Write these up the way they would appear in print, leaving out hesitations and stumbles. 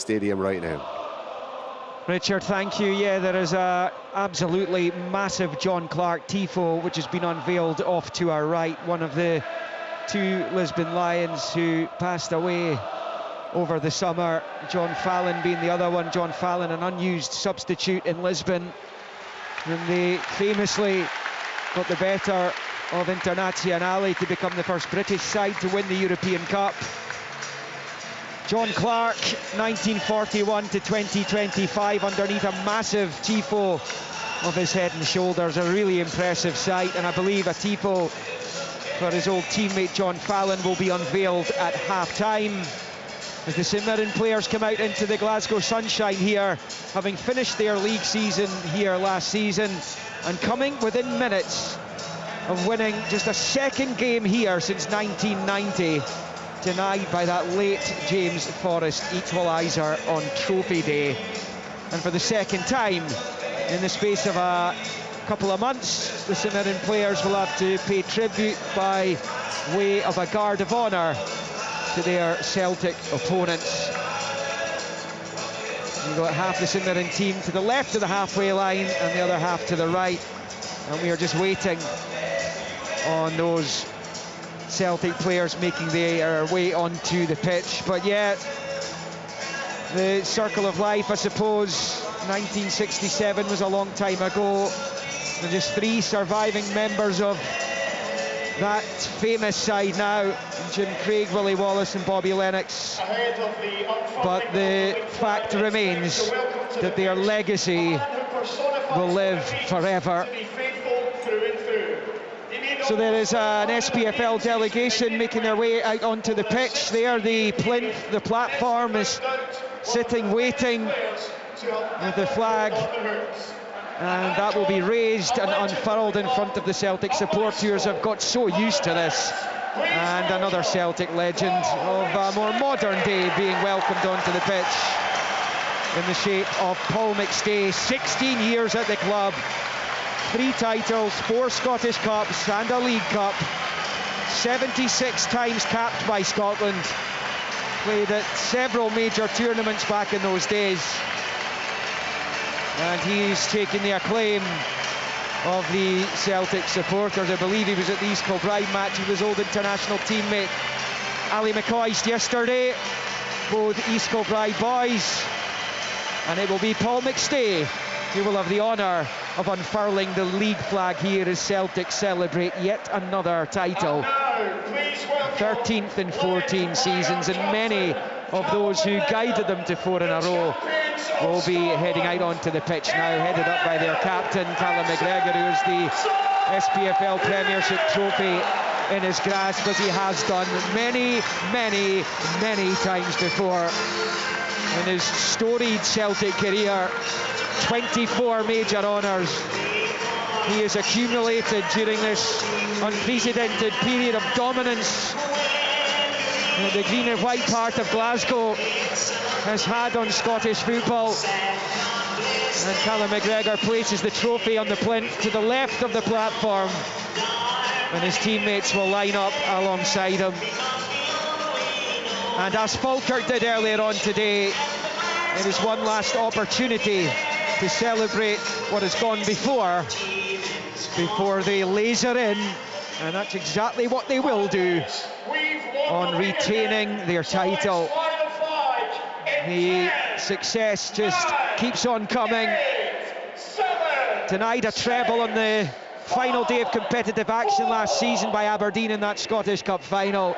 stadium right now. Richard, thank you. Yeah, there is a absolutely massive John Clark tifo which has been unveiled off to our right, one of the two Lisbon Lions who passed away over the summer, John Fallon being the other one. John Fallon, an unused substitute in Lisbon, and they famously got the better of Internazionale to become the first British side to win the European Cup. John Clark, 1941 to 2025, underneath a massive tifo of his head and shoulders, a really impressive sight, and I believe a tifo for his old teammate John Fallon will be unveiled at half-time as the St Mirren players come out into the Glasgow sunshine here, having finished their league season here last season and coming within minutes of winning just a second game here since 1990, denied by that late James Forrest equaliser on Trophy Day. And for the second time in the space of a couple of months, the St Mirren players will have to pay tribute by way of a guard of honour to their Celtic opponents. You've got half the St Mirren team to the left of the halfway line and the other half to the right, and we are just waiting on those Celtic players making their way onto the pitch. But yeah, the circle of life, I suppose. 1967 was a long time ago, and just three surviving members of that famous side now: Jim Craig, Willie Wallace and Bobby Lennox. But the fact remains that their legacy will live forever. So there is an SPFL delegation making their way out onto the pitch there. The plinth, the platform, is sitting waiting with the flag, and that will be raised and unfurled in front of the Celtic supporters. Have got so used to this. And another Celtic legend of a more modern day being welcomed onto the pitch in the shape of Paul McStay. 16 years at the club, 3 titles, 4 Scottish Cups and a League Cup, 76 times capped by Scotland, played at several major tournaments back in those days, and he's taken the acclaim of the Celtic supporters. I believe he was at the East Kilbride match with his old international teammate Ali McCoist yesterday, both East Kilbride boys, and it will be Paul McStay who will have the honour of unfurling the league flag here as Celtic celebrate yet another title. 13th in 14 seasons, and many of those who guided them to 4 in a row will be heading out onto the pitch now, headed up by their captain, Callum McGregor, who is the SPFL Premiership trophy in his grasp, as he has done many, many, many times before in his storied Celtic career. 24 major honours he has accumulated during this unprecedented period of dominance that the green and white part of Glasgow has had on Scottish football. And Callum McGregor places the trophy on the plinth to the left of the platform, and his teammates will line up alongside him. And as Falkirk did earlier on today, it is one last opportunity to celebrate what has gone before they laser in, and that's exactly what they will do on retaining their title. The success just keeps on coming. Tonight a treble on the final day of competitive action last season by Aberdeen in that Scottish Cup final.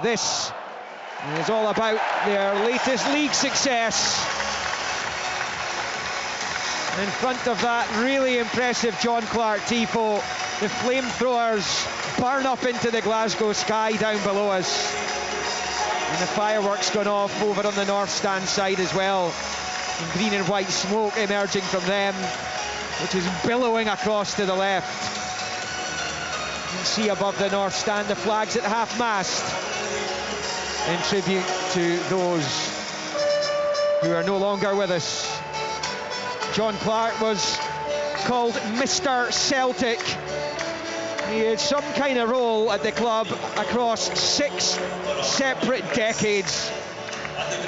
This is all about their latest league success. In front of that really impressive John Clark tifo, the flamethrowers burn up into the Glasgow sky down below us, and the fireworks gone off over on the north stand side as well, and green and white smoke emerging from them, which is billowing across to the left. You can see above the north stand the flags at half-mast in tribute to those who are no longer with us. John Clark was called Mr. Celtic. He had some kind of role at the club across 6 separate decades.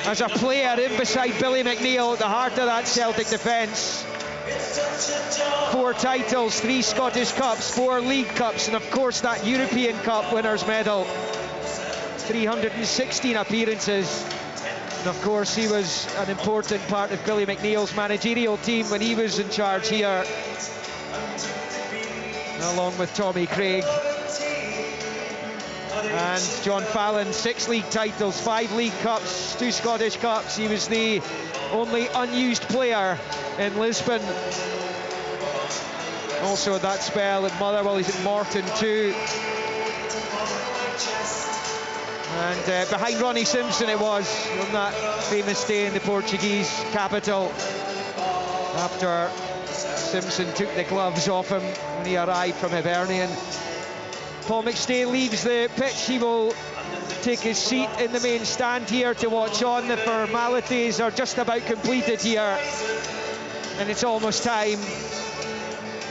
as a player in beside Billy McNeill at the heart of that Celtic defence. 4 titles, 3 Scottish Cups, 4 League Cups, and of course that European Cup winners' medal. 316 appearances. And of course he was an important part of Billy McNeill's managerial team when he was in charge here, along with Tommy Craig. And John Fallon, 6 league titles, 5 League Cups, 2 Scottish Cups. He was the only unused player in Lisbon. Also that spell at Motherwell, he's at Morton too. And behind Ronnie Simpson it was, on that famous day in the Portuguese capital, after Simpson took the gloves off him when he arrived from Hibernian. Paul McStay leaves the pitch. He will take his seat in the main stand here to watch on. The formalities are just about completed here, and it's almost time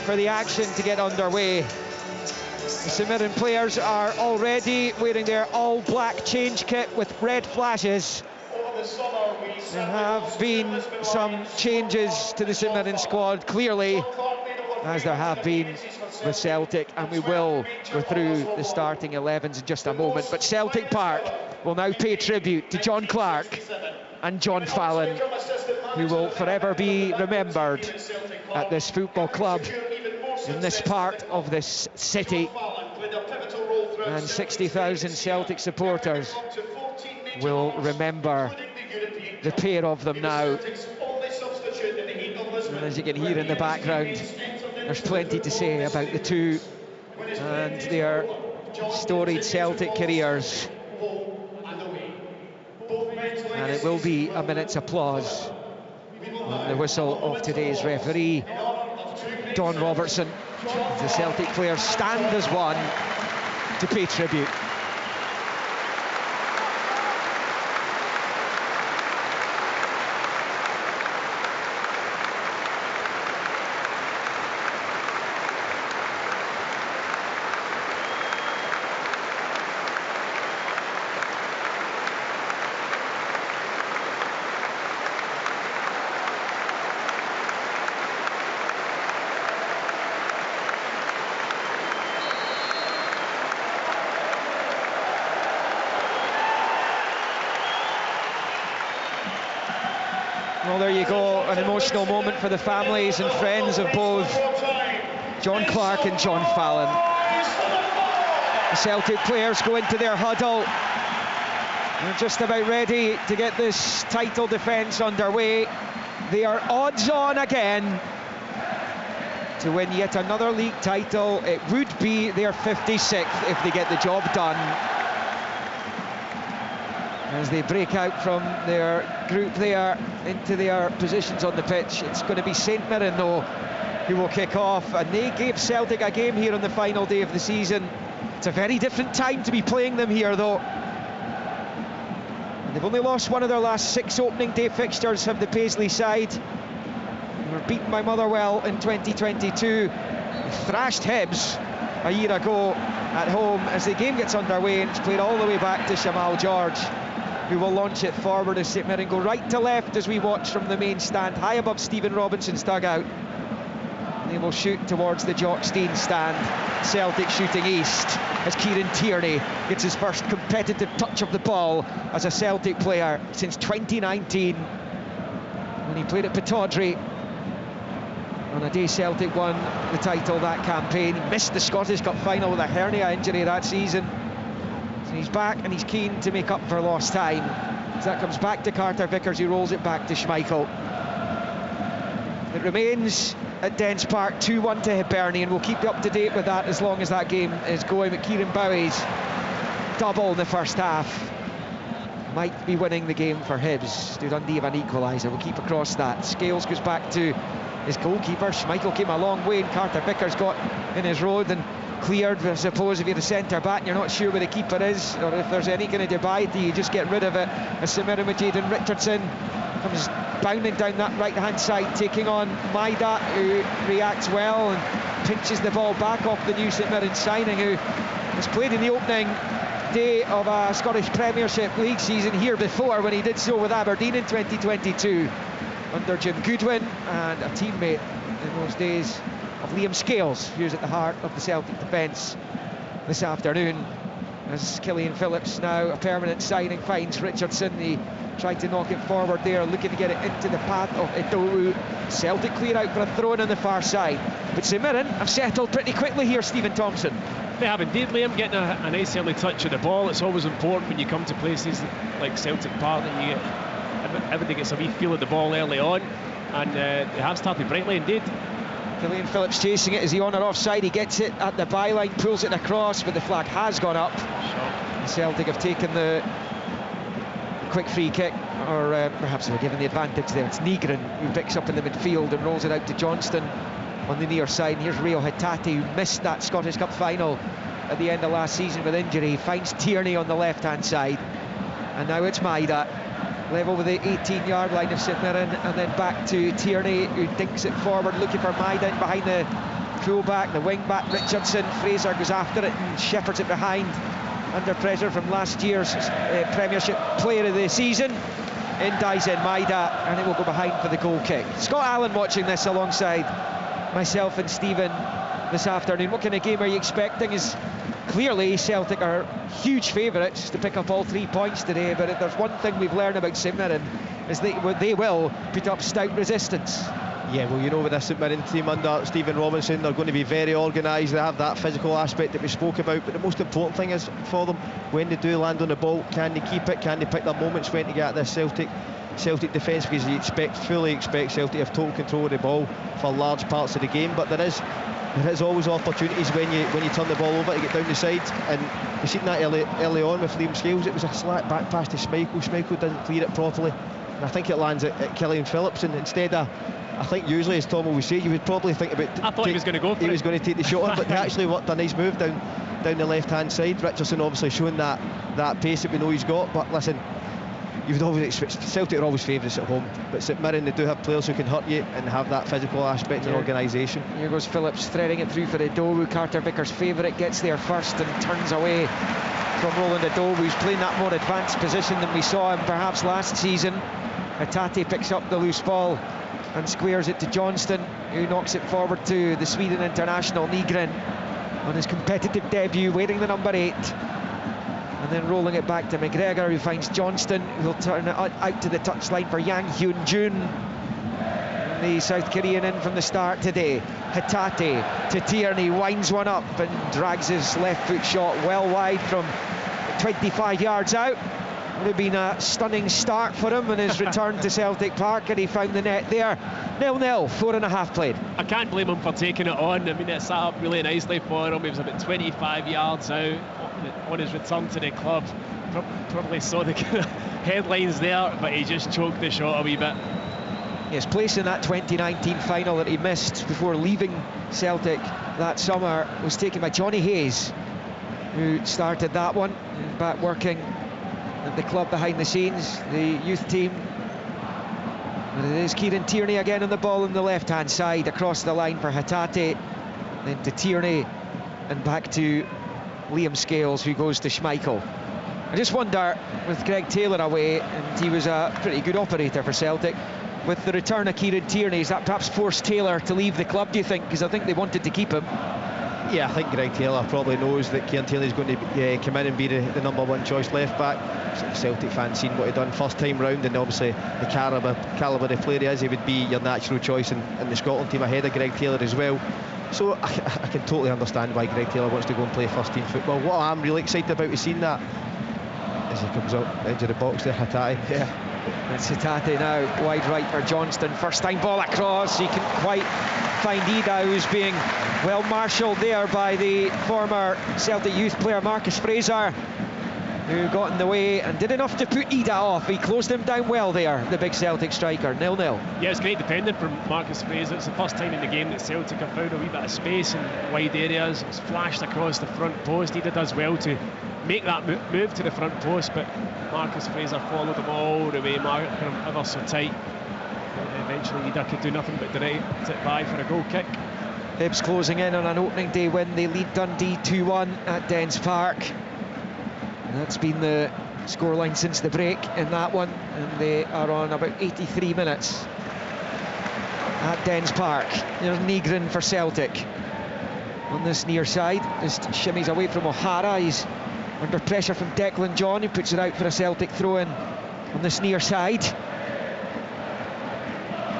for the action to get underway. The St Mirren players are already wearing their all-black change kit with red flashes. There have been some changes to the St Mirren squad, clearly, as there have been with Celtic, and we will go through the starting 11s in just a moment. But Celtic Park will now pay tribute to John Clark and John Fallon, who will forever be remembered at this football club, in this part of this city. And 60,000 Celtic supporters will remember the pair of them now. And as you can hear in the background, there's plenty to say about the two and their storied Celtic careers. And it will be a minute's applause on the whistle of today's referee, Don Robertson, as the Celtic players stand as one to pay tribute. Well, there you go, an emotional moment for the families and friends of both John Clark and John Fallon. The Celtic players go into their huddle. They're just about ready to get this title defence underway. They are odds on again to win yet another league title. It would be their 56th if they get the job done. As they break out from their group there into their positions on the pitch, it's going to be St Mirren though who will kick off, and they gave Celtic a game here on the final day of the season. It's a very different time to be playing them here though. And they've only lost one of their last 6 opening day fixtures, have the Paisley side. They were beaten by Motherwell in 2022. They thrashed Hibs a year ago at home. As the game gets underway, and it's played all the way back to Shamal George, who will launch it forward as St Mirren go right to left as we watch from the main stand, high above Stephen Robinson's dugout. They will shoot towards the Jock Stein stand. Celtic shooting east as Kieran Tierney gets his first competitive touch of the ball as a Celtic player since 2019, when he played at Pittodrie on a day Celtic won the title that campaign. He missed the Scottish Cup final with a hernia injury that season. So he's back and he's keen to make up for lost time. As that comes back to Carter Vickers, he rolls it back to Schmeichel. It remains at Dens Park 2-1 to Hibernian. We'll keep you up to date with that as long as that game is going. But Kieran Bowie's double in the first half might be winning the game for Hibs. Dundee have an equaliser. We'll keep across that. Scales goes back to his goalkeeper. Schmeichel came a long way, and Carter Vickers got in his road and cleared. I suppose if you're the centre back and you're not sure where the keeper is, or if there's any kind of divide, you just get rid of it. As St Mirren with Jayden Richardson comes bounding down that right hand side, taking on Maida, who reacts well and pinches the ball back off the new St Mirren signing, who has played in the opening day of a Scottish Premiership League season here before, when he did so with Aberdeen in 2022 under Jim Goodwin, and a teammate in those days of Liam Scales, who's at the heart of the Celtic defence this afternoon. As Killian Phillips, now a permanent signing, finds Richardson. He tried to knock it forward there, looking to get it into the path of Idowu. Celtic clear out for a throw-in on the far side, but St Mirren have settled pretty quickly here, Stephen Thompson. They have indeed, Liam, getting a nice early touch of the ball. It's always important when you come to places like Celtic Park that you get, everybody gets a wee feel of the ball early on, and they have started brightly indeed. Killian Phillips chasing it. Is he on or offside? He gets it at the byline, pulls it across, but the flag has gone up. Sure. Celtic have taken the quick free kick, or perhaps they were given the advantage there. It's Nygren who picks up in the midfield and rolls it out to Johnston on the near side. And here's Rio Hatate, who missed that Scottish Cup final at the end of last season with injury. He finds Tierney on the left-hand side, and now it's Maida, level with the 18-yard line of St Mirren, and then back to Tierney, who dinks it forward, looking for Maida in behind the full-back, the wing-back Richardson. Fraser goes after it and shepherds it behind, under pressure from last year's Premiership Player of the Season. In dies in Maida, and it will go behind for the goal kick. Scott Allen watching this alongside myself and Stephen this afternoon. What kind of game are you expecting? Is clearly Celtic are huge favourites to pick up all 3 points today, but if there's one thing we've learned about St Mirren, is they will put up stout resistance. Yeah, well, you know, with this St Mirren team under Stephen Robinson, they're going to be very organised. They have that physical aspect that we spoke about, but the most important thing is for them, when they do land on the ball, can they keep it? Can they pick their moments when to get at this Celtic defence? Because you fully expect Celtic to have total control of the ball for large parts of the game, but there is always opportunities when you turn the ball over to get down the side, and we've seen that early on with Liam Scales. It was a slack back pass to Schmeichel didn't clear it properly, and I think it lands at Killian Phillips, and instead of, I think usually, as Tom always say, you would probably think about, I thought he was going to go for it. He was going to take the shot on, but he actually worked a nice move down the left hand side. Richardson obviously showing that pace that we know he's got, but listen, you would always expect, Celtic are always favourites at home, but St Mirren, they do have players who can hurt you and have that physical aspect and organisation. Here goes Phillips threading it through for Idowu. Carter Vickers' favourite, gets there first and turns away from Roland Idowu, who's playing that more advanced position than we saw him perhaps last season. Hatate picks up the loose ball and squares it to Johnston, who knocks it forward to the Sweden international Nygren on his competitive debut, wearing the number 8. And then rolling it back to McGregor, who finds Johnston, who'll turn it out to the touchline for Yang Hyun-jun, the South Korean in from the start today. Hatate to Tierney, winds one up and drags his left foot shot well wide from 25 yards out. Would have been a stunning start for him in his return to Celtic Park, and he found the net there. 0-0, 4.5 played. I can't blame him for taking it on. I mean, it sat up really nicely for him. He was about 25 yards out on his return to the club. Probably saw the headlines there, but he just choked the shot a wee bit. His place in that 2019 final that he missed before leaving Celtic that summer was taken by Johnny Hayes, who started that one, back working at the club behind the scenes, the youth team. And it is Kieran Tierney again on the ball on the left-hand side, across the line for Hatate, then to Tierney, and back to Liam Scales, who goes to Schmeichel. I just wonder, with Greg Taylor away, and he was a pretty good operator for Celtic, with the return of Kieran Tierney, is that perhaps forced Taylor to leave the club, do you think? Because I think they wanted to keep him. Yeah, I think Greg Taylor probably knows that Kieran Tierney is going to come in and be the number 1 choice left back. Celtic fans seen what he done first time round, and obviously the calibre of player he is, he would be your natural choice in the Scotland team ahead of Greg Taylor as well. So I can totally understand why Greg Taylor wants to go and play first team football. What I'm really excited about is seeing that as he comes up into the box there, Hatate. Yeah, it's Hatate now, wide right for Johnston. First time ball across, he couldn't quite find Ida, who's being well marshalled there by the former Celtic youth player Marcus Fraser, who got in the way and did enough to put Ida off. He closed him down well there, the big Celtic striker. 0-0. Yeah, it's great defending from Marcus Fraser. It's the first time in the game that Celtic have found a wee bit of space in wide areas. It's flashed across the front post. Ida does well to make that move to the front post, but Marcus Fraser followed him all the way, marking him ever so tight. And eventually Ida could do nothing but direct it by for a goal kick. Hibs closing in on an opening day win. They lead Dundee 2-1 at Dens Park. And that's been the scoreline since the break in that one, and they are on about 83 minutes at Dens Park. There's Nygren for Celtic on this near side. Just shimmies away from O'Hara. He's under pressure from Declan John, who puts it out for a Celtic throw-in on this near side.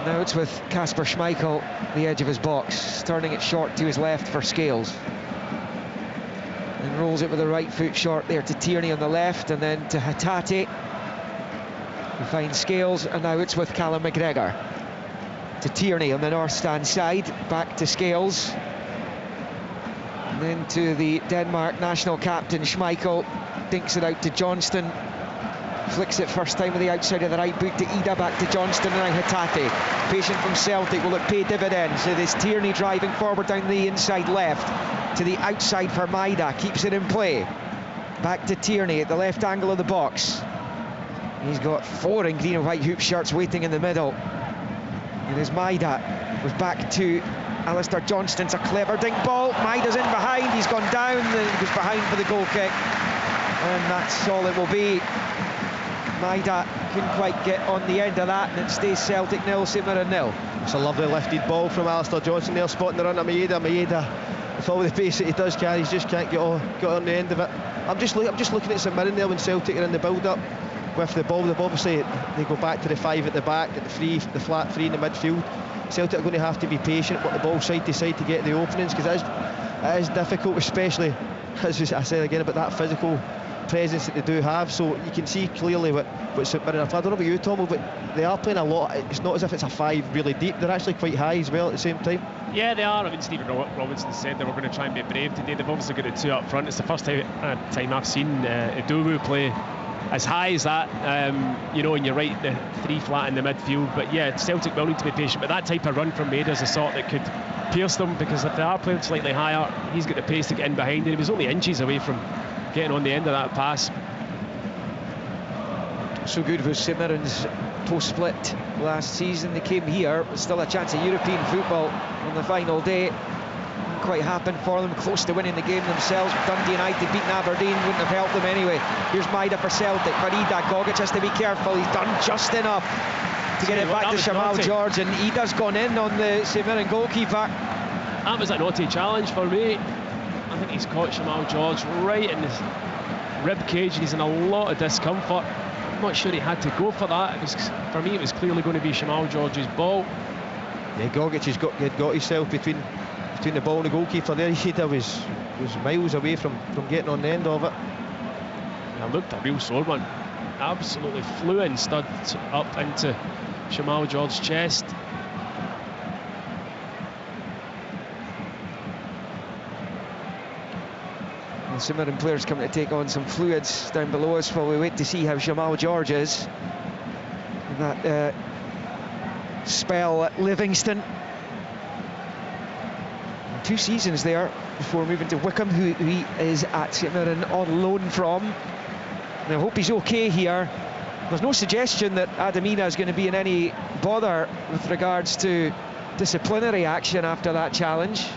Now it's with Kasper Schmeichel, the edge of his box, turning it short to his left for Scales. And rolls it with the right foot short there to Tierney on the left, and then to Hatate, who finds Scales, and now it's with Callum McGregor. To Tierney on the north stand side, back to Scales. And then to the Denmark national captain Schmeichel, dinks it out to Johnston. Flicks it first time with the outside of the right boot to Ida, back to Johnston, and now Hatate. Patient from Celtic, will it pay dividends? So there's Tierney driving forward down the inside left to the outside for Maida, keeps it in play. Back to Tierney at the left angle of the box. He's got 4 in green and white hoop shirts waiting in the middle. And as Maida was back to Alistair Johnston, it's a clever dink ball. Maida's in behind, he's gone down, and he goes behind for the goal kick. And that's all it will be. Maida couldn't quite get on the end of that, and it stays Celtic 0, St Mirren 0. It's a lovely lifted ball from Alistair Johnston there, spotting the run of Maeda. With all the pace that he does carry, he just can't get on the end of it. I'm just looking at St Mirren there when Celtic are in the build-up with the ball. Obviously they go back to the 5 at the back, at the flat 3 in the midfield. Celtic are going to have to be patient, but the ball side to side to get the openings, because it is difficult, especially, as I said again, about that physical presence that they do have. So you can see clearly what St Mirren are playing. I don't know about you, Tom, but they are playing a lot. It's not as if it's a 5 really deep, they're actually quite high as well at the same time. Yeah, they are. I mean, Stephen Robinson said they were going to try and be brave today. They've obviously got the 2 up front. It's the first time I've seen Idowu play as high as that, and you're right, the 3 flat in the midfield. But yeah, Celtic will need to be patient, but that type of run from Maida is the sort that could pierce them, because if they are playing slightly higher, he's got the pace to get in behind, and he was only inches away from getting on the end of that pass. So good was St Mirren's post-split last season. They came here with still a chance of European football on the final day. Didn't quite happen for them, close to winning the game themselves. Dundee United beating Aberdeen wouldn't have helped them anyway. Here's Maida for Celtic, but Ida Gogic has to be careful. He's done just enough to get it back to Shamal George, and Ida's gone in on the St Mirren goalkeeper. That was a naughty challenge for me. I think he's caught Shamal George right in his rib cage. He's in a lot of discomfort. I'm not sure he had to go for that. For me, it was clearly going to be Shamal George's ball. Yeah, Gogic has got himself between the ball and the goalkeeper there. Ida was miles away from getting on the end of it. And it looked a real sore one. Absolutely flew in, stud up into Shamal George's chest. And St Mirren players coming to take on some fluids down below us while we wait to see how Shamal George is. And that spell at Livingston. 2 seasons there before moving to Wycombe, who he is at St Mirren on loan from. And I hope he's okay here. There's no suggestion that Adamina is going to be in any bother with regards to disciplinary action after that challenge.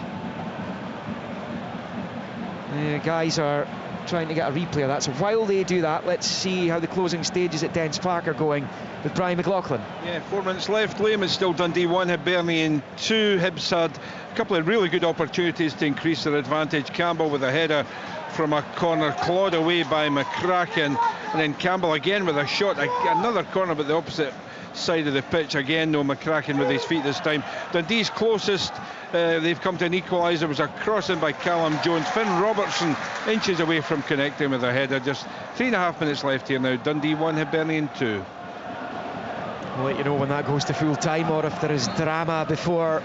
The guys are trying to get a replay of that. So while they do that, let's see how the closing stages at Dens Park are going with Brian McLaughlin. Yeah, 4 minutes left. Liam, it's still Dundee 1, Hibernian 2. Hibs had a couple of really good opportunities to increase their advantage. Campbell with a header from a corner, clawed away by McCracken, and then Campbell again with a shot, another corner but the opposite side of the pitch. Again, no, McCracken with his feet this time. Dundee's closest, they've come to an equaliser. There was a crossing by Callum Jones. Finn Robertson inches away from connecting with a header. Just 3.5 minutes left here now. Dundee 1, Hibernian 2. We'll let you know when that goes to full time, or if there is drama before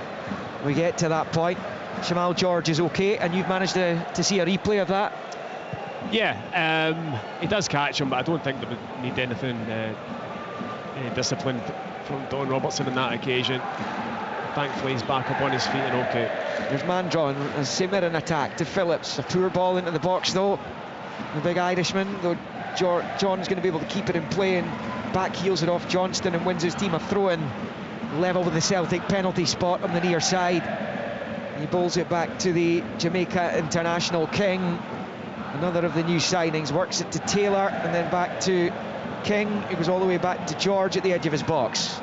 we get to that point. Shamal George is okay, and you've managed to see a replay of that? Yeah, he does catch him, but I don't think they would need anything any discipline from Don Robertson on that occasion. Thankfully he's back up on his feet and okay. There's man drawn, a St Mirren attack to Phillips. A poor ball into the box though. The big Irishman, though John's going to be able to keep it in play, and back heels it off Johnston and wins his team a throw-in level with the Celtic penalty spot on the near side. He bowls it back to the Jamaica international king, and Another of the new signings, works it to Taylor and then back to King. It goes all the way back to George at the edge of his box.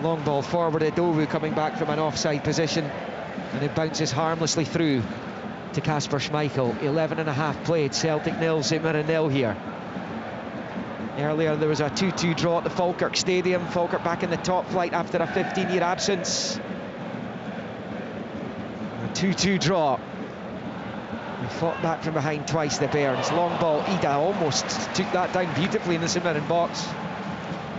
Long ball forward, Edowu coming back from an offside position, and it bounces harmlessly through to Kasper Schmeichel. 11.5 played, Celtic 0, St Mirren 0 here. Earlier there was a 2-2 draw at the Falkirk Stadium. Falkirk back in the top flight after a 15-year absence. A 2-2 draw. We fought back from behind twice, the Bairns. Long ball, Ida almost took that down beautifully in the St Mirren box.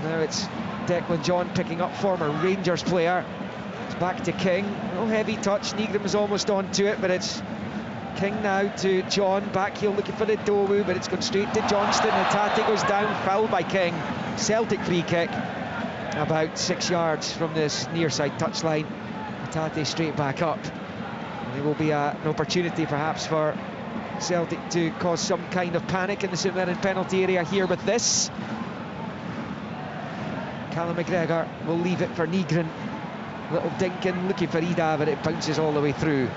Now it's Declan John picking up, former Rangers player. It's back to King. No heavy touch, Negrim was almost onto it, but it's King now to John. Back heel looking for the Edowu, but it's gone straight to Johnston. Hatate goes down, fouled by King. Celtic free kick, about 6 yards from this near side touchline. Hatate straight back up. There will be an opportunity perhaps for Celtic to cause some kind of panic in the St Mirren penalty area here with this. Callum McGregor will leave it for Negrin. Little Dinkin looking for Ida, but it bounces all the way through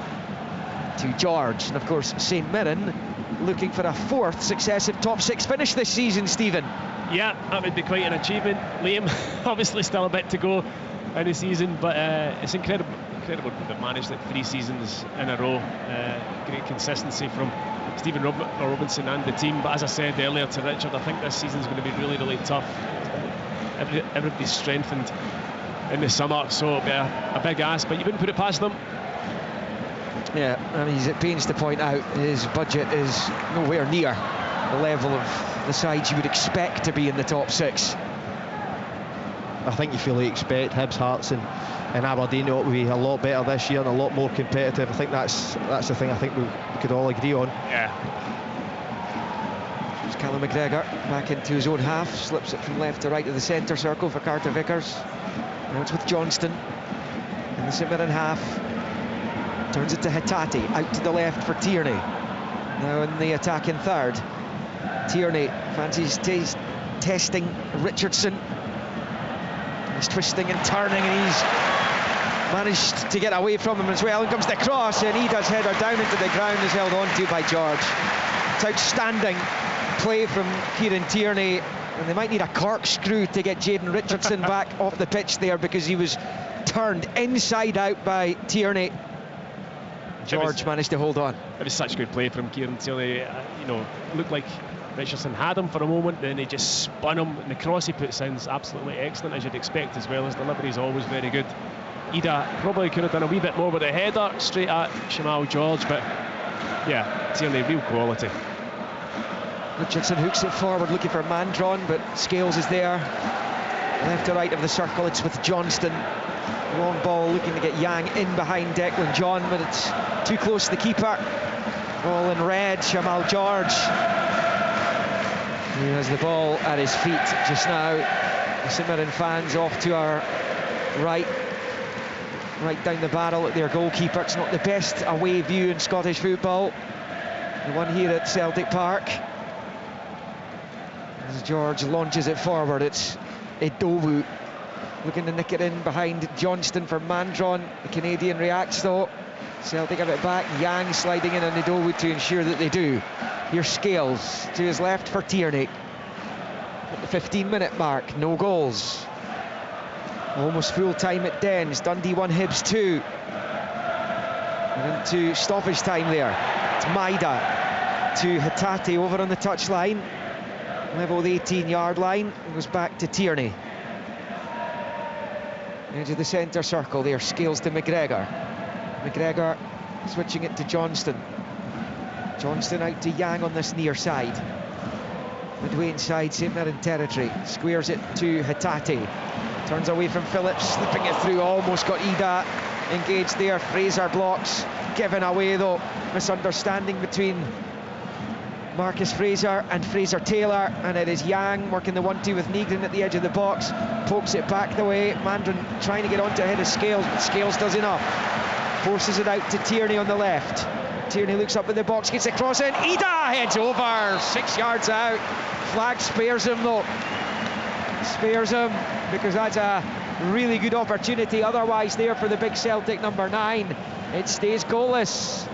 to George. And of course St Mirren looking for a 4th successive top 6 finish this season, Stephen. Yeah, that would be quite an achievement, Liam. Obviously still a bit to go in the season, but it's incredible they've managed it 3 seasons in a row. Great consistency from Stephen Robinson and the team, but as I said earlier to Richard, I think this season's going to be really, really tough. Everybody's strengthened in the summer, so it'll be a big ask, but you wouldn't put it past them. Yeah, I mean, he's at pains to point out his budget is nowhere near the level of the sides you would expect to be in the top 6. I think you fully expect Hibs, Hearts and Aberdeen to be a lot better this year and a lot more competitive. I think that's the thing I think we could all agree on. Yeah. It's Callum McGregor back into his own half, slips it from left to right of the centre circle for Carter Vickers. Now it's with Johnston in the St Mirren half. Turns it to Hatate, out to the left for Tierney. Now in the attacking third. Tierney fancies testing Richardson. He's twisting and turning, and he's managed to get away from him as well. And comes the cross, and Ida's header down into the ground is held on to by George. It's outstanding play from Kieran Tierney, and they might need a corkscrew to get Jayden Richardson back off the pitch there, because he was turned inside out by Tierney. George managed to hold on. It was such good play from Kieran Tierney. Looked like Richardson had him for a moment, then he just spun him, and the cross he puts in is absolutely excellent, as you'd expect, as well. His delivery is always very good. Ida probably could have done a wee bit more with a header straight at Shamal George, but yeah, Tierney, real quality. Richardson hooks it forward looking for Mandron, but Scales is there. Left to right of the circle, it's with Johnston. Long ball looking to get Yang in behind Declan John, but it's too close to the keeper. All in red, Shamal George. He has the ball at his feet just now. The St Mirren fans off to our right down the barrel at their goalkeeper. It's not the best away view in Scottish football, the one here at Celtic Park. As George launches it forward, it's Edowu looking to nick it in behind Johnston for Mandron. The Canadian reacts though. Celtic have it back. Yang sliding in on Edowu to ensure that they do. Here's Scales to his left for Tierney. At the 15-minute mark, no goals. Almost full time at Dens. Dundee 1, Hibs 2. And into stoppage time there. It's Maida to Hatate over on the touchline. Level the 18-yard line. It goes back to Tierney. Edge of the centre circle there. Scales to McGregor. McGregor switching it to Johnston. Johnston out to Yang on this near side. Midway inside St Mirren territory. Squares it to Hatate. Turns away from Phillips, slipping it through. Almost got Ida engaged there. Fraser blocks. Given away though. Misunderstanding between Marcus Fraser and Fraser Taylor, and it is Yang working the 1-2 with Negrin at the edge of the box. Pokes it back the way. Mandron trying to get onto ahead of Scales, but Scales does enough. Forces it out to Tierney on the left. Tierney looks up in the box, gets a cross in. Ida heads over, 6 yards out. Flag spares him though. Spares him because that's a really good opportunity otherwise there for the big Celtic number 9. It stays goalless.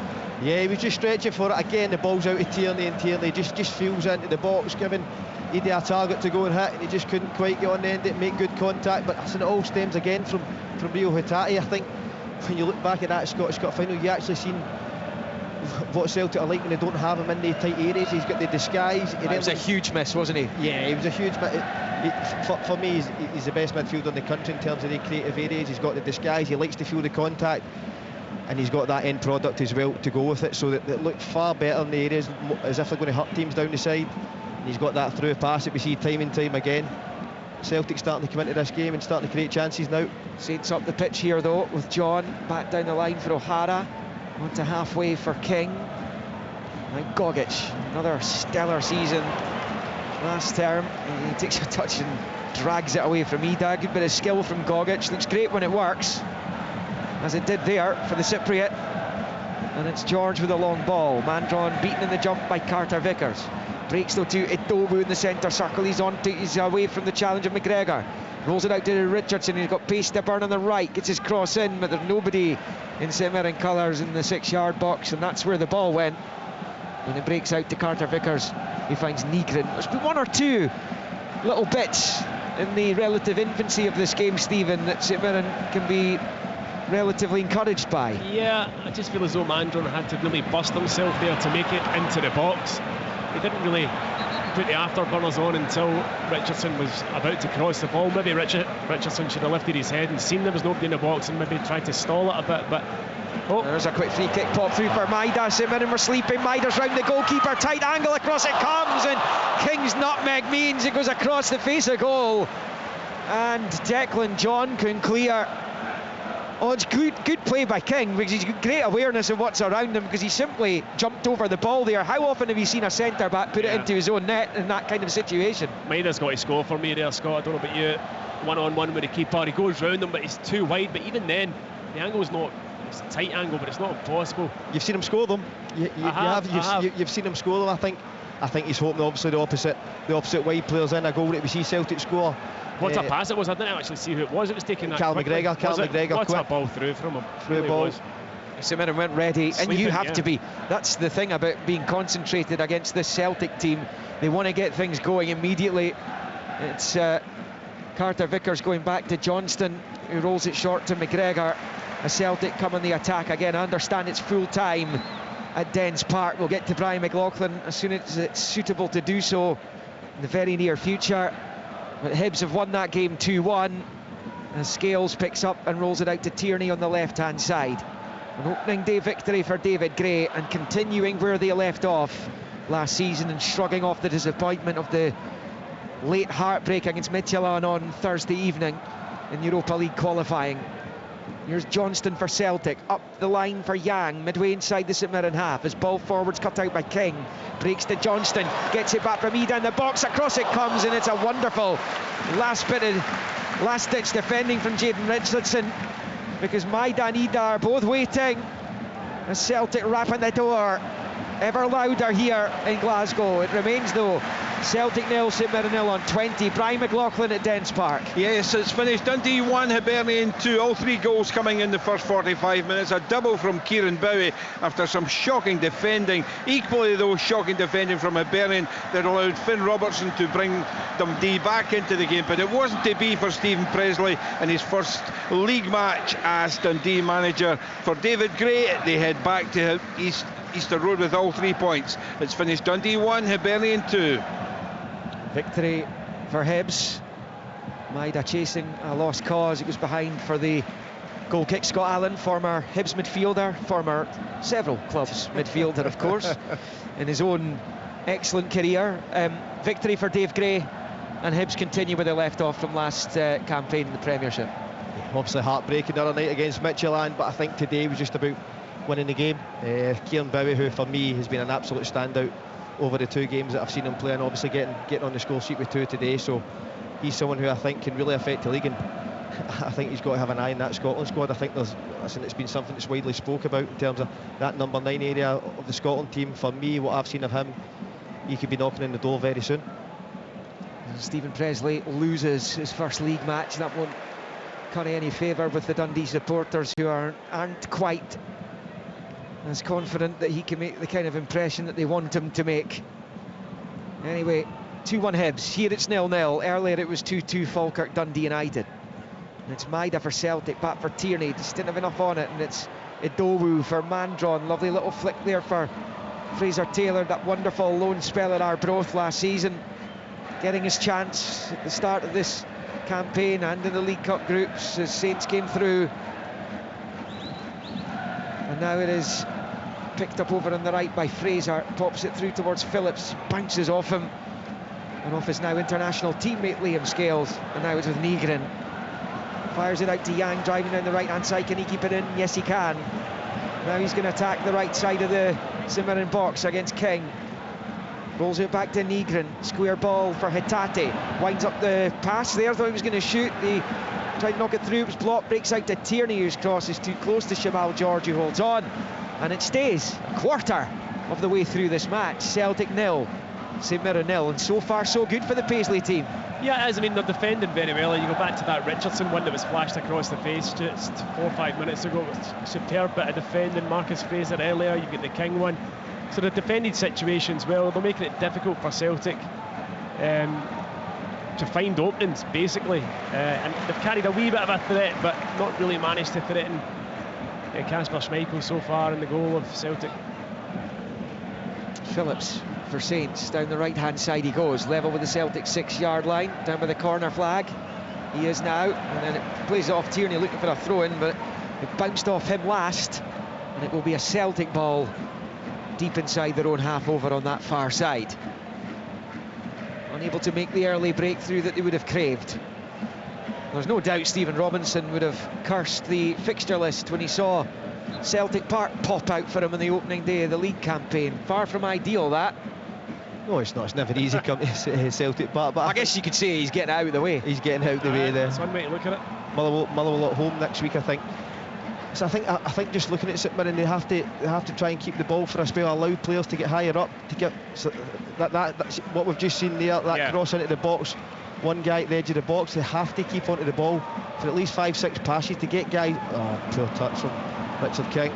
Yeah, he was just stretching for it again. The ball's out of Tierney, and Tierney just feels into the box, giving Eddie a target to go and hit, and he just couldn't quite get on the end of it, make good contact. But I said it all stems again from Rio Hatate. I think when you look back at that Scottish Cup final, you actually seen what Celtic are like when they don't have him in the tight areas. He's got the disguise. It was a huge miss, wasn't he? Yeah, he was a huge miss. For me, he's the best midfielder in the country in terms of the creative areas. He's got the disguise, he likes to feel the contact, and he's got that end product as well to go with it, so that look far better in the areas, as if they're going to hurt teams down the side. And he's got that through pass that we see time and time again. Celtic starting to come into this game and starting to create chances now. Saints up the pitch here though, with John back down the line for O'Hara, on to halfway for King. And Gogic, another stellar season last term. He takes a touch and drags it away from Ida. Good bit of skill from Gogic. Looks great when it works, as it did there for the Cypriot. And it's George with a long ball. Mandron beaten in the jump by Carter Vickers. Breaks though to Idowu in the centre circle. He's away from the challenge of McGregor. Rolls it out to Richardson. He's got pace to burn on the right. Gets his cross in, but there's nobody in St Mirren colours in the 6-yard box, and that's where the ball went. When it breaks out to Carter Vickers, he finds Nygren. There's been one or two little bits in the relative infancy of this game, Stephen, that St Mirren can be relatively encouraged by. Yeah, I just feel as though Mandron had to really bust himself there to make it into the box. He didn't really put the afterburners on until Richardson was about to cross the ball. Maybe Richardson should have lifted his head and seen there was nobody in the box and maybe tried to stall it a bit, but there's a quick free kick pop through for Maida. St Mirren were sleeping. Maida's round the goalkeeper, tight angle, across it comes, and King's nutmeg means it goes across the face of goal, and Declan John can clear. Oh, it's good play by King, because he's got great awareness of what's around him, because he simply jumped over the ball there. How often have you seen a centre-back put it into his own net in that kind of situation? Maida's got to score for me there, Scott. I don't know about you. One-on-one with the keeper, he goes round him, but he's too wide. But even then, the angle's not, it's a tight angle, but it's not impossible. You've seen him score them. You've seen him score them. I think he's hoping obviously the opposite wide players in a goal that we see Celtic score. What a pass it was. I didn't actually see who it was. It was taking that Cal quickly. McGregor. What's that ball through from him? Through ball. St Mirren went ready, and you have to be. That's the thing about being concentrated against this Celtic team. They want to get things going immediately. It's Carter Vickers going back to Johnston, who rolls it short to McGregor. A Celtic come on the attack again. I understand it's full time at Dens Park. We'll get to Brian McLaughlin as soon as it's suitable to do so in the very near future. But Hibs have won that game 2-1 as Scales picks up and rolls it out to Tierney on the left-hand side. An opening day victory for David Gray, and continuing where they left off last season and shrugging off the disappointment of the late heartbreak against Midtjylland on Thursday evening in Europa League qualifying. Here's Johnston for Celtic, up the line for Yang, midway inside the St Mirren half, as ball forwards cut out by King, breaks to Johnston, gets it back from Ida in the box, across it comes, and it's a wonderful last-ditch defending from Jaden Richardson, because Maida and Ida are both waiting as Celtic rap at the door, ever louder here in Glasgow. It remains though Celtic 0, St Mirren 0 on 20. Brian McLaughlin at Dens Park. Yes, it's finished. Dundee 1, Hibernian 2. All three goals coming in the first 45 minutes. A double from Kieran Bowie after some shocking defending. Equally though, shocking defending from Hibernian that allowed Finn Robertson to bring Dundee back into the game. But it wasn't to be for Stephen Presley in his first league match as Dundee manager. For David Gray, they head back to Easter Road with all 3 points. It's finished. Dundee 1, Hibernian 2. Victory for Hibs. Maida chasing a lost cause. It was behind for the goal kick. Scott Allen, former Hibs midfielder, former several clubs midfielder, of course, in his own excellent career. Victory for Dave Gray, and Hibs continue where they left off from last campaign in the Premiership. Obviously heartbreaking the other night against Midtjylland, but I think today was just about winning the game. Kieran Bowie, who for me has been an absolute standout over the 2 games that I've seen him play, and obviously getting on the score sheet with 2 today, so he's someone who I think can really affect the league, and I think he's got to have an eye in that Scotland squad. I think it's been something that's widely spoke about in terms of that number 9 area of the Scotland team. For me, what I've seen of him, he could be knocking on the door very soon. Stephen Presley loses his first league match. That won't curry any favour with the Dundee supporters, who aren't quite as confident that he can make the kind of impression that they want him to make. Anyway, 2-1 Hibs. Here it's 0-0. Earlier it was 2-2 Falkirk Dundee United. And it's Maida for Celtic, back for Tierney. Just didn't have enough on it, and it's Idowu for Mandron. Lovely little flick there for Fraser Taylor, that wonderful loan spell at Arbroath last season, getting his chance at the start of this campaign and in the League Cup groups as Saints came through. And now it is picked up over on the right by Fraser, pops it through towards Phillips, bounces off him and off his now international teammate Liam Scales, and now it's with Nygren. Fires it out to Yang, driving down the right hand side. Can he keep it in? Yes he can. Now he's going to attack the right side of the St Mirren box against King. Rolls it back to Nygren, square ball for Hitate, winds up the pass there, thought he was going to shoot, he tried to knock it through, it was blocked, breaks out to Tierney, whose cross is too close to Shamal George, who holds on, and it stays a quarter of the way through this match. Celtic 0, St Mirren 0, and so far so good for the Paisley team. Yeah, it is. I mean, they're defending very well. You go back to that Richardson one that was flashed across the face just 4 or 5 minutes ago. It was superb bit of defending. Marcus Fraser earlier, you get the King one. So the defended situations, well, they're making it difficult for Celtic to find openings, basically. And they've carried a wee bit of a threat, but not really managed to threaten Kasper Schmeichel so far in the goal of Celtic. Phillips for Saints, down the right hand side he goes, level with the Celtic 6-yard line, down by the corner flag he is now, and then it plays it off Tierney looking for a throw in, but it bounced off him last, and it will be a Celtic ball deep inside their own half over on that far side. Unable to make the early breakthrough that they would have craved. There's no doubt Stephen Robinson would have cursed the fixture list when he saw Celtic Park pop out for him on the opening day of the league campaign. Far from ideal, that. No, it's not. It's never easy come to Celtic Park, but I guess you could say he's getting out of the way. He's getting out of the way there. That's one way to look at it. Motherwell at home next week, I think. So I think just looking at St Mirren, they have to try and keep the ball for a spell, allow players to get higher up, to get so that's what we've just seen there. That cross into the box, one guy at the edge of the box. They have to keep onto the ball for at least 5-6 passes to get guys. Oh, poor touch from Richard King.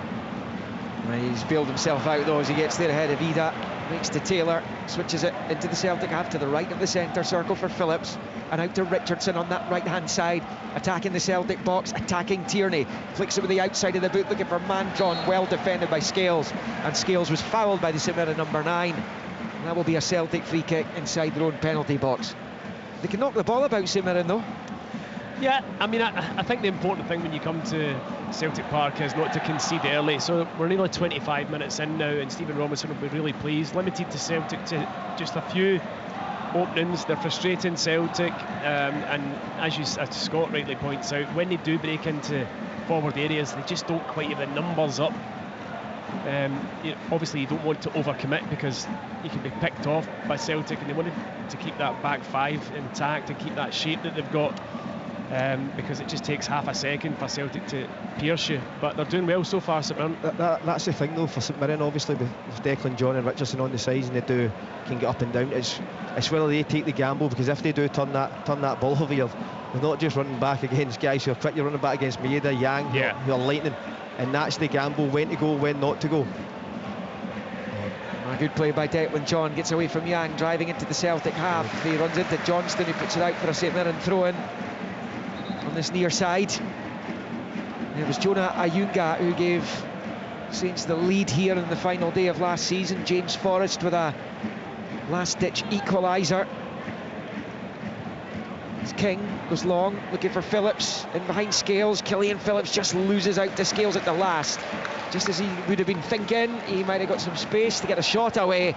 He's bailed himself out though as he gets there ahead of Ida. Makes to Taylor, switches it into the Celtic half to the right of the centre circle for Phillips, and out to Richardson on that right hand side, attacking the Celtic box, attacking Tierney, flicks it with the outside of the boot, looking for Mandron, well defended by Scales, and Scales was fouled by the St Mirren number 9, and that will be a Celtic free kick inside their own penalty box. They can knock the ball about, St Mirren, though. Yeah, I mean, I think the important thing when you come to Celtic Park is not to concede early. So we're nearly 25 minutes in now, and Stephen Robinson will be really pleased. Limited to Celtic to just a few openings. They're frustrating Celtic, and as Scott rightly points out, when they do break into forward areas, they just don't quite have the numbers up. Obviously you don't want to overcommit because you can be picked off by Celtic, and they wanted to keep that back five intact and keep that shape that they've got. Because it just takes half a second for Celtic to pierce you, but they're doing well so far, St Mirren. That's the thing though for St Mirren, obviously with Declan John and Richardson on the sides, and they can get up and down. It's whether they take the gamble, because if they do turn that ball over, you're not just running back against guys who are quick, you're running back against Maeda, Yang, who are lightning, and that's the gamble, when to go, when not to go. A good play by Declan John, gets away from Yang, driving into the Celtic half. He runs into Johnston, who puts it out for a St Mirren throw-in on this near side. It was Jonah Ayunga who gave Saints the lead here in the final day of last season. James Forrest with a last-ditch equaliser. It's King goes long, looking for Phillips, in behind Scales. Killian Phillips just loses out to Scales at the last. Just as he would have been thinking, he might have got some space to get a shot away.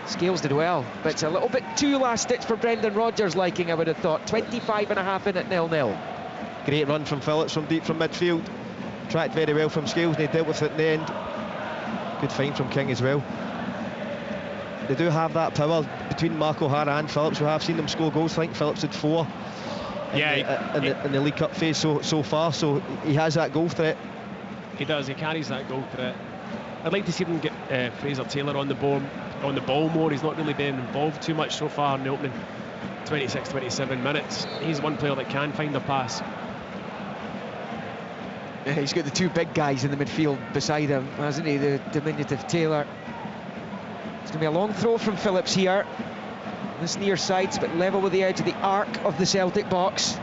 Scales did well, but it's a little bit too last-ditch for Brendan Rodgers' liking, I would have thought. 25 and a half in at 0-0. Great run from Phillips from deep from midfield. Tracked very well from Scales, and he dealt with it in the end. Good find from King as well. They do have that power between Mark O'Hara and Phillips. We have seen them score goals. I think Phillips had 4 in the League Cup phase so far, so he has that goal threat. He does, he carries that goal threat. I'd like to see them get Fraser Taylor on the ball more. He's not really been involved too much so far in the opening 26-27 minutes. He's one player that can find a pass. Yeah, he's got the two big guys in the midfield beside him, hasn't he? The diminutive Taylor. It's going to be a long throw from Phillips here. This near side's a bit level with the edge of the arc of the Celtic box.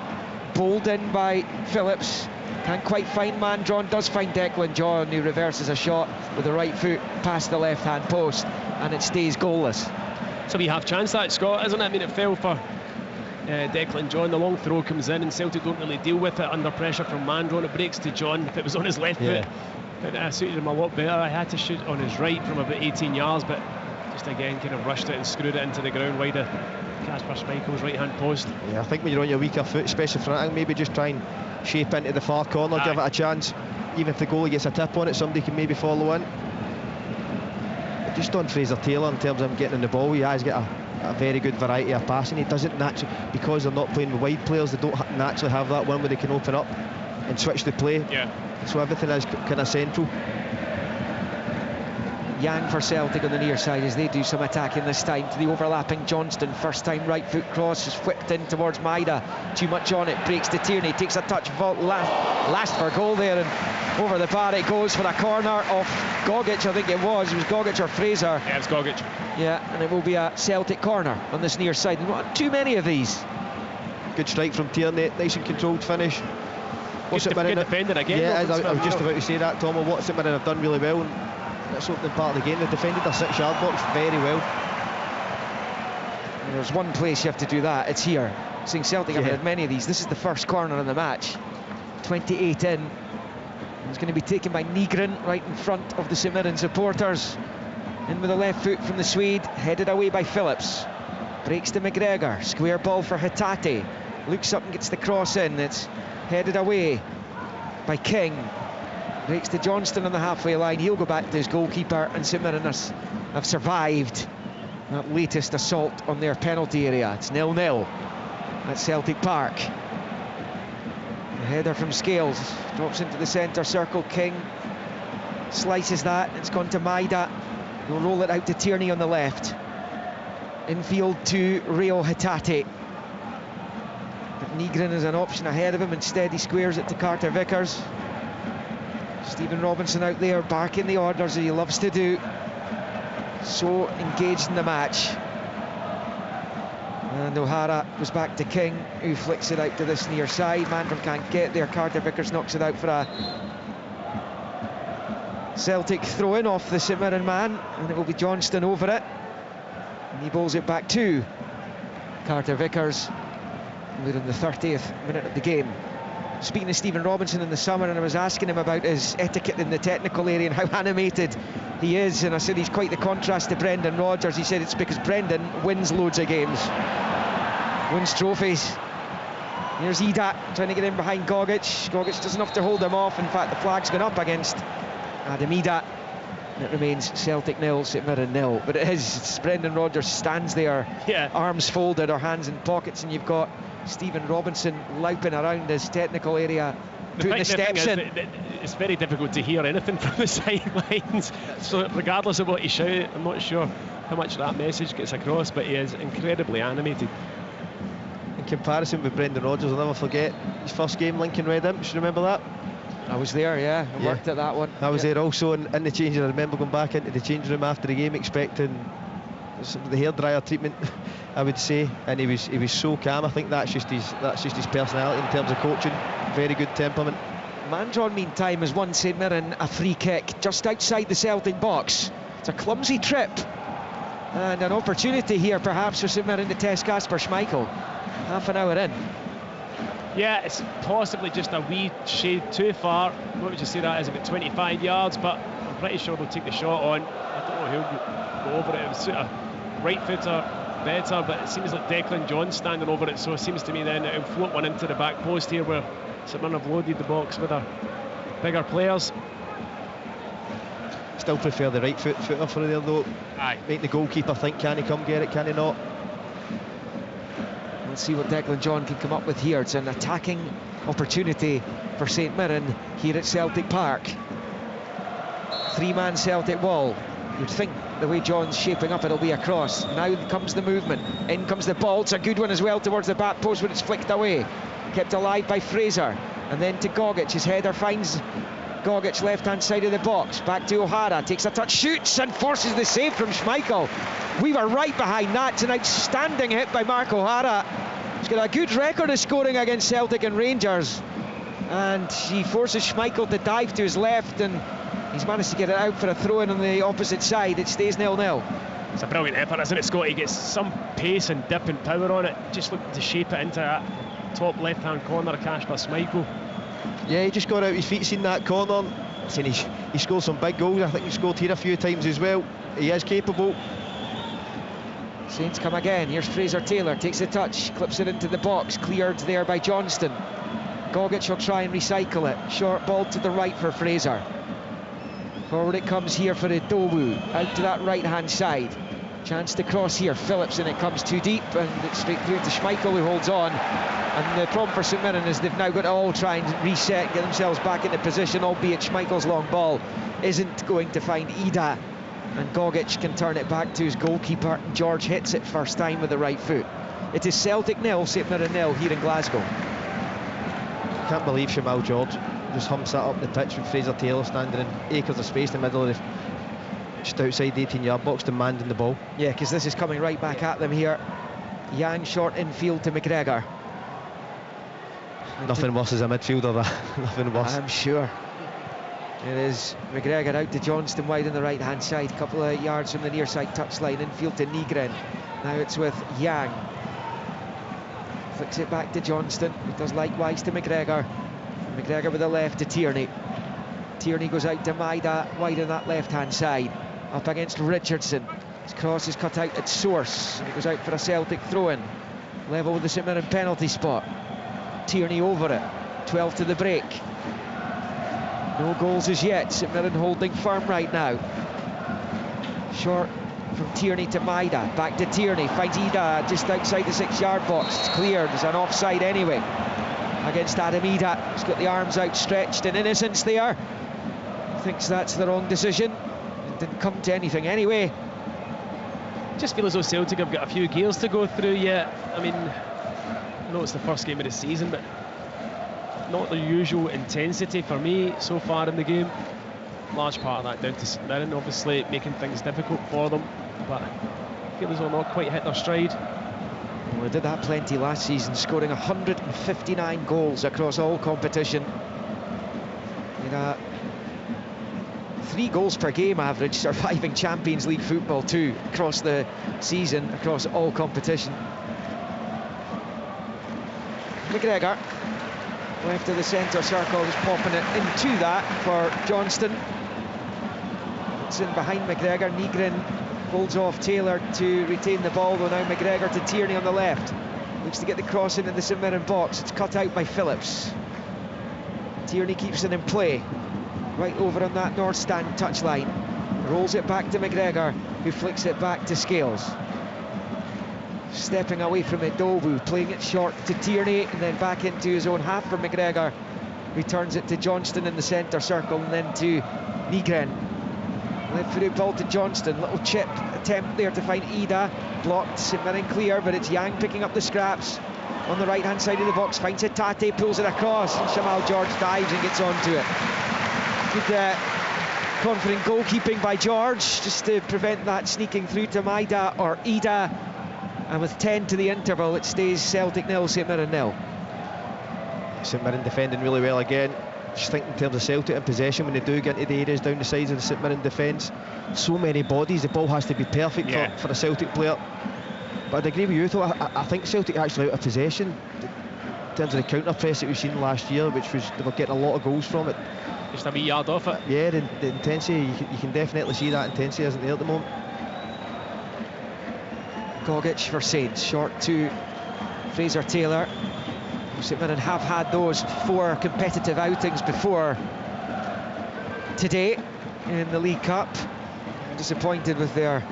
Bowled in by Phillips. Can't quite find Mandron, does find Declan John, who reverses a shot with the right foot past the left-hand post, and it stays goalless. So we have chance that, Scott, isn't it? I mean, it fell for Declan John. The long throw comes in and Celtic don't really deal with it under pressure from Mandron. It breaks to John. If it was on his left foot, it suited him a lot better. I had to shoot on his right from about 18 yards, but just again kind of rushed it and screwed it into the ground wide of Kasper Schmeichel's right-hand post. Yeah, I think when you're on your weaker foot, especially for that, maybe just try and shape into the far corner, give it a chance. Even if the goalie gets a tip on it, somebody can maybe follow in. But just on Fraser Taylor in terms of him getting in the ball, he has got a very good variety of passing. He doesn't naturally, because they're not playing with wide players, they don't naturally have that one where they can open up and switch the play. Yeah. So everything is kind of central. Yang for Celtic on the near side as they do some attacking this time to the overlapping Johnston. First time right foot cross is whipped in towards Maida. Too much on it, breaks to Tierney, takes a touch, vault last for goal there, and over the bar it goes for a corner off Gogic, I think it was Gogic or Fraser. Yeah, it's Gogic. Yeah, and it will be a Celtic corner on this near side. Not too many of these. Good strike from Tierney, nice and controlled finish. Good defending again. Yeah, I was just about to say that, Tom. What St Mirren have done really well. That's opening part of the game. They defended their 6-yard box very well. And there's one place you have to do that. It's here. Seeing Celtic haven't had many of these. This is the first corner in the match. 28 in. It's going to be taken by Nygren right in front of the St Mirren supporters. In with the left foot from the Swede, headed away by Phillips. Breaks to McGregor. Square ball for Hatate. Looks up and gets the cross in. It's headed away by King. Breaks to Johnston on the halfway line. He'll go back to his goalkeeper, and St Mirren have survived that latest assault on their penalty area. It's 0-0 at Celtic Park. The header from Scales drops into the centre circle. King slices that. It's gone to Maida. He'll roll it out to Tierney on the left. Infield to Rio Hatate. But Nygren is an option ahead of him. Instead, he squares it to Carter Vickers. Stephen Robinson out there barking the orders as he loves to do. So engaged in the match. And O'Hara goes back to King, who flicks it out to this near side. Mandron can't get there. Carter Vickers knocks it out for a Celtic throw-in off the St Mirren man, and it will be Johnston over it. And he bowls it back to Carter Vickers. We're in the 30th minute of the game. Speaking to Stephen Robinson in the summer, and I was asking him about his etiquette in the technical area and how animated he is, and I said he's quite the contrast to Brendan Rodgers. He said it's because Brendan wins loads of games, wins trophies. Here's Edat trying to get in behind Gogic. Gogic doesn't have to hold him off. In fact, the flag's gone up against Adam Edat. It remains Celtic 0, St Mirren 0. But it is, Brendan Rodgers stands there, arms folded or hands in pockets, and you've got Stephen Robinson louping around his technical area, putting the steps in. It's very difficult to hear anything from the sidelines. So regardless of what you shout, I'm not sure how much that message gets across, but he is incredibly animated. In comparison with Brendan Rodgers, I'll never forget his first game, Lincoln Red Imps. You remember that? I was there, I worked at that one. I was there also in the change room. I remember going back into the change room after the game expecting the hairdryer treatment, I would say, and he was so calm. I think that's just his personality in terms of coaching. Very good temperament. Mandron, meantime, has won St Mirren a free kick just outside the Celtic box. It's a clumsy trip and an opportunity here perhaps for St Mirren to test Kasper Schmeichel. Half an hour in. Yeah, it's possibly just a wee shade too far. What would you say that is, about 25 yards, but I'm pretty sure they'll take the shot on. I don't know who'll go over it. It was sort of right footer better, but it seems like Declan John's standing over it, so it seems to me then it'll float one into the back post here where St Mirren have loaded the box with their bigger players. Still prefer the right footer for there though. Aye. Make the goalkeeper think, can he come get it, can he not? Let's see what Declan John can come up with here. It's an attacking opportunity for St Mirren here at Celtic Park. Three-man Celtic wall. You'd think the way John's shaping up it'll be a cross. Now comes the movement. In comes the ball. It's a good one as well towards the back post when it's flicked away. Kept alive by Fraser. and then to Gogic. His header finds Gogic left-hand side of the box. Back to O'Hara, takes a touch, shoots and forces the save from Schmeichel. We were right behind that. It's an outstanding hit by Mark O'Hara. He's got a good record of scoring against Celtic and Rangers, and he forces Schmeichel to dive to his left, and he's managed to get it out for a throw-in on the opposite side. It stays 0-0. It's a brilliant effort, isn't it, Scott? He gets some pace and dip and power on it. Just looking to shape it into that top left-hand corner, Kasper Schmeichel. Yeah, he just got out his feet, seen that corner. He scored some big goals. I think he scored here a few times as well. He is capable. Saints come again. Here's Fraser Taylor, takes a touch, clips it into the box, cleared there by Johnston. Gogic will try and recycle it. Short ball to the right for Fraser. Forward it comes here for Idowu, out to that right-hand side. Chance to cross here, Phillips, and it comes too deep, and it's straight through to Schmeichel, who holds on. And the problem for St Mirren is they've now got to all try and reset and get themselves back into position, albeit Schmeichel's long ball isn't going to find Ida. And Gogic can turn it back to his goalkeeper. George hits it first time with the right foot. It is Celtic 0, St Mirren 0 here in Glasgow. I can't believe Shamal George just humps that up the pitch with Fraser Taylor standing in acres of space in the middle of the, just outside the 18-yard box, demanding the ball. Yeah, because this is coming right back at them here. Yang short infield to McGregor. Nothing worse as a midfielder, that. Nothing worse. I'm sure. It is McGregor out to Johnston wide on the right-hand side, a couple of yards from the near side touchline, infield to Nygren. Now it's with Yang. Flicks it back to Johnston, who does likewise to McGregor. McGregor with the left to Tierney. Tierney goes out to Maida, wide on that left-hand side, up against Richardson. His cross is cut out at source, and it goes out for a Celtic throw-in. Level with the St Mirren penalty spot. Tierney over it, 12 to the break. No goals as yet, St Mirren holding firm right now. Short from Tierney to Maida, back to Tierney, finds Ida just outside the 6-yard box. It's cleared, there's an offside anyway against Adam Ida. He's got the arms outstretched in innocence there. Thinks that's the wrong decision. It didn't come to anything anyway. Just feel as though Celtic have got a few gears to go through yet. I mean, I know it's the first game of the season, but not the usual intensity for me so far in the game. Large part of that down to St Mirren, obviously making things difficult for them, but I feel as though not quite hit their stride. Well, they did that plenty last season, scoring 159 goals across all competition. In a 3 goals per game average, surviving Champions League football too, across the season, across all competition. McGregor, left of the centre circle, just popping it into that for Johnston. It's in behind McGregor. Nygren holds off Taylor to retain the ball, though now McGregor to Tierney on the left. Looks to get the cross into the St Mirren box. It's cut out by Phillips. Tierney keeps it in play, right over on that north stand touchline. Rolls it back to McGregor, who flicks it back to Scales. Stepping away from Idowu, playing it short to Tierney, and then back into his own half for McGregor. Returns it to Johnston in the centre circle, and then to Nygren. Left-footed ball to Johnston, little chip attempt there to find Ida. Blocked, St Mirren clear, but it's Yang picking up the scraps. On the right-hand side of the box, finds it, Tate pulls it across, and Shamal George dives and gets onto it. Good confident goalkeeping by George, just to prevent that sneaking through to Maida or Ida. And with 10 to the interval, it stays Celtic 0, St Mirren 0. St Mirren defending really well again. Just think in terms of Celtic in possession, when they do get into the areas down the sides of the St Mirren defence, so many bodies, the ball has to be perfect for a Celtic player. But I'd agree with you though, I think Celtic actually out of possession in terms of the counter press that we've seen last year, which was, they were getting a lot of goals from it. Just a wee yard off it. Yeah, the intensity, you can definitely see that intensity isn't there at the moment. Gogic for Saints, short to Fraser Taylor. St Mirren have had those 4 competitive outings before today in the League Cup. I'm disappointed with their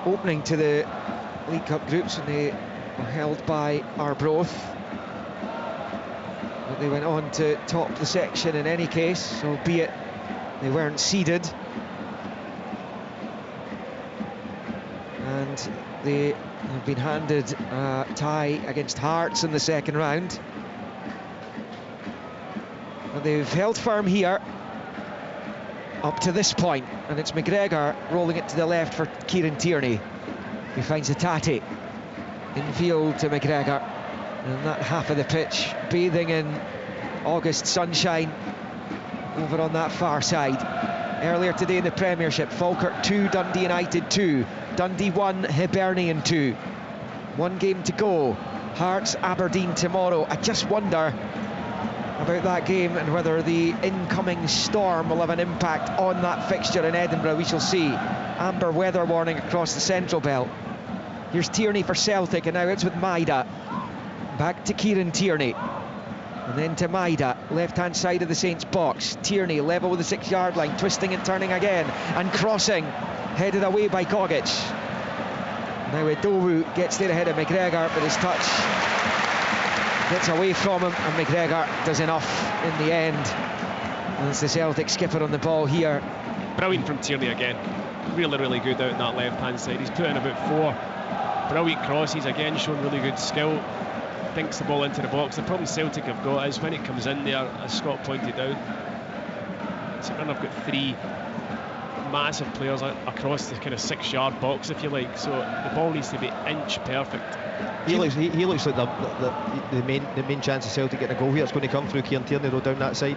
opening to the League Cup groups when they were held by Arbroath. But they went on to top the section in any case, albeit they weren't seeded. And they have been handed a tie against Hearts in the second round. Well, they've held firm here up to this point, and it's McGregor rolling it to the left for Kieran Tierney, who finds Hatate. Infield to McGregor, and that half of the pitch bathing in August sunshine over on that far side. Earlier today in the Premiership, Falkirk 2, Dundee United 2, Dundee 1, Hibernian 2. One game to go. Hearts, Aberdeen tomorrow. I just wonder about that game and whether the incoming storm will have an impact on that fixture in Edinburgh. We shall see. Amber weather warning across the Central Belt. Here's Tierney for Celtic, and now it's with Maida. Back to Kieran Tierney. And then to Maida, left-hand side of the Saints box. Tierney level with the 6-yard line, twisting and turning again, and crossing, headed away by Gogic. Now Edowu gets there ahead of McGregor, but his touch gets away from him, and McGregor does enough in the end. And it's the Celtic skipper on the ball here. Brilliant from Tierney again. Really, really good out on that left-hand side. He's put in about 4 brilliant crosses, again showing really good skill. Thinks the ball into the box. The problem Celtic have got is when it comes in there, as Scott pointed out, St Mirren have got 3 massive players across the kind of 6-yard box, if you like, so the ball needs to be inch perfect. He looks like the main chance of Celtic getting a goal here. It's going to come through Kieran Tierney though down that side.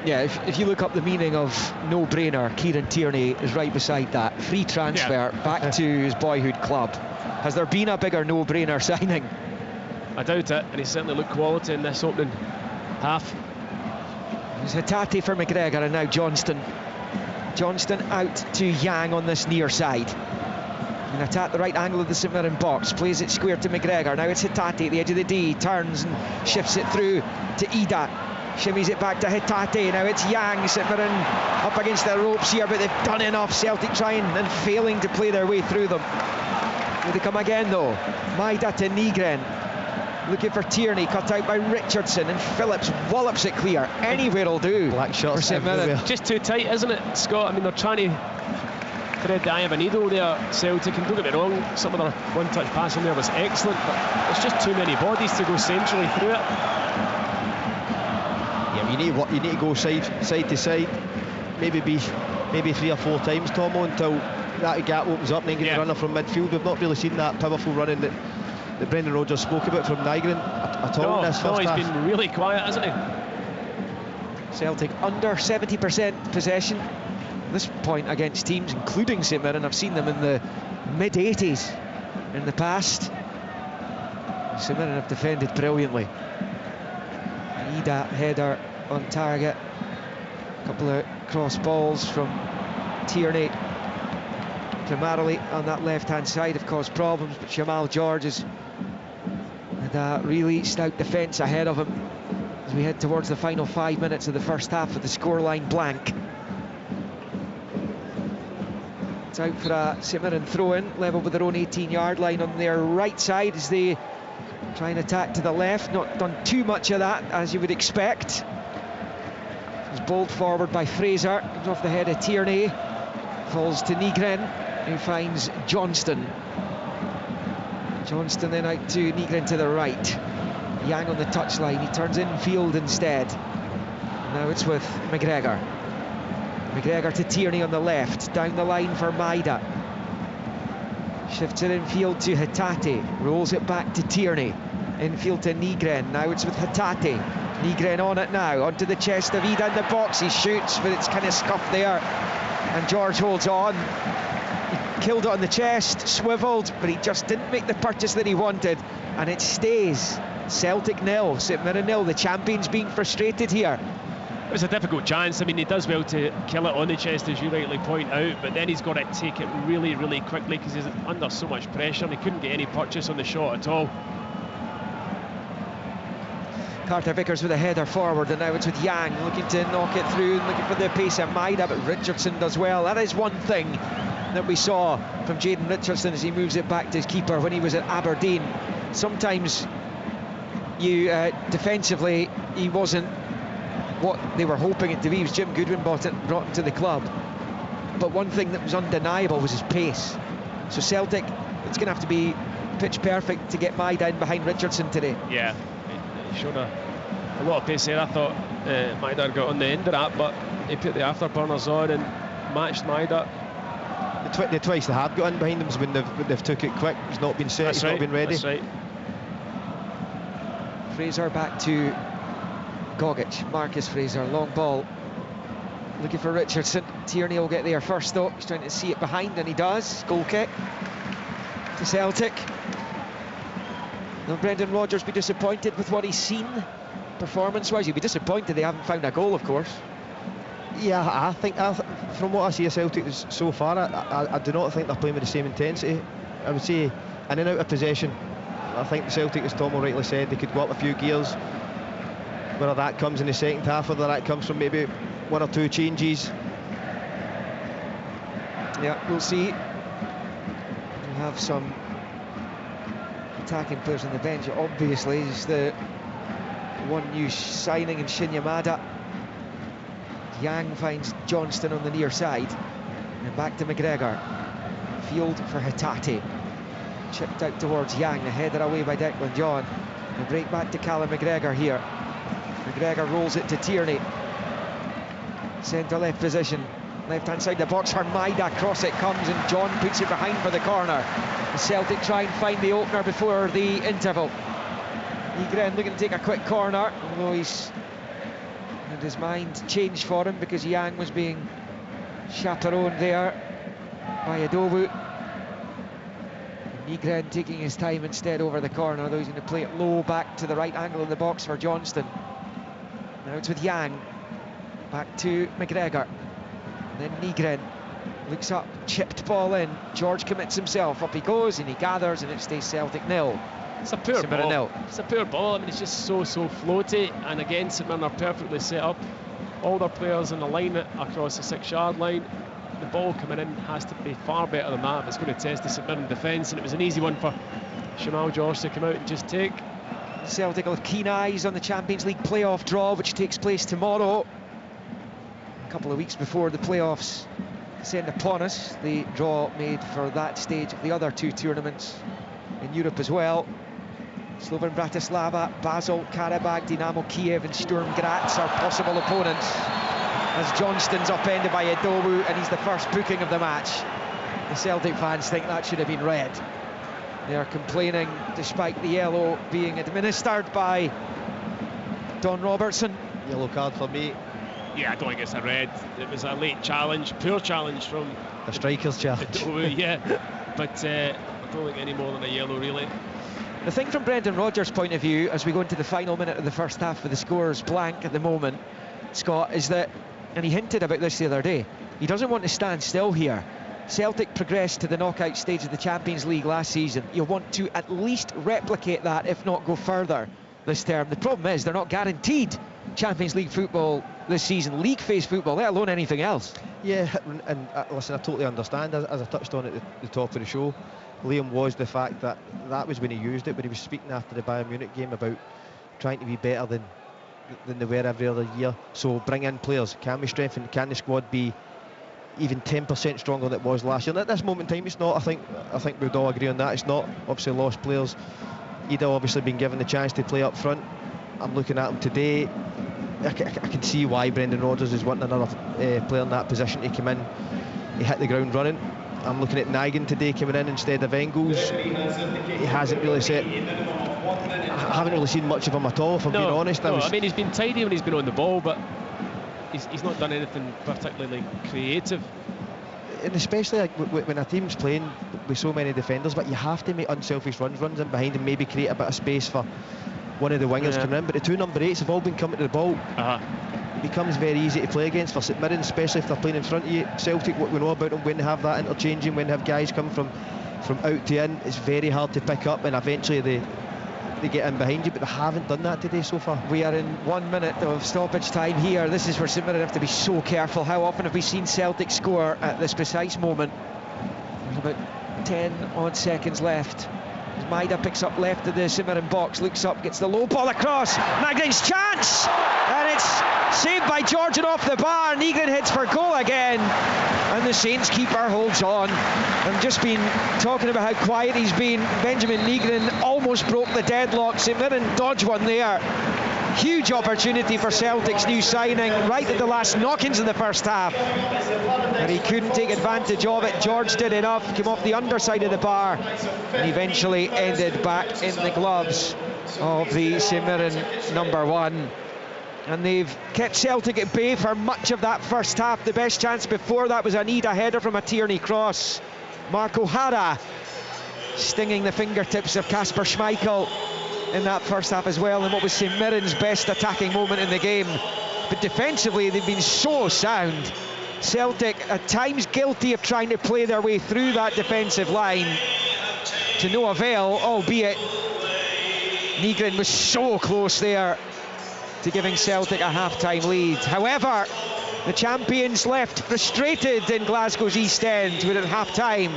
Yeah, if you look up the meaning of no-brainer, Kieran Tierney is right beside that. Free transfer back to his boyhood club. Has there been a bigger no-brainer signing? I doubt it, and he certainly looked quality in this opening half. It's Hatate for McGregor, and now Johnston. Johnston out to Yang on this near side. And attack the right angle of the St Mirren box. Plays it square to McGregor. Now it's Hatate at the edge of the D. Turns and shifts it through to Ida. Shimmies it back to Hatate. Now it's Yang. St Mirren up against the ropes here, but they've done enough. Celtic trying and failing to play their way through them. Will they come again though? Maida to Nygren. Looking for Tierney, cut out by Richardson, and Phillips wallops it clear. Anywhere will do. Black shots for St Mirren. Just too tight, isn't it, Scott? I mean, they're trying to thread the eye of a needle there, Celtic, and don't get me wrong, some of their one-touch passing there was excellent, but there's just too many bodies to go centrally through it. Yeah, you need to go side to side, maybe 3 or 4 times, Tomo, until that gap opens up and then get the runner from midfield. We've not really seen that powerful running that Brendan Rodgers spoke about from Nygren at all in this first half. He's been really quiet, hasn't he? Celtic under 70% possession at this point against teams, including St Mirren. I've seen them in the mid-80s in the past. St Mirren have defended brilliantly. Ida header on target. A couple of cross balls from Tierney primarily on that left-hand side have caused problems, but Jamal George has had a really stout defence ahead of him as we head towards the final 5 minutes of the first half with the scoreline blank. It's out for a St Mirren throw-in, level with their own 18-yard line on their right side as they try and attack to the left. Not done too much of that, as you would expect. It's bowled forward by Fraser, comes off the head of Tierney, falls to Nygren, who finds Johnston. Johnston then out to Nygren to the right. Yang on the touchline, he turns infield instead. Now it's with McGregor. McGregor to Tierney on the left, down the line for Maida. Shifts it infield to Hatate, rolls it back to Tierney. Infield to Nygren, now it's with Hatate. Nygren on it now, onto the chest of Ida in the box, he shoots, but it's kind of scuffed there. And George holds on. He killed it on the chest, swivelled, but he just didn't make the purchase that he wanted. And it stays Celtic 0, St Mirren 0. The champions being frustrated here. It was a difficult chance. I mean, he does well to kill it on the chest, as you rightly point out, but then he's got to take it really, really quickly because he's under so much pressure and he couldn't get any purchase on the shot at all. Carter Vickers with a header forward, and now it's with Yang looking to knock it through and looking for the pace of Maida, but Richardson does well. That is one thing that we saw from Jayden Richardson as he moves it back to his keeper when he was at Aberdeen. Sometimes defensively he wasn't what they were hoping it to be. It was Jim Goodwin brought him to the club, but one thing that was undeniable was his pace. So Celtic, it's going to have to be pitch perfect to get Maida in behind Richardson today. Yeah, he showed a a lot of pace there. I thought Maida got on the end of that, but he put the afterburners on and matched Maida. The twice they have got in behind them is when they've took it quick. He's not been set, That's he's right, not been ready. That's right. Fraser back to Gogic. Marcus Fraser, long ball. Looking for Richardson. Tierney will get there first though. He's trying to see it behind, and he does. Goal kick to Celtic. Will Brendan Rodgers be disappointed with what he's seen performance-wise? He'll be disappointed they haven't found a goal, of course. Yeah, I think from what I see of Celtic so far, I do not think they're playing with the same intensity. I would say in and out of possession, I think Celtic, as Tom rightly said, they could go up a few gears. Whether that comes in the second half, whether that comes from maybe one or two changes. Yeah, we'll see. We have some attacking players on the bench. Obviously, is the one new signing in Shin Yamada. Yang finds Johnston on the near side, and back to McGregor. Field for Hatate. Chipped out towards Yang, headed away by Declan John. The break back to Callum McGregor here. McGregor rolls it to Tierney. Centre left position, left hand side of the box for Maida. Cross it comes, and John puts it behind for the corner. The Celtic try and find the opener before the interval. Nygren looking to take a quick corner, although he's had his mind changed for him because Yang was being chaperoned there by Adobu. Nygren taking his time instead over the corner, though he's going to play it low back to the right angle in the box for Johnston. Now it's with Yang, back to McGregor, and then Nygren looks up, chipped ball in. George commits himself, up he goes, and he gathers, and it stays Celtic 0. It's a poor St Mirren ball. 0. It's a poor ball. I mean, it's just so floaty, and again, St Mirren are perfectly set up. All their players in alignment across the 6-yard line. The ball coming in has to be far better than that if it's going to test the St Mirren defence, and it was an easy one for Shamal George to come out and just take. Celtic will have keen eyes on the Champions League playoff draw, which takes place tomorrow. A couple of weeks before the playoffs descend upon us. The draw made for that stage of the other two tournaments in Europe as well. Slovan Bratislava, Basel, Karabakh, Dynamo Kiev and Sturm Graz are possible opponents, as Johnston's upended by Adobu, and he's the first booking of the match. The Celtic fans think that should have been red. They are complaining despite the yellow being administered by Don Robertson. Yellow card for me. Yeah, I don't think it's a red. It was a late challenge, poor challenge from A striker's challenge. Adobu, yeah. But I don't think any more than a yellow, really. The thing from Brendan Rodgers' point of view, as we go into the final minute of the first half with the scores blank at the moment, Scott, is that, and he hinted about this the other day, he doesn't want to stand still here. Celtic progressed to the knockout stage of the Champions League last season. You'll want to at least replicate that, if not go further this term. The problem is they're not guaranteed Champions League football this season, league phase football, let alone anything else. Yeah, and listen, I totally understand, as I touched on at the top of the show, Liam, was the fact that was when he used it, when he was speaking after the Bayern Munich game about trying to be better than they were every other year. So bring in players. Can we strengthen? Can the squad be even 10% stronger than it was last year? And at this moment in time, it's not. I think we'd all agree on that. It's not. Obviously lost players. Ida obviously been given the chance to play up front. I'm looking at him today. I can see why Brendan Rodgers is wanting another player in that position to come in. He hit the ground running. I'm looking at Nygren today coming in instead of Engels. He hasn't really set. I haven't really seen much of him at all, if I'm being honest. I mean, he's been tidy when he's been on the ball, but he's not done anything particularly creative. And especially like, when a team's playing with so many defenders, but you have to make unselfish runs in behind and maybe create a bit of space for one of the wingers coming in. But the two number 8s have all been coming to the ball. It becomes very easy to play against for St Mirren, especially if they're playing in front of you. Celtic, what we know about them, when they have that interchanging, when they have guys come from out to in, it's very hard to pick up, and eventually they get in behind you, but they haven't done that today so far. We are in 1 minute of stoppage time here. This is where St Mirren have to be so careful. How often have we seen Celtic score at this precise moment? There's about 10 odd seconds left. Maida picks up left of the St Mirren box, looks up, gets the low ball across. Nygren's chance, and it's saved by George and off the bar. Nygren hits for goal again, and the Saints keeper holds on. I've just been talking about how quiet he's been. Benjamin Nygren almost broke the deadlock. St Mirren dodge one there. Huge opportunity for Celtic's new signing, right at the last knock-ins in the first half. And he couldn't take advantage of it. George did enough, came off the underside of the bar, and eventually ended back in the gloves of the St Mirren #1. And they've kept Celtic at bay for much of that first half. The best chance before that was an Ida header from a Tierney cross. Mark O'Hara stinging the fingertips of Kasper Schmeichel in that first half as well, and what was St Mirren's best attacking moment in the game. But defensively, they've been so sound. Celtic at times guilty of trying to play their way through that defensive line, to no avail, albeit Nygren was so close there to giving Celtic a half-time lead. However, the champions left frustrated in Glasgow's East End, where at half-time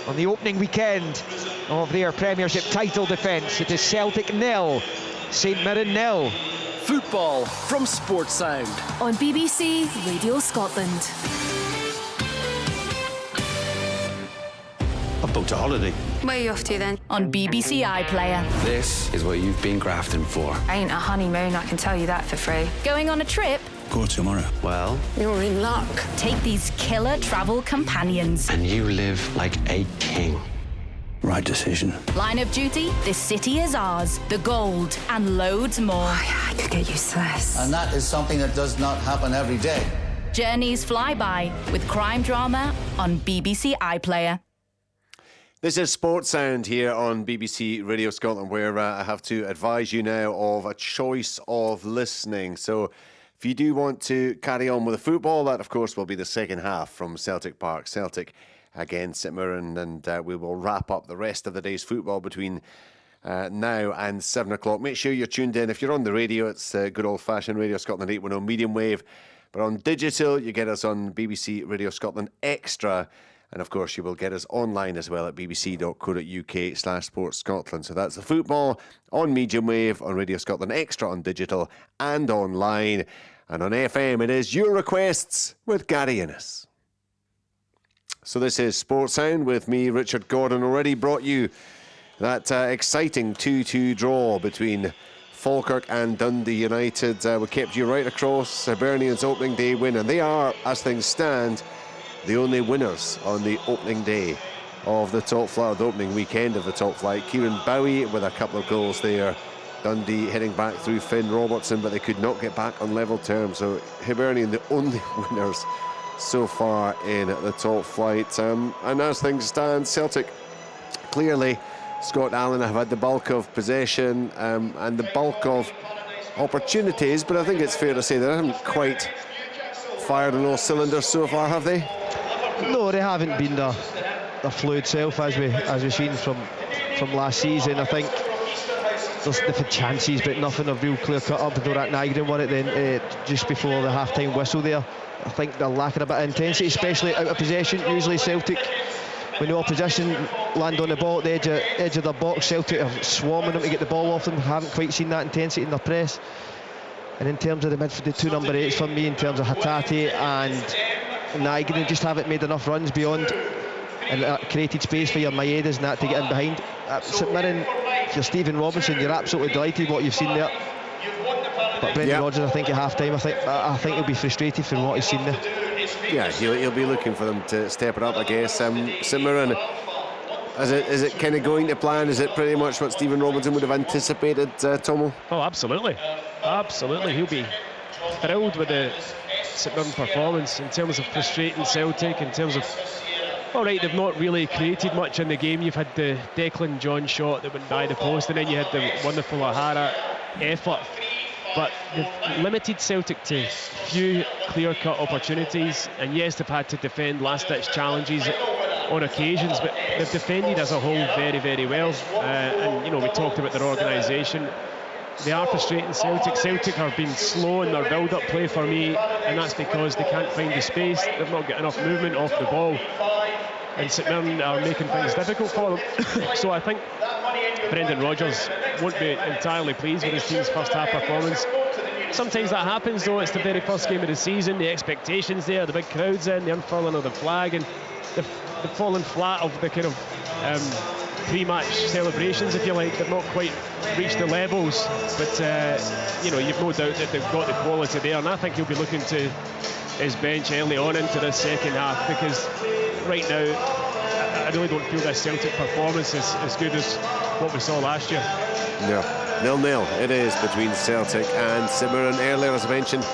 on the opening weekend of their Premiership title defence, it is Celtic 0, St Mirren 0. Football from Sports Sound on BBC Radio Scotland. I've booked a holiday. Where are you off to then? On BBC iPlayer. This is what you've been grafting for. Ain't a honeymoon, I can tell you that for free. Going on a trip? Go tomorrow. Well, You're in luck. Take these killer travel companions. and you live like a king. Right decision. Line of duty, this city is ours. The gold and loads more. I could get used to this. And that is something that does not happen every day. Journeys fly by with crime drama on BBC iPlayer. This is Sports Sound here on BBC Radio Scotland, where I have to advise you now of a choice of listening. So if you do want to carry on with the football, that of course will be the second half from Celtic Park. Celtic against St Mirren, and we will wrap up the rest of the day's football between now and 7 o'clock. Make sure you're tuned in. If you're on the radio, it's good old-fashioned Radio Scotland 810 medium wave. But on digital, you get us on BBC Radio Scotland Extra. And of course, you will get us online as well at bbc.co.uk/sportscotland. So that's the football on medium wave, on Radio Scotland Extra, on digital and online. And on FM, it is your requests with Gary Innes. So this is Sports Sound with me, Richard Gordon. Already brought you that exciting 2-2 draw between Falkirk and Dundee United. We kept you right across Hibernian's opening day win, and they are, as things stand, the only winners on the opening day of the top flight, the opening weekend of the top flight. Kieran Bowie with a couple of goals there. Dundee heading back through Finn Robertson, but they could not get back on level terms. So Hibernian, the only winners so far in the top flight. And as things stand, Celtic, clearly, Scott Allen have had the bulk of possession and the bulk of opportunities, but I think it's fair to say they haven't quite fired on all cylinders so far, have they? No, they haven't been their fluid self as we've seen from last season. I think they've had chances, but nothing of real clear cut up. Though that Nygren won it then just before the half-time whistle there. I think they're lacking a bit of intensity, especially out of possession. Usually Celtic, when the opposition land on the ball at the edge of their box, Celtic are swarming them to get the ball off them. Haven't quite seen that intensity in their press. And in terms of the midfield, the two number 8s for me, in terms of Hatate and Nygren, just haven't made enough runs beyond and created space for your Maedas and that to get in behind. St Mirren, if you're Stephen Robinson, you're absolutely delighted what you've seen there. But Brendan Rodgers, I think at half-time, I think he'll be frustrated from what he's seen there. Yeah, he'll be looking for them to step it up, I guess. St Mirren, is it kind of going to plan? Is it pretty much what Stephen Robinson would have anticipated, Tomo? Oh, absolutely. Absolutely. He'll be thrilled with the St Mirren performance in terms of frustrating Celtic, in terms of, all right, they've not really created much in the game. You've had the Declan John shot that went by the post, and then you had the wonderful O'Hara effort. But they've limited Celtic to few clear-cut opportunities, and yes, they've had to defend last-ditch challenges on occasions, but they've defended as a whole very, very well. And, you know, we talked about their organisation. They are frustrating Celtic. Celtic have been slow in their build-up play for me, and that's because they can't find the space. They've not got enough movement off the ball, and St Mirren are making things difficult for them. So I think Brendan Rodgers won't be entirely pleased with his team's first half performance. Sometimes that happens, though. It's the very first game of the season, the expectations there, the big crowds in, the unfurling of the flag, and the falling flat of the kind of pre-match celebrations, if you like. They've not quite reached the levels, but you know, you've no doubt that they've got the quality there, and I think he'll be looking to his bench early on into the second half, because right now I really don't feel this Celtic performance is as good as what we saw last year. No, 0-0 it is between Celtic and St Mirren. Earlier, as I mentioned,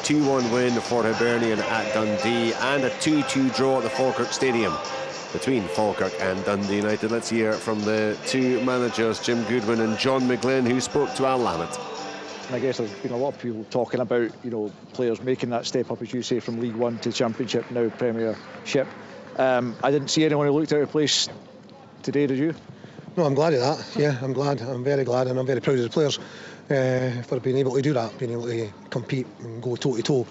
2-1 win for Hibernian at Dundee, and a 2-2 draw at the Falkirk Stadium between Falkirk and Dundee United. Let's hear from the two managers, Jim Goodwin and John McGlynn, who spoke to Al Lammett. I guess there's been a lot of people talking about, you know, players making that step up, as you say, from League One to Championship, now Premiership. I didn't see anyone who looked out of place today, did you? No, I'm glad of that. Yeah, I'm glad. I'm very glad, and I'm very proud of the players for being able to do that, being able to compete and go toe to toe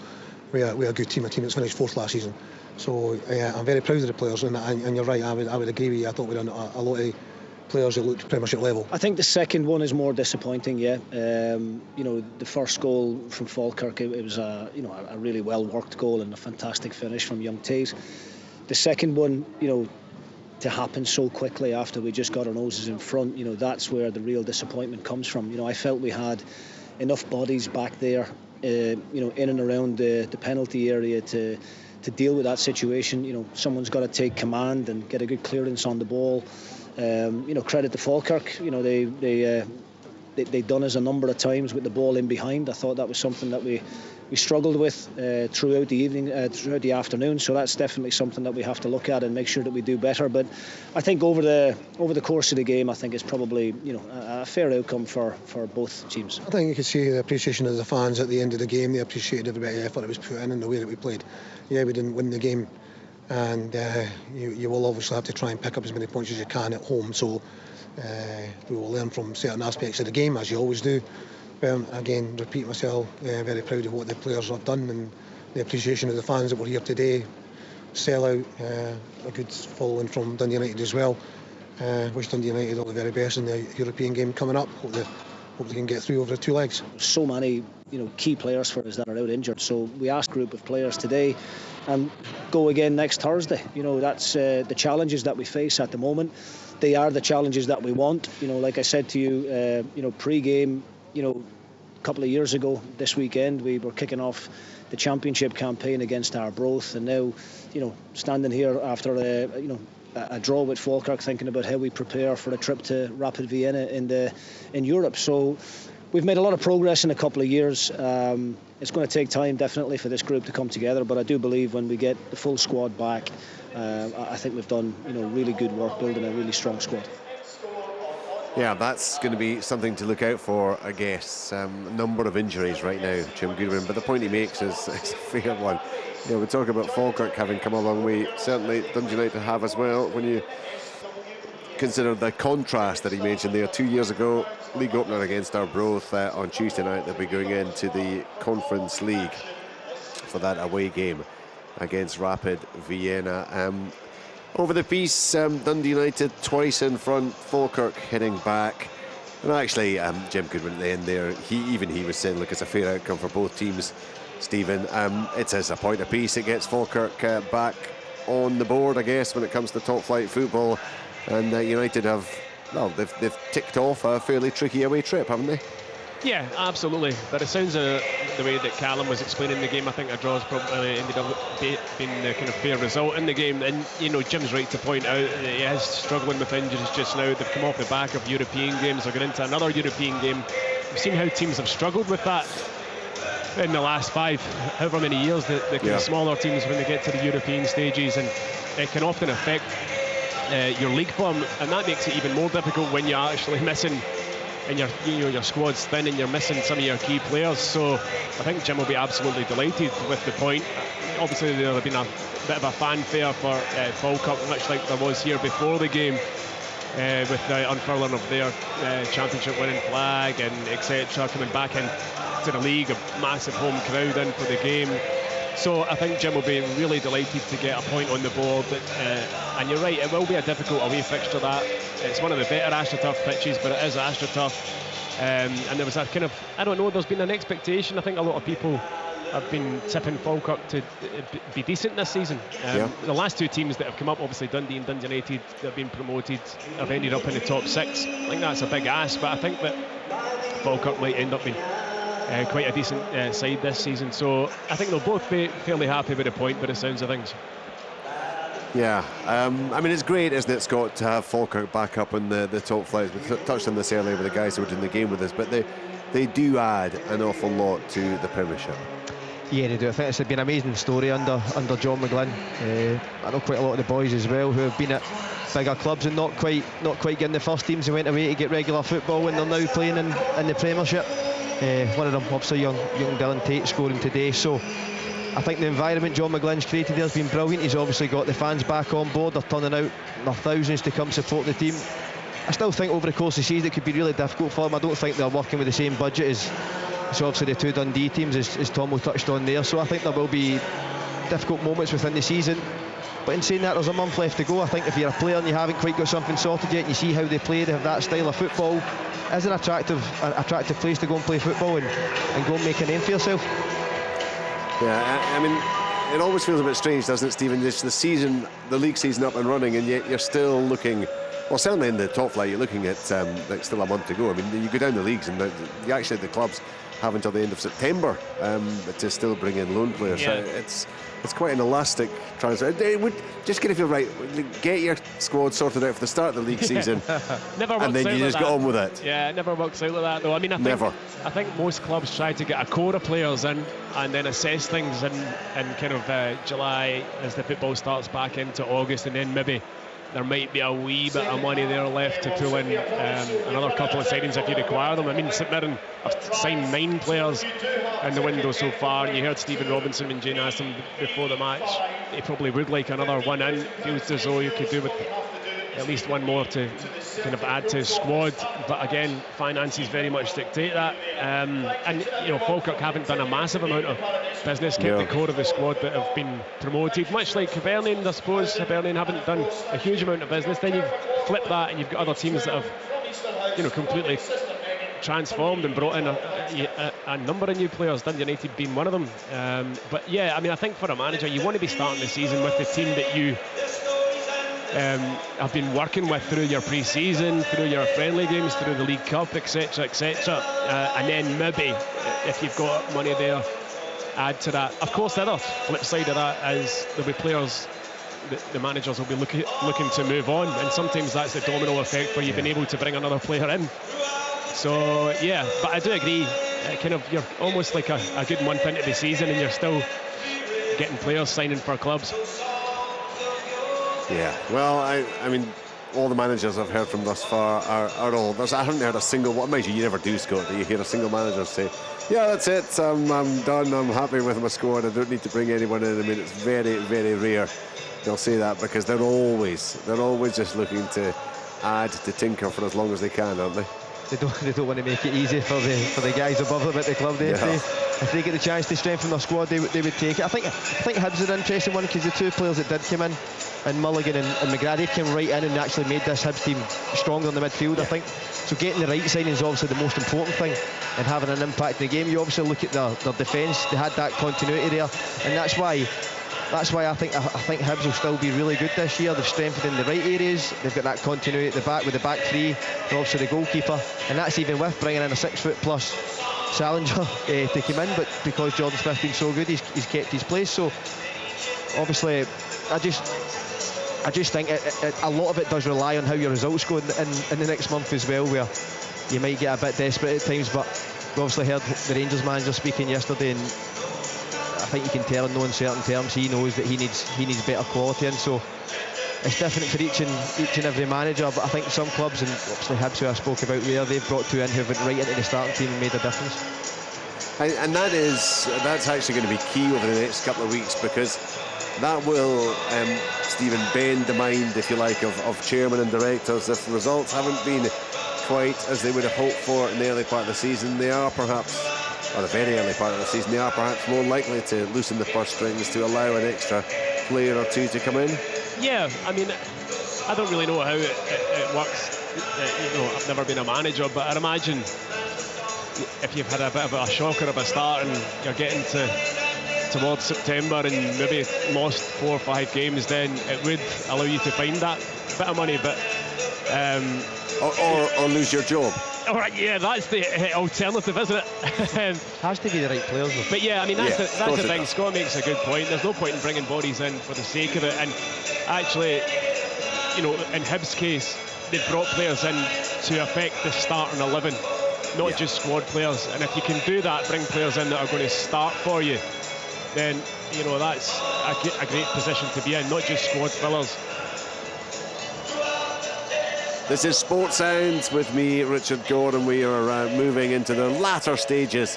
with a good team, a team that's finished fourth last season. So I'm very proud of the players, and you're right. I would agree with you. I thought we done a lot of players that looked Premiership level. I think the second one is more disappointing. Yeah, you know, the first goal from Falkirk, it was a really well worked goal and a fantastic finish from young Tays. The second one, you know, to happen so quickly after we just got our noses in front, you know, that's where the real disappointment comes from. You know, I felt we had enough bodies back there, you know, in and around the penalty area to deal with that situation. You know, someone's got to take command and get a good clearance on the ball. You know, credit to Falkirk. You know, they done us a number of times with the ball in behind. I thought that was something that we struggled with throughout the evening, throughout the afternoon. So that's definitely something that we have to look at and make sure that we do better. But I think over the course of the game, I think it's probably, you know, a fair outcome for both teams. I think you could see the appreciation of the fans at the end of the game. They appreciated every bit of effort that was put in and the way that we played. Yeah, we didn't win the game, and you will obviously have to try and pick up as many points as you can at home. So we will learn from certain aspects of the game, as you always do. Again, repeat myself, very proud of what the players have done and the appreciation of the fans that were here today. Sell out, a good following from Dundee United as well. Wish Dundee United all the very best in the European game coming up. Hope they can get through over the two legs. So many, you know, key players for us that are out injured. So we asked a group of players today and go again next Thursday. You know, that's the challenges that we face at the moment. They are the challenges that we want. You know, like I said to you, you know, pre-game, you know, a couple of years ago this weekend we were kicking off the championship campaign against Arbroath, and now, you know, standing here after a draw with Falkirk, thinking about how we prepare for a trip to Rapid Vienna in Europe. So we've made a lot of progress in a couple of years. It's going to take time definitely for this group to come together, but I do believe when we get the full squad back, I think we've done, you know, really good work building a really strong squad. Yeah, that's going to be something to look out for, I guess. Number of injuries right now, Jim Goodwin, but the point he makes is a fair one. You know, we talk about Falkirk having come a long way. Certainly Dundee United have as well. When you consider the contrast that he mentioned there, 2 years ago, league opener against Arbroath on Tuesday night, they'll be going into the Conference League for that away game against Rapid Vienna. Over the piece, Dundee United twice in front, Falkirk heading back. And actually, Jim Goodwin at the end there, he was saying, look, it's a fair outcome for both teams, Stephen. It is a point apiece. It gets Falkirk back on the board, I guess, when it comes to top flight football. And United have, well, they've ticked off a fairly tricky away trip, haven't they? Yeah, absolutely. But it sounds the way that Callum was explaining the game, I think a draw's probably ended up being the kind of fair result in the game. And, you know, Jim's right to point out that he is struggling with injuries just now. They've come off the back of European games. They're going into another European game. We've seen how teams have struggled with that in the last however many years, the kind of smaller teams when they get to the European stages, and it can often affect your league form, and that makes it even more difficult when you're actually missing and your squad's thin and you're missing some of your key players. So I think Jim will be absolutely delighted with the point. Obviously there have been a bit of a fanfare for Falkirk, much like there was here before the game, with the unfurling of their championship winning flag and etc, coming back into the league, a massive home crowd in for the game. So I think Jim will be really delighted to get a point on the board. And you're right, it will be a difficult away fixture. That it's one of the better AstroTurf pitches, but it is AstroTurf. And there was a kind of, I don't know, there's been an expectation. I think a lot of people I've been tipping Falkirk to be decent this season. The last two teams that have come up, obviously Dundee and Dundee United, that have been promoted, have ended up in the top 6. I think that's a big ask, but I think that Falkirk might end up being quite a decent side this season. So I think they'll both be fairly happy with the point by the sounds of things. Yeah, I mean, it's great, isn't it, Scott, to have Falkirk back up in the top flights. We touched on this earlier with the guys who were doing the game with us, but they do add an awful lot to the Premiership. Yeah, they do. I think it's been an amazing story under John McGlynn. I know quite a lot of the boys as well who have been at bigger clubs and not quite getting the first teams and went away to get regular football when they're now playing in the Premiership. One of them, obviously, young Dylan Tate scoring today. So I think the environment John McGlynn's created there has been brilliant. He's obviously got the fans back on board. They're turning out their thousands to come support the team. I still think over the course of the season it could be really difficult for them. I don't think they're working with the same budget as obviously the two Dundee teams, as Tomo touched on there. So I think there will be difficult moments within the season. But in saying that, there's a month left to go. I think if you're a player and you haven't quite got something sorted yet, and you see how they play, they have that style of football, it's an attractive place to go and play football and go and make a name for yourself. Yeah, I mean, it always feels a bit strange, doesn't it, Stephen? It's the league season up and running, and yet you're still looking, well, certainly in the top flight, you're looking at like still a month to go. I mean, you go down the leagues, and the clubs have until the end of September to still bring in loan players. Yeah. So it's quite an elastic transfer. It would just get, if you're right, get your squad sorted out for the start of the league season, Never works and then out you like just that. get on with it. Yeah, it never works out like that, though. I mean, I think most clubs try to get a core of players in and then assess things in kind of July as the football starts back into August, and then maybe there might be a wee bit of money there left to pull in another couple of signings if you require them. I mean, St Mirren have signed 9 players in the window so far, and you heard Stephen Robinson when Jane asked him before the match, he probably would like another one in. Feels as though you could do with at least one more to kind of add to his squad, but again, finances very much dictate that. And you know, Falkirk haven't done a massive amount of business, kept the core of the squad that have been promoted, much like Hibernian. I suppose Hibernian haven't done a huge amount of business. Then you've flipped that and you've got other teams that have, you know, completely transformed and brought in a number of new players, Dundee United being one of them. But yeah, I mean, I think for a manager, you want to be starting the season with the team that you have been working with through your pre-season, through your friendly games, through the League Cup, etc, etc, and then maybe, if you've got money there, add to that. Of course, the other flip side of that is there'll be players that the managers will be looking to move on, and sometimes that's the domino effect where you've been able to bring another player in. So yeah, but I do agree, kind of you're almost like a good month into the season and you're still getting players signing for clubs. Yeah, well, I mean, all the managers I've heard from thus far are all. I haven't heard a single one. Mind you never do, Scott. Do you hear a single manager say, "Yeah, that's it. I'm done. I'm happy with my squad. I don't need to bring anyone in." I mean, it's very, very rare they'll say that, because they're always just looking to add, to tinker for as long as they can, aren't they? They don't want to make it easy for the guys above them at the club. If they get the chance to strengthen their squad, they would take it. I think Hibs are an interesting one, because the two players that did come in, and Mulligan and McGrady, came right in and actually made this Hibs team stronger in the midfield, I think. So getting the right signing is obviously the most important thing, and having an impact in the game. You obviously look at their defence, they had that continuity there, and that's why I think Hibs will still be really good this year. They've strengthened in the right areas, they've got that continuity at the back with the back three, and obviously the goalkeeper, and that's even with bringing in a 6 foot plus Salinger to come in, but because Jordan Smith's been so good, he's kept his place. So obviously I just think a lot of it does rely on how your results go in the next month as well, where you might get a bit desperate at times. But we obviously heard the Rangers manager speaking yesterday, and I think you can tell in no uncertain terms he knows that he needs better quality, and so it's different for each and every manager. But I think some clubs, and obviously Hibs, who I spoke about there, they've brought two in who went right into the starting team and made a difference. And that's actually going to be key over the next couple of weeks, because that will, Stephen, bend the mind, if you like, of chairman and directors. If the results haven't been quite as they would have hoped for in the early part of the season, they are perhaps, or the very early part of the season, they are perhaps more likely to loosen the purse strings to allow an extra player or two to come in. Yeah, I mean, I don't really know how it works. You know, I've never been a manager, but I'd imagine if you've had a bit of a shocker of a start and you're getting towards September and maybe lost 4 or 5 games, then it would allow you to find that bit of money, but or lose your job. All right, yeah, that's the alternative, isn't it? Has to be the right players, though. But yeah, I mean, that's the thing. Scott makes a good point. There's no point in bringing bodies in for the sake of it. And actually, you know, in Hibs' case, they brought players in to affect the starting 11, not just squad players. And if you can do that, bring players in that are going to start for you, then, you know, that's a great position to be in, not just squad fillers. This is Sports Sounds with me, Richard Gordon. We are moving into the latter stages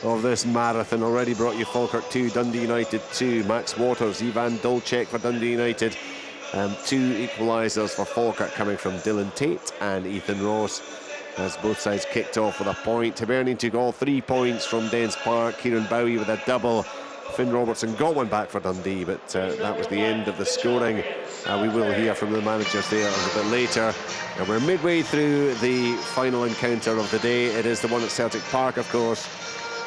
of this marathon. Already brought you Falkirk 2, Dundee United 2. Max Waters, Ivan Dolcek for Dundee United. 2 equalisers for Falkirk coming from Dylan Tate and Ethan Ross, as both sides kicked off with a point. Hibernian took all 3 points from Dens Park. Kieran Bowie with a double. Finn Robertson got one back for Dundee, but that was the end of the scoring. We will hear from the managers there a little bit later. And we're midway through the final encounter of the day. It is the one at Celtic Park, of course,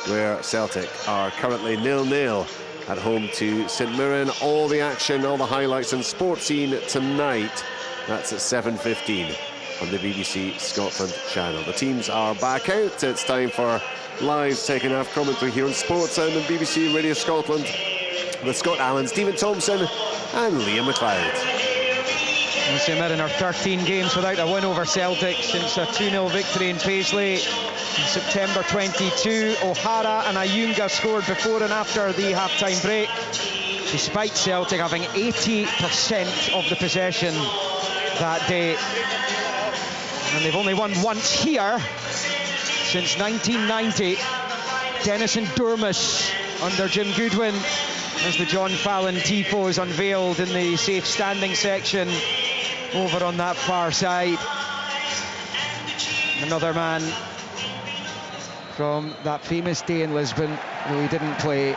where Celtic are currently 0-0 at home to St Mirren. All the action, all the highlights and sports scene tonight. That's at 7:15 on the BBC Scotland channel. The teams are back out. It's time for live second half commentary here on Sports Sound and BBC Radio Scotland with Scott Allen, Stephen Thompson and Liam McLeod. St Mirren are 13 games without a win over Celtic since a 2-0 victory in Paisley in September 22. O'Hara and Ayunga scored before and after the half-time break, despite Celtic having 80% of the possession that day. And they've only won once here since 1990. Dennis and Durmus under Jim Goodwin, as the John Fallon tifo is unveiled in the safe standing section over on that far side. Another man from that famous day in Lisbon, who he didn't play,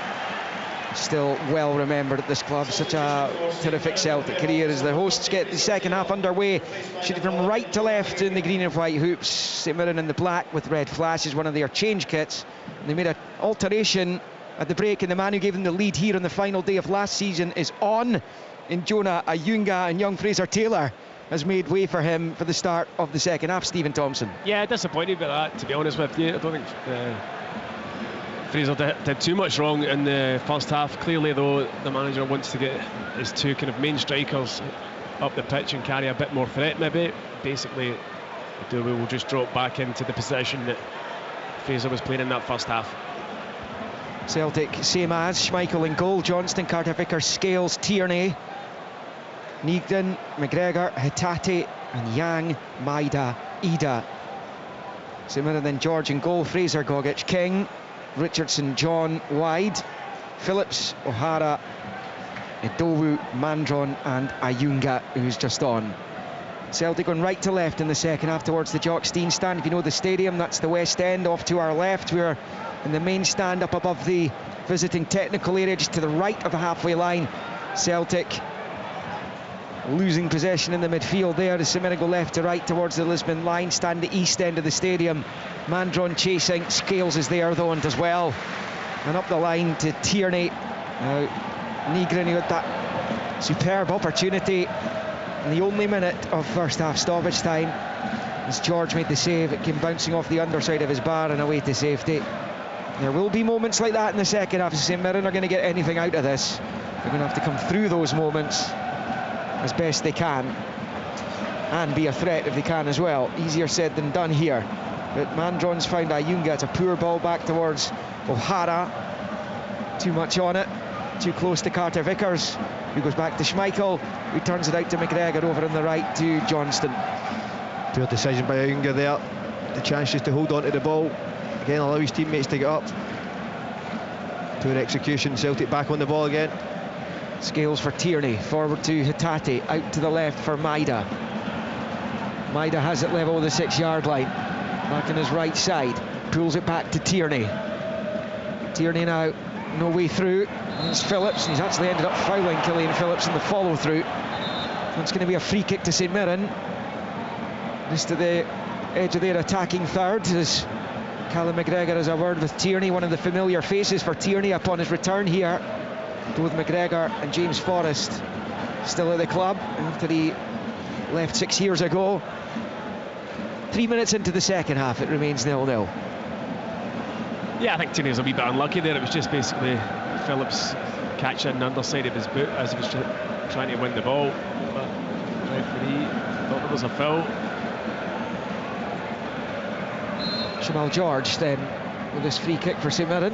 still well remembered at this club. Such a terrific Celtic career as the hosts get the second half underway, shooting from right to left in the green and white hoops. St Mirren in the black with red flashes, one of their change kits. And they made an alteration at the break, and the man who gave them the lead here on the final day of last season is on in Jonah Ayunga, and young Fraser Taylor has made way for him for the start of the second half. Stephen Thompson. Yeah, disappointed with that, to be honest with you. I don't think Fraser did too much wrong in the first half. Clearly, though, the manager wants to get his 2 kind of main strikers up the pitch and carry a bit more threat, maybe. Basically, we will just drop back into the position that Fraser was playing in that first half. Celtic, same as Schmeichel in goal, Johnston, Carter Vickers, Scales, Tierney, Neagden, McGregor, Hitate and Yang, Maida, Ida. St Mirren then George in goal, Fraser, Gogic, King, Richardson, John, wide, Phillips, O'Hara, Idowu, Mandron and Ayunga, who's just on. Celtic going right to left in the second half towards the Jock Stein stand. If you know the stadium, that's the West End. Off to our left, we're in the main stand up above the visiting technical area, just to the right of the halfway line. Celtic losing possession in the midfield there as St Mirren go left to right towards the Lisbon line, stand the east end of the stadium. Mandron chasing, Scales is there though and as well, and up the line to Tierney. Now Neagren, who had that superb opportunity in the only minute of first half stoppage time, as George made the save. It came bouncing off the underside of his bar and away to safety. There will be moments like that in the second half. St Mirren are going to get anything out of this. They're going to have to come through those moments as best they can and be a threat if they can as well. Easier said than done here, but Mandron's found Ayunga. It's a poor ball back towards O'Hara, too much on it, too close to Carter Vickers, who goes back to Schmeichel, who turns it out to McGregor over on the right to Johnston. Poor decision by Ayunga there. The chance just to hold on to the ball, again allow his teammates to get up. Poor execution. Celtic back on the ball again. Scales for Tierney, forward to Hitate, out to the left for Maida. Maida has it level with the 6-yard line, back on his right side, pulls it back to Tierney. Tierney now, no way through. It's Phillips, he's actually ended up fouling Killian Phillips in the follow through. That's going to be a free kick to St Mirren, just to the edge of their attacking third, as Callum McGregor has a word with Tierney, one of the familiar faces for Tierney upon his return here. Both McGregor and James Forrest still at the club after he left 6 years ago. 3 minutes into the second half, it remains 0-0. Yeah, I think Tierney was a wee bit unlucky there. It was just basically Phillips catching the underside of his boot as he was trying to win the ball. But the referee thought there was a foul. Jamal George then with this free kick for St Mirren.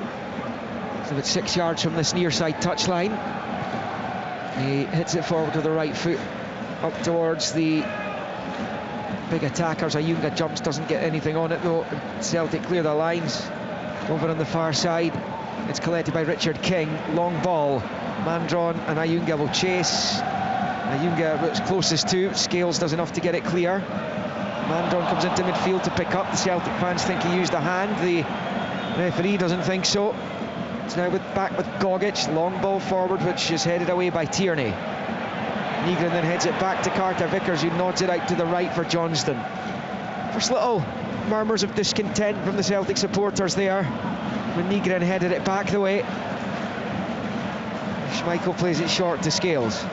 It's about 6 yards from this near side touchline. He hits it forward with the right foot up towards the big attackers. Ayunga jumps, doesn't get anything on it though. Celtic clear the lines. Over on the far side, it's collected by Richard King. Long ball, man drawn, and Ayunga will chase. Ayunga was closest to. Scales does enough to get it clear. Mandron comes into midfield to pick up. The Celtic fans think he used a hand. The referee doesn't think so. It's now back with Gogic. Long ball forward, which is headed away by Tierney. Nygren then heads it back to Carter Vickers, who nods it out to the right for Johnston. First little murmurs of discontent from the Celtic supporters there when Nygren headed it back the way. Schmeichel plays it short to Scales.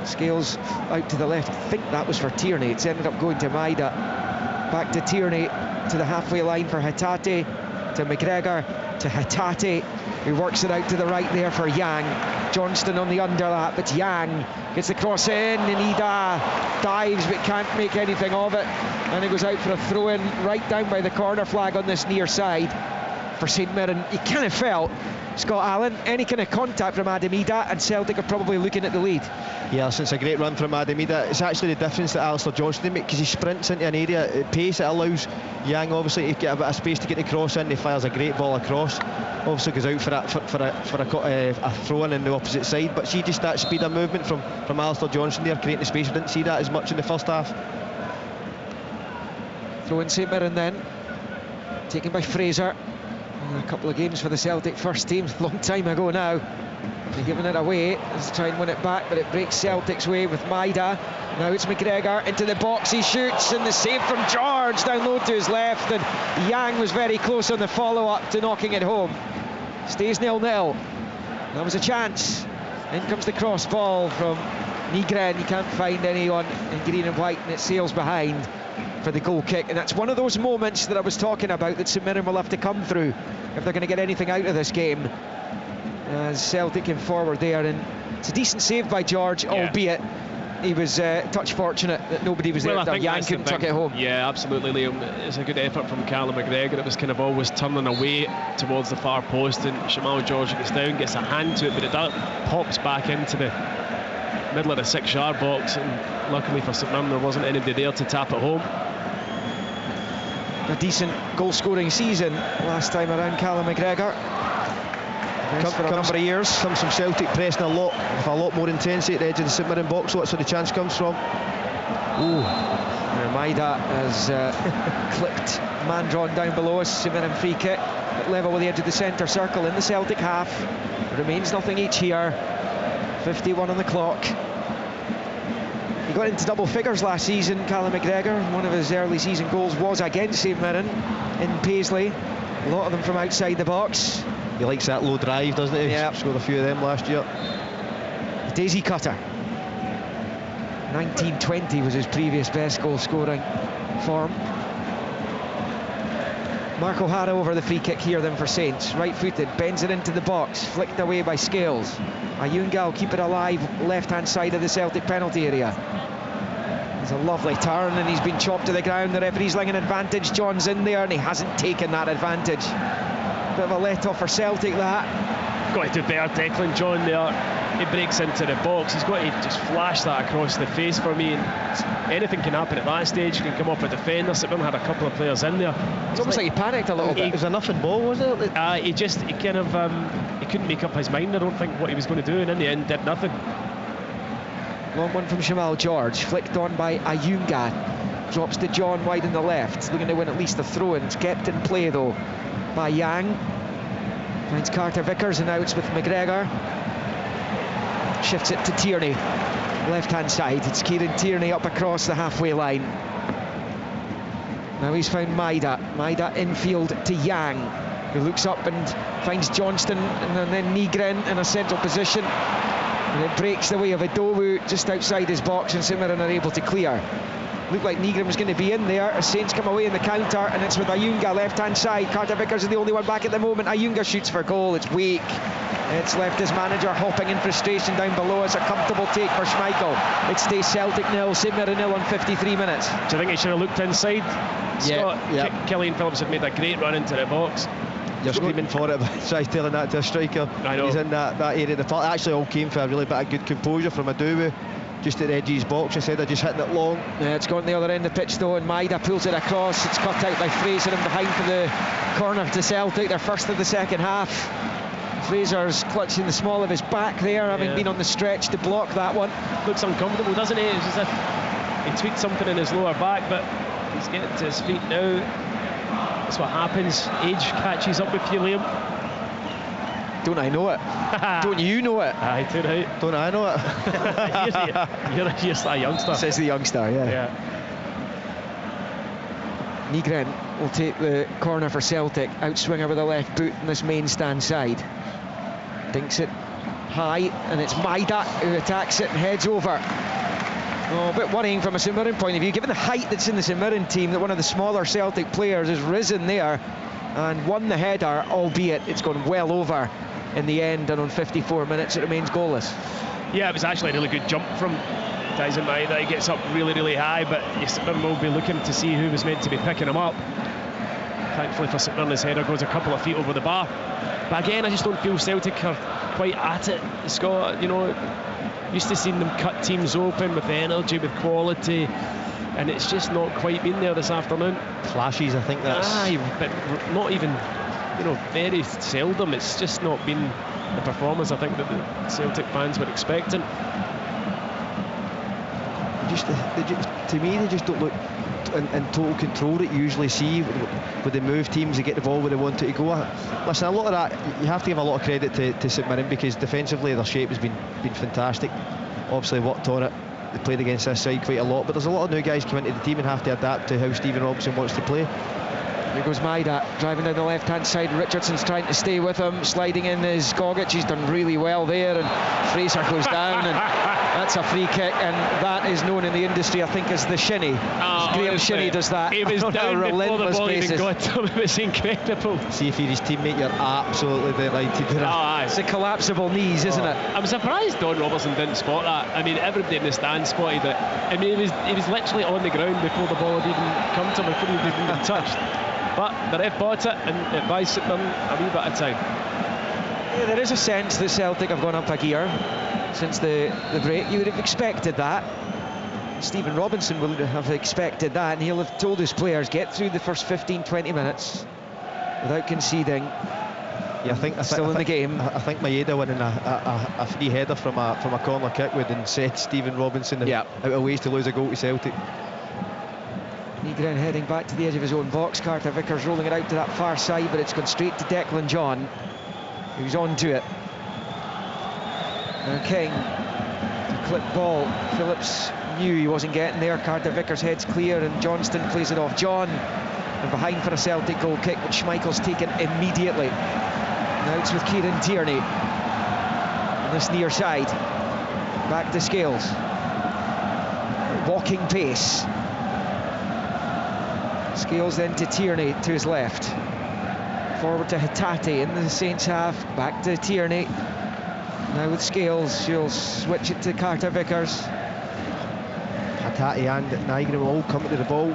Scales out to the left. I think that was for Tierney. It's ended up going to Maida. Back to Tierney, to the halfway line for Hatate, to McGregor, to Hatate, who works it out to the right there for Yang. Johnston on the underlap, but Yang gets the cross in, and he dives but can't make anything of it, and it goes out for a throw-in right down by the corner flag on this near side for St Mirren. You kind of felt, Scott Allen, any kind of contact from Adam Ida and Celtic are probably looking at the lead. Yeah, it's a great run from Adam Ida. It's actually the difference that Alistair Johnston makes, because he sprints into an area at pace. It allows Yang obviously to get a bit of space to get the cross in. He fires a great ball across, obviously goes out for a throw-in on the opposite side, but see just that speed of movement from Alistair Johnston there, creating the space. We didn't see that as much in the first half. Throw in St Mirren then, taken by Fraser. A couple of games for the Celtic first team, a long time ago now. They're giving it away. Let's try and win it back, but it breaks Celtic's way with Maida. Now it's McGregor into the box, he shoots, and the save from George down low to his left, and Yang was very close on the follow-up to knocking it home. Stays 0-0. That was a chance. In comes the cross ball from Nygren. He can't find anyone in green and white, and it sails behind for the goal kick, and that's one of those moments that I was talking about that St Mirren will have to come through if they're going to get anything out of this game. As Celtic came forward there, and it's a decent save by George, albeit he was touch fortunate that nobody was there. Yang couldn't tuck it home. Yeah, absolutely, Liam. It's a good effort from Callum McGregor. It was kind of always turning away towards the far post, and Jamal George gets down, gets a hand to it, but it pops back into the middle of the 6-yard box, and luckily for St Mirren there wasn't anybody there to tap it home. A decent goal-scoring season last time around, Callum McGregor. For a number of years. Comes from Celtic pressing a lot more intensity at the edge of the St Mirren box. So that's where the chance comes from. Ooh, Maida has clipped man drawn down below us. St Mirren free kick at level with the edge of the centre circle in the Celtic half. It remains nothing each here. 51 on the clock. He got into double figures last season, Callum McGregor. One of his early season goals was against St Mirren in Paisley. A lot of them from outside the box. He likes that low drive, doesn't he? Yeah. Scored a few of them last year. The daisy cutter. 1920 was his previous best goal scoring form. Mark O'Hara over the free kick here then for Saints. Right footed, bends it into the box, flicked away by Scales. Ayunga will keep it alive, left hand side of the Celtic penalty area. It's a lovely turn, and he's been chopped to the ground. The referee's laying an advantage. John's in there, and he hasn't taken that advantage. Bit of a let-off for Celtic, that. Got to do better tackling, John, there. He breaks into the box. He's got to just flash that across the face for me. And anything can happen at that stage. You can come off a defender. St Mirren had a couple of players in there. It's almost like he panicked a little bit. It was a nothing ball, was it? He kind of he couldn't make up his mind, I don't think, what he was going to do, and in the end did nothing. Long one from Jamal George, flicked on by Ayunga. Drops to John wide on the left. Looking to win at least a throw-in. It's kept in play though by Yang. Finds Carter Vickers, and now it's with McGregor. Shifts it to Tierney, left hand side. It's Kieran Tierney up across the halfway line. Now he's found Maida. Maida infield to Yang, who looks up and finds Johnston, and then Nygren in a central position. And it breaks the way of Idowu just outside his box, and St Mirren are able to clear. Looked like Nygren was going to be in there as Saints come away in the counter, and it's with Ayunga left-hand side. Carter Vickers is the only one back at the moment. Ayunga shoots for goal. It's weak. It's left his manager hopping in frustration down below. It's a comfortable take for Schmeichel. It stays Celtic 0, St Mirren 0 on 53 minutes. Do you think he should have looked inside? Scott, Killian Phillips had made a great run into the box. You're screaming for it, but try telling that to a striker. I know. He's in that area of the park. Actually all came for a really bit of good composure from Idowu. Just at the edge of his box instead of just hitting it long. Yeah, it's gone the other end of the pitch though, and Maida pulls it across. It's cut out by Fraser and behind for the corner to Celtic. They're first of the second half. Fraser's clutching the small of his back there, having been on the stretch to block that one. Looks uncomfortable, doesn't he? It's as if he tweaked something in his lower back, but he's getting to his feet now. That's what happens. Age catches up with you, Liam. Don't I know it? Don't you know it? Aye, tonight. Don't I know it? you're just a youngster. Says the youngster, yeah. Nygren will take the corner for Celtic. Outswinger with a left boot in this main stand side. Dinks it high, and it's Maida who attacks it and heads over. Oh, a bit worrying from a St Mirren point of view, given the height that's in the St Mirren team, that one of the smaller Celtic players has risen there and won the header, albeit it's gone well over in the end, and on 54 minutes it remains goalless. Yeah, it was actually a really good jump from Tyson Maida. He gets up really, really high, but St Mirren will be looking to see who was meant to be picking him up. Thankfully for St Mirren, his header goes a couple of feet over the bar. But again, I just don't feel Celtic are quite at it, Scott. You know, used to seeing them cut teams open with energy, with quality, and it's just not quite been there this afternoon. Flashes, I think that's... Aye, but not even, you know, very seldom. It's just not been the performance I think that the Celtic fans were expecting. To me, they just don't look in total control that you usually see when they move teams, they get the ball where they want it to go. Listen, a lot of that, you have to give a lot of credit to St Mirren, because defensively their shape has been fantastic. Obviously worked on it. They played against this side quite a lot, but there's a lot of new guys coming into the team and have to adapt to how Stephen Robinson wants to play. There goes Maida, driving down the left-hand side. Richardson's trying to stay with him. Sliding in is Gogic. He's done really well there, and Fraser goes down, and that's a free kick, and that is known in the industry, I think, as the shinny. Graham Shinnie does that. He was down before the ball even got to him. It was incredible. See, if you're his teammate, you're absolutely delighted. It's the collapsible knees, isn't it? I'm surprised Don Robertson didn't spot that. I mean, everybody in the stand spotted it. I mean, he was literally on the ground before the ball had even come to him. It couldn't have even been touched. But the ref bought it, and it buys St Mirren a wee bit of time. Yeah, there is a sense that Celtic have gone up a gear since the break. You would have expected that. Stephen Robinson would have expected that, and he'll have told his players, get through the first 15-20 minutes without conceding. Yeah, I think in the game. I think Maeda winning a free header from a corner kick would have set Stephen Robinson out of ways to lose a goal to Celtic. Nygren heading back to the edge of his own box. Carter Vickers rolling it out to that far side, but it's gone straight to Declan John, who's on to it. Now King, the clip ball. Phillips knew he wasn't getting there. Carter Vickers heads clear, and Johnston plays it off John, and behind for a Celtic goal kick, which Schmeichel's taken immediately. Now it's with Kieran Tierney on this near side. Back to Scales. Walking pace. Scales then to Tierney to his left. Forward to Hatate in the Saints half. Back to Tierney. Now with Scales, she'll switch it to Carter Vickers. Hatate and Nygren will all come to the ball.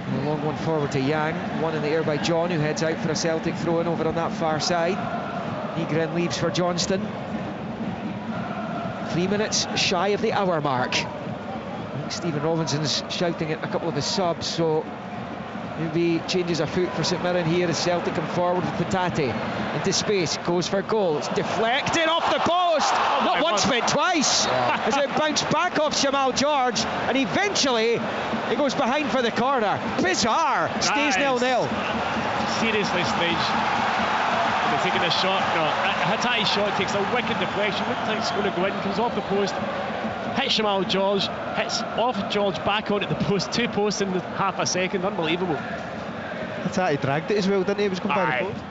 And a long one forward to Yang. One in the air by John, who heads out for a Celtic throw-in over on that far side. Nygren leaves for Johnston. 3 minutes shy of the hour mark. Stephen Robinson's shouting at a couple of his subs, so maybe changes a foot for St Mirren here as Celtic come forward with Hatate into space, goes for goal. It's deflected off the post, not once but twice, as it bounced back off Jamal George, and eventually it goes behind for the corner. Bizarre. Stays 0-0. Seriously strange. They're taking a shot. No, Hatate's shot takes a wicked deflection. Looks like it's going to go in, comes off the post. hits Jamal George, hits off George back onto the post, 2 posts in half a second, unbelievable. He dragged it as well, didn't he? He was going by the post.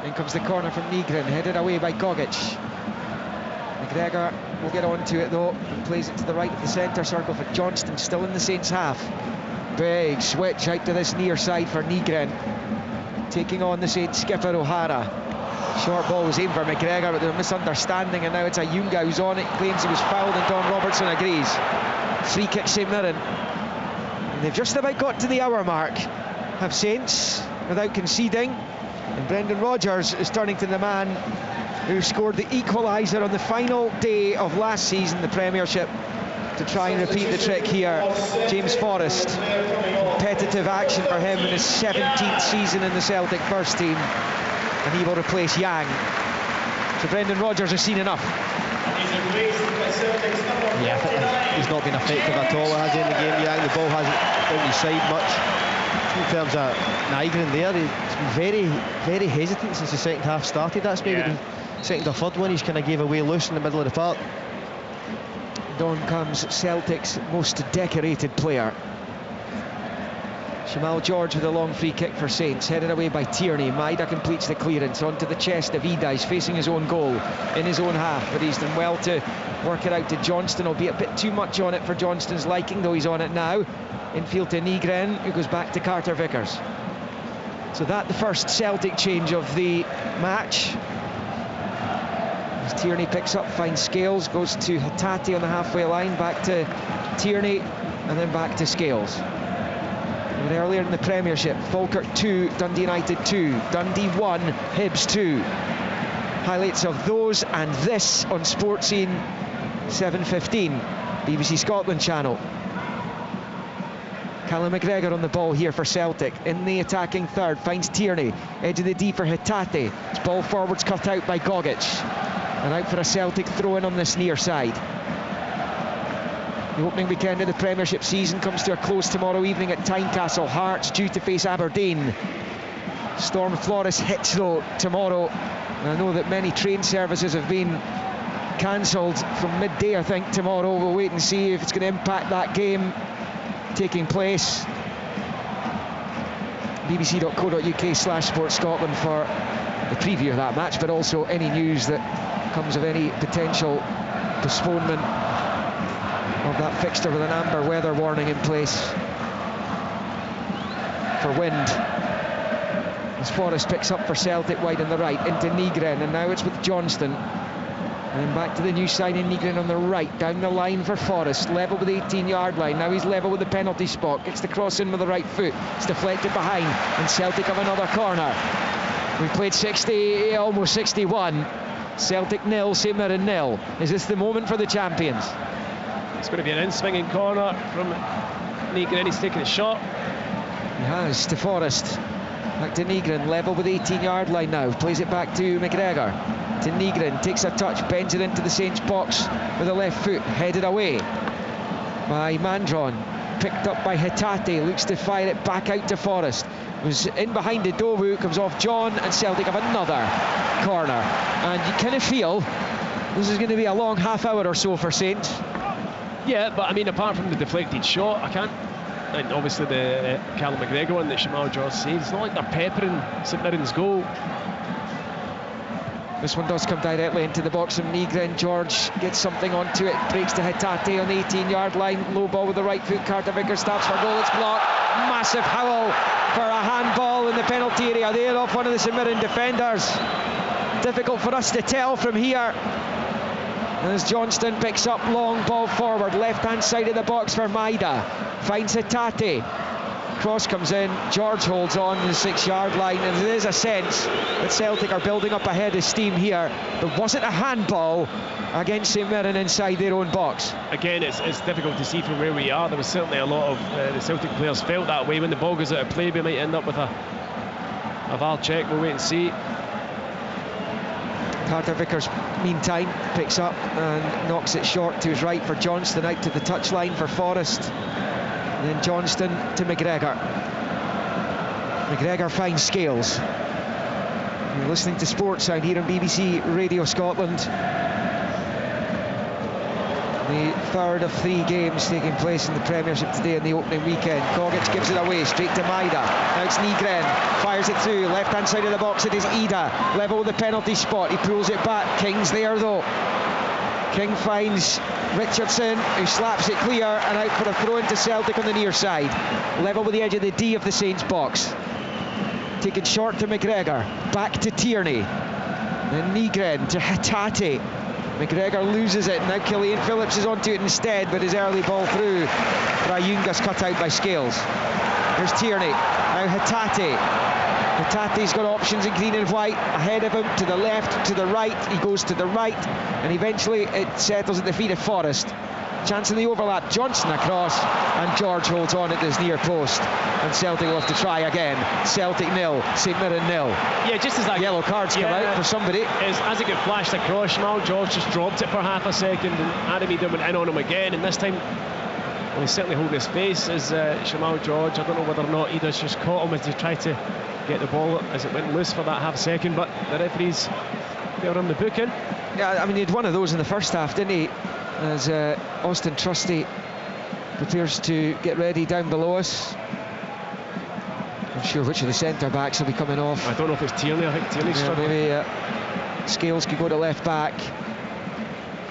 In comes the corner from Nygren, headed away by Gogic. McGregor will get on to it though, and plays it to the right of the centre circle for Johnston, still in the Saints half. Big switch out to this near side for Nygren, taking on the Saints skipper O'Hara. Short ball was aimed for McGregor, but there was a misunderstanding, and now it's Ayunga who's on it, claims he was fouled, and Don Robertson agrees. Free kick St Mirren. And they've just about got to the hour mark, have Saints, without conceding. And Brendan Rodgers is turning to the man who scored the equaliser on the final day of last season, the Premiership, to try and repeat the trick here. James Forrest. Competitive action for him in his 17th season in the Celtic first team. And he will replace Yang. So Brendan Rodgers has seen enough. Yeah, he's not been effective at all, has he, in the game, Yang? The ball hasn't out his side much. In terms of Nygren there, he's been very, very hesitant since the second half started. That's maybe the second or third one he's kind of gave away loose in the middle of the park. Down comes Celtic's most decorated player. Jamal George with a long free kick for Saints, headed away by Tierney. Maida completes the clearance onto the chest of Ida. He's facing his own goal in his own half, but he's done well to work it out to Johnston, albeit a bit too much on it for Johnston's liking, though he's on it now. Infield to Nygren, who goes back to Carter Vickers. So that the first Celtic change of the match. As Tierney picks up, finds Scales, goes to Hatate on the halfway line, back to Tierney, and then back to Scales. And earlier in the Premiership, Falkirk 2, Dundee United 2, Dundee 1, Hibs 2. Highlights of those and this on Sportscene 7:15, BBC Scotland channel. Callum McGregor on the ball here for Celtic, in the attacking third, finds Tierney, edge of the D for Hatate. His ball forwards cut out by Gogic, and out for a Celtic throw-in on this near side. The opening weekend of the Premiership season comes to a close tomorrow evening at Tynecastle. Hearts due to face Aberdeen. Storm Flores hits though tomorrow, and I know that many train services have been cancelled from midday, I think, tomorrow. We'll wait and see if it's going to impact that game taking place. bbc.co.uk/sportscotland for the preview of that match, but also any news that comes of any potential postponement of that fixture with an amber weather warning in place for wind. As Forrest picks up for Celtic wide on the right into Nygren, and now it's with Johnston. And then back to the new signing, Nygren on the right, down the line for Forrest, level with the 18-yard line. Now he's level with the penalty spot, gets the cross in with the right foot, it's deflected behind, and Celtic have another corner. We've played 60, almost 61. Celtic 0, St Mirren 0. Is this the moment for the champions? It's going to be an in-swinging corner from Nygren. He's taking a shot. He has to Forrest. Back to Nygren, level with the 18-yard line now. Plays it back to McGregor. To Nygren, takes a touch, bends it into the Saints box with the left foot, headed away by Mandron. Picked up by Hatate, looks to fire it back out to Forrest. Was in behind the Dowu, comes off John, and Celtic have another corner. And you kind of feel this is going to be a long half hour or so for Saints. Yeah, but I mean, apart from the deflected shot, I can't. And obviously the Callum McGregor one that Jamal George saves, it's not like they're peppering St Mirren's goal. This one does come directly into the box from Nygren. George gets something onto it, breaks to Hatate on the 18-yard line. Low ball with the right foot. Carter Vickers stabs for goal. It's blocked. Massive howl for a handball in the penalty area there off one of the St Mirren defenders. Difficult for us to tell from here. And as Johnston picks up, long ball forward, left-hand side of the box for Maida. Finds Hatate. Cross comes in, George holds on the 6-yard line, and there is a sense that Celtic are building up a head of steam here. But was it a handball against St Mirren inside their own box? Again, it's difficult to see from where we are. There was certainly a lot of the Celtic players felt that way. When the ball goes out of play, we might end up with a VAR check. We'll wait and see. Carter Vickers, meantime, picks up and knocks it short to his right for Johnston, out to the touchline for Forrest. And then Johnston to McGregor. McGregor finds Scales. You're listening to Sports Sound here on BBC Radio Scotland. The third of 3 games taking place in the Premiership today in the opening weekend. Gogic gives it away, straight to Maida. Now it's Nygren, fires it through, left-hand side of the box it is Ida. Level with the penalty spot, he pulls it back. King's there though. King finds Richardson, who slaps it clear and out for a throw into Celtic on the near side. Level with the edge of the D of the Saints box. Taken short to McGregor, back to Tierney. Then Nygren to Hatate. McGregor loses it, now Killian Phillips is onto it instead, but his early ball through. Rayunga's cut out by Scales. Here's Tierney, now Hatate. Hatate's got options in green and white, ahead of him, to the left, to the right, he goes to the right, and eventually it settles at the feet of Forrest. Chance in the overlap, Johnson across, and George holds on at his near post, and Celtic will have to try again. Celtic 0, St Mirren 0. Yeah, just as that yellow cards come out for somebody. As it got flashed across, Jamal George just dropped it for half a second, and Adam Eden went in on him again, and this time, well, he's certainly holding his face as Jamal George. I don't know whether or not Ida's just caught him as he tried to get the ball as it went loose for that half second, but the referees, they were on the booking. Yeah, I mean, he had one of those in the first half, didn't he? As Austin Trusty prepares to get ready down below us. I'm sure which of the centre-backs will be coming off. I don't know if it's Tierney. I think Tierney's struggling. Maybe Scales could go to left back.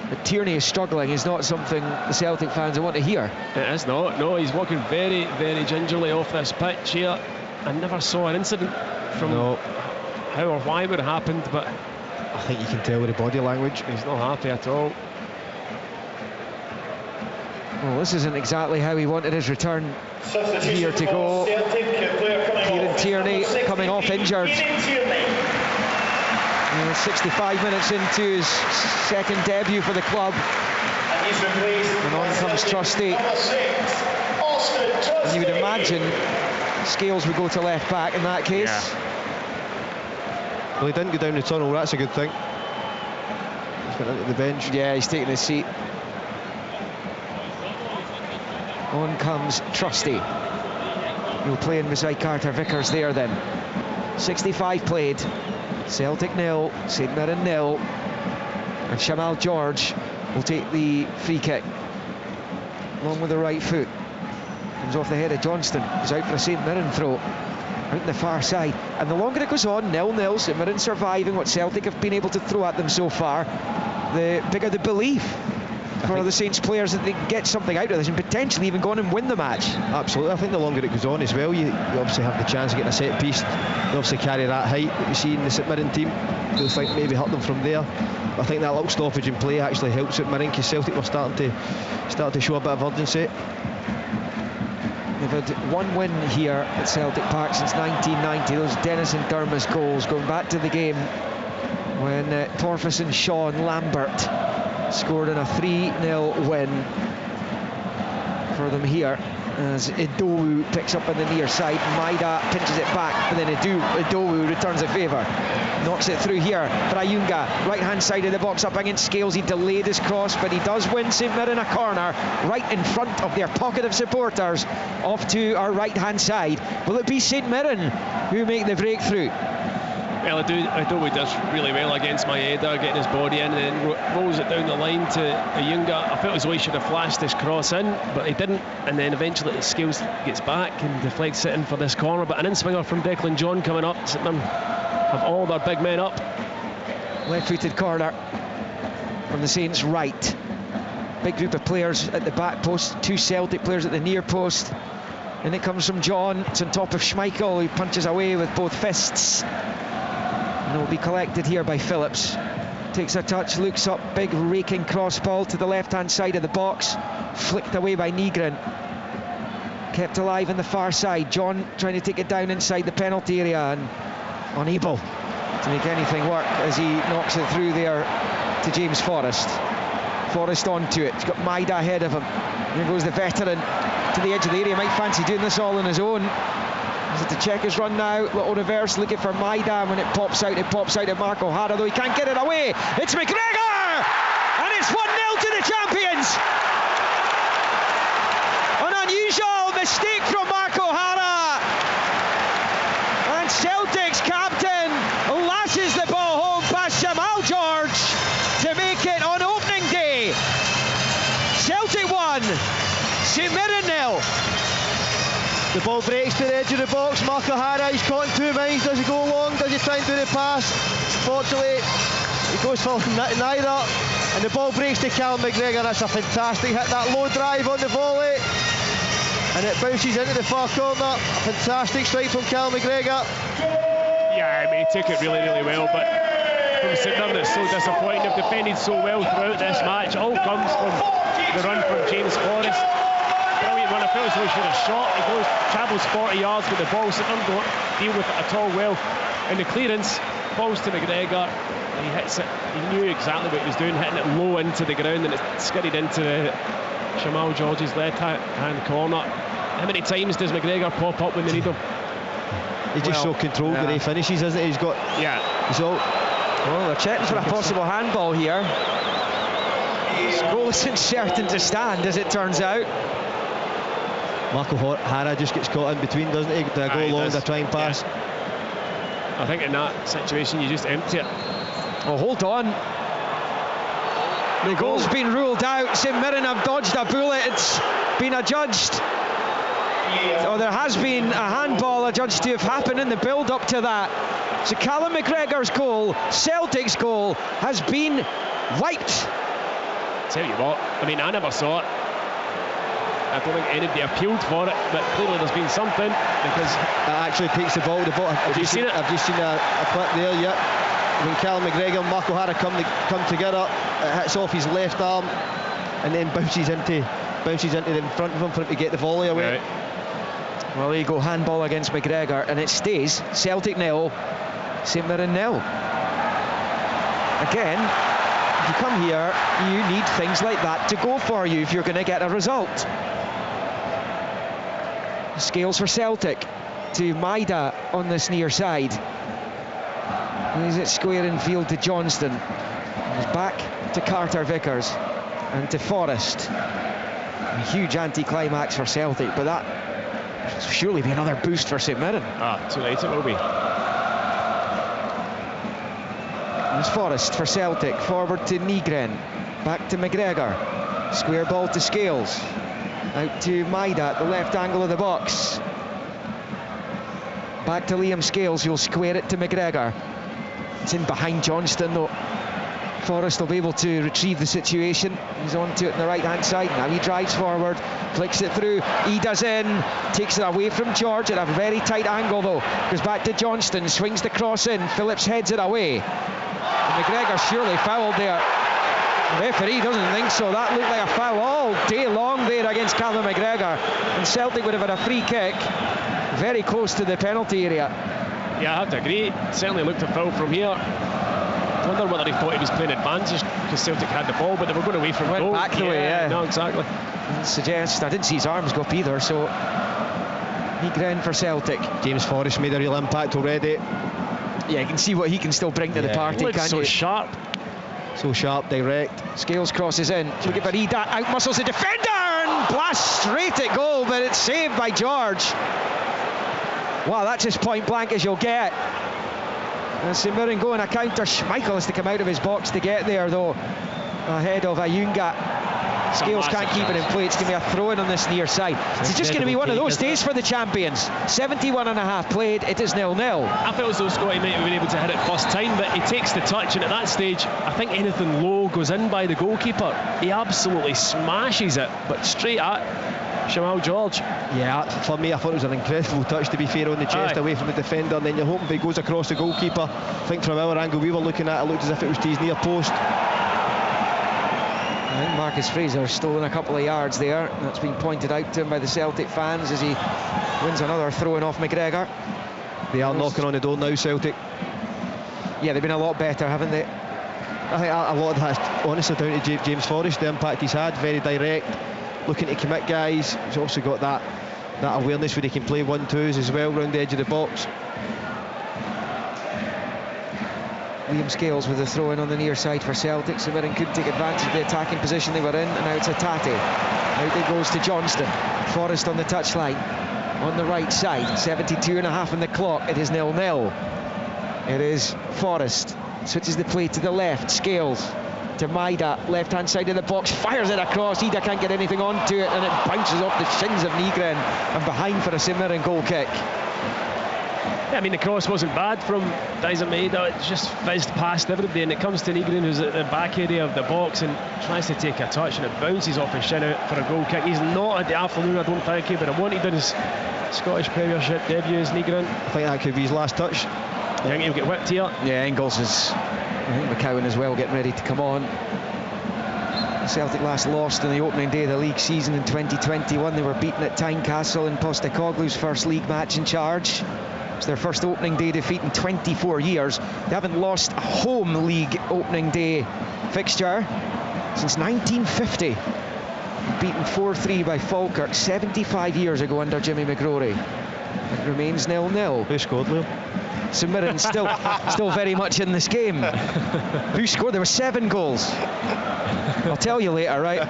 But Tierney is struggling is not something the Celtic fans want to hear. It is not. No, he's walking very, very gingerly off this pitch here. I never saw an incident from how or why it would have happened, but I think you can tell with the body language. He's not happy at all. Well, this isn't exactly how he wanted his return here to go. Kieran Tierney coming off injured. 65 minutes into his second debut for the club. And on comes Trusty. And you would imagine Scales would go to left back in that case. Yeah. Well, he didn't go down the tunnel, that's a good thing. He's went into the bench. Yeah, he's taking his seat. On comes Trusty. He'll play in beside Carter Vickers there then. 65 played. Celtic 0, St Mirren 0. And Jamal George will take the free kick. Along with the right foot. Comes off the head of Johnston. He's out for a St Mirren throw. Out on the far side. And the longer it goes on, 0-0, St Mirren surviving what Celtic have been able to throw at them so far, the bigger the belief for the Saints players that they can get something out of this and potentially even go on and win the match. Absolutely. I think the longer it goes on as well, you obviously have the chance of getting a set piece. They obviously carry that height that you see in the St Mirren team. They'll think maybe hurt them from there. But I think that little stoppage in play actually helps St Mirren, because Celtic were starting to show a bit of urgency. They've had one win here at Celtic Park since 1990. Those Dennis and Derma's goals going back to the game when Torfason, Shaw and Lambert scored in a 3-0 win for them here, as Idowu picks up on the near side. Maida pinches it back, but then Idowu returns the favour, knocks it through here. Rayunga, right hand side of the box up against Scales. He delayed his cross, but he does win St Mirren a corner right in front of their pocket of supporters off to our right hand side. Will it be St Mirren who make the breakthrough? Well, Idowu does really well against Maeda, getting his body in and then rolls it down the line to Ayunga. I felt as though he should have flashed his cross in, but he didn't, and then eventually Scales gets back and deflects it in for this corner. But an in-swinger from Declan John coming up. St Mirren have all their big men up. Left-footed corner from the Saints' right. Big group of players at the back post, 2 Celtic players at the near post. And it comes from John. It's on top of Schmeichel, who punches away with both fists. And it will be collected here by Phillips. Takes a touch, looks up, big raking cross ball to the left-hand side of the box. Flicked away by Nygren. Kept alive on the far side. John trying to take it down inside the penalty area and unable to make anything work as he knocks it through there to James Forrest. Forrest onto it. He's got Maida ahead of him. Here goes the veteran to the edge of the area. Might fancy doing this all on his own. Is it to check his run now? Little reverse looking for Maida. When it pops out at Mark O'Hara, though he can't get it away. It's McGregor! And it's 1-0 to the champions! An unusual mistake from Mark O'Hara. And Celtic's captain lashes the ball home past Jamal George to make it on opening day The ball breaks to the edge of the box. Mark O'Hara, he's caught in two minds. Does he go long? Does he try and do the pass? Fortunately, he goes for neither. And the ball breaks to Callum McGregor. That's a fantastic hit. That low drive on the volley. And it bounces into the far corner. A fantastic strike from Callum McGregor. Yeah, I mean, he took it really, really well, but from St Mirren, it's so disappointing. They've defended so well throughout this match. All comes from the run from James Forrest. Brilliant run. I felt as though he should have shot. He travels 40 yards with the ball. St Mirren don't deal with it at all well. And the clearance falls to McGregor. And he hits it. He knew exactly what he was doing, hitting it low into the ground, and it skidded into the Jamal George's left-hand corner. How many times does McGregor pop up when they need him? He's just so controlled when he finishes, isn't he? He's got... Yeah. He's all... Well, they're checking for a possible handball here. Goal isn't certain to stand, as it turns out. Mark O'Hara just gets caught in between, doesn't he? Do I go long, do I try and pass? Yeah. I think in that situation, you just empty it. Oh, hold on. The goal's been ruled out. St Mirren have dodged a bullet. It's been adjudged. Oh, there has been a handball adjudged to have happened in the build-up to that. So Callum McGregor's goal, Celtic's goal, has been wiped. Tell you what, I mean, I never saw it. I don't think anybody appealed for it, but clearly there's been something, because it actually takes the ball. Have you seen it? I've just seen a clip there, yeah. When Callum McGregor and Mark O'Hara come together, it hits off his left arm and then bounces into the in front of him for him to get the volley away. Right. Well, there you go, handball against McGregor, and it stays Celtic 0, St Mirren 0. Again, if you come here, you need things like that to go for you if you're going to get a result. Scales for Celtic to Maida on this near side. He's at square in field to Johnston. He's back to Carter Vickers and to Forrest. A huge anti-climax for Celtic, but that will surely be another boost for St Mirren. Too late, it will be. There's Forrest for Celtic, forward to Nygren, back to McGregor, square ball to Scales, out to Maida at the left angle of the box, back to Liam Scales, who'll square it to McGregor. It's in behind Johnston though. Forrest will be able to retrieve the situation. He's on to it on the right hand side. Now he drives forward, clicks it through, Ida's in, takes it away from George at a very tight angle though. Goes back to Johnston, swings the cross in, Phillips heads it away. And McGregor surely fouled there. The referee doesn't think so. That looked like a foul all day long there against Callum McGregor. And Celtic would have had a free kick very close to the penalty area. Yeah, I have to agree. Certainly looked a foul from here. I wonder whether he thought he was playing advantage because Celtic had the ball, but they were going away from goal. Back the way, yeah. No, exactly. Suggest I didn't see his arms go up either, so Nygren for Celtic. James Forrest made a real impact already. Yeah, you can see what he can still bring to the party, can't so you? Sharp. So sharp, direct. Scales crosses in. Looking for Ida, out muscles the defender and blasts straight at goal, but it's saved by George. Wow, that's as point blank as you'll get. And St Mirren going a counter. Schmeichel has to come out of his box to get there though, ahead of Ayunga. Scales can't keep it in play. It's going to be a throw-in on this near side. It's just going to be one of those days for the champions. 71.5 played, it is 0-0. I felt as though Scotty might have been able to hit it first time, but he takes the touch, and at that stage I think anything low goes in by the goalkeeper. He absolutely smashes it, but straight at Jamal George. Yeah, for me I thought it was an incredible touch, to be fair, on the chest away from the defender, and then you're hoping he goes across the goalkeeper. I think from our angle we were looking at, it looked as if it was to his near post. I think Marcus Fraser stolen a couple of yards there. That's been pointed out to him by the Celtic fans as he wins another throw-in off McGregor. They are knocking on the door now, Celtic. Yeah, they've been a lot better, haven't they? I think a lot of that's honestly down to James Forrest, the impact he's had, very direct, looking to commit guys. He's also got that awareness where he can play 1-2s as well round the edge of the box. Liam Scales with a throw-in on the near side for Celtic. St Mirren couldn't take advantage of the attacking position they were in, and now it's Hatate. Out it goes to Johnston. Forrest on the touchline on the right side. 72.5 on the clock. It is 0-0. It is Forrest. Switches the play to the left. Scales to Maida, left-hand side of the box, fires it across. Ida can't get anything onto it, and it bounces off the shins of Nygren and behind for a St Mirren goal kick. Yeah, I mean, the cross wasn't bad from Daiser Maida. It just fizzed past everybody, and it comes to Nygren, who's at the back area of the box and tries to take a touch, and it bounces off his shin out for a goal kick. He's not had the afternoon, I don't think, but I wanted in his Scottish Premiership debut as Nygren. I think that could be his last touch. I think he'll get whipped here. Yeah, Engels is, I think McCowan as well, getting ready to come on. Celtic last lost in the opening day of the league season in 2021. They were beaten at Tynecastle in Postecoglou's first league match in charge. It's their first opening day defeat in 24 years. They haven't lost a home league opening day fixture since 1950. Beaten 4-3 by Falkirk 75 years ago under Jimmy McGrory. It remains 0-0. Who scored, Leo? St Mirren still very much in this game. Who scored? There were 7 goals. I'll tell you later, right?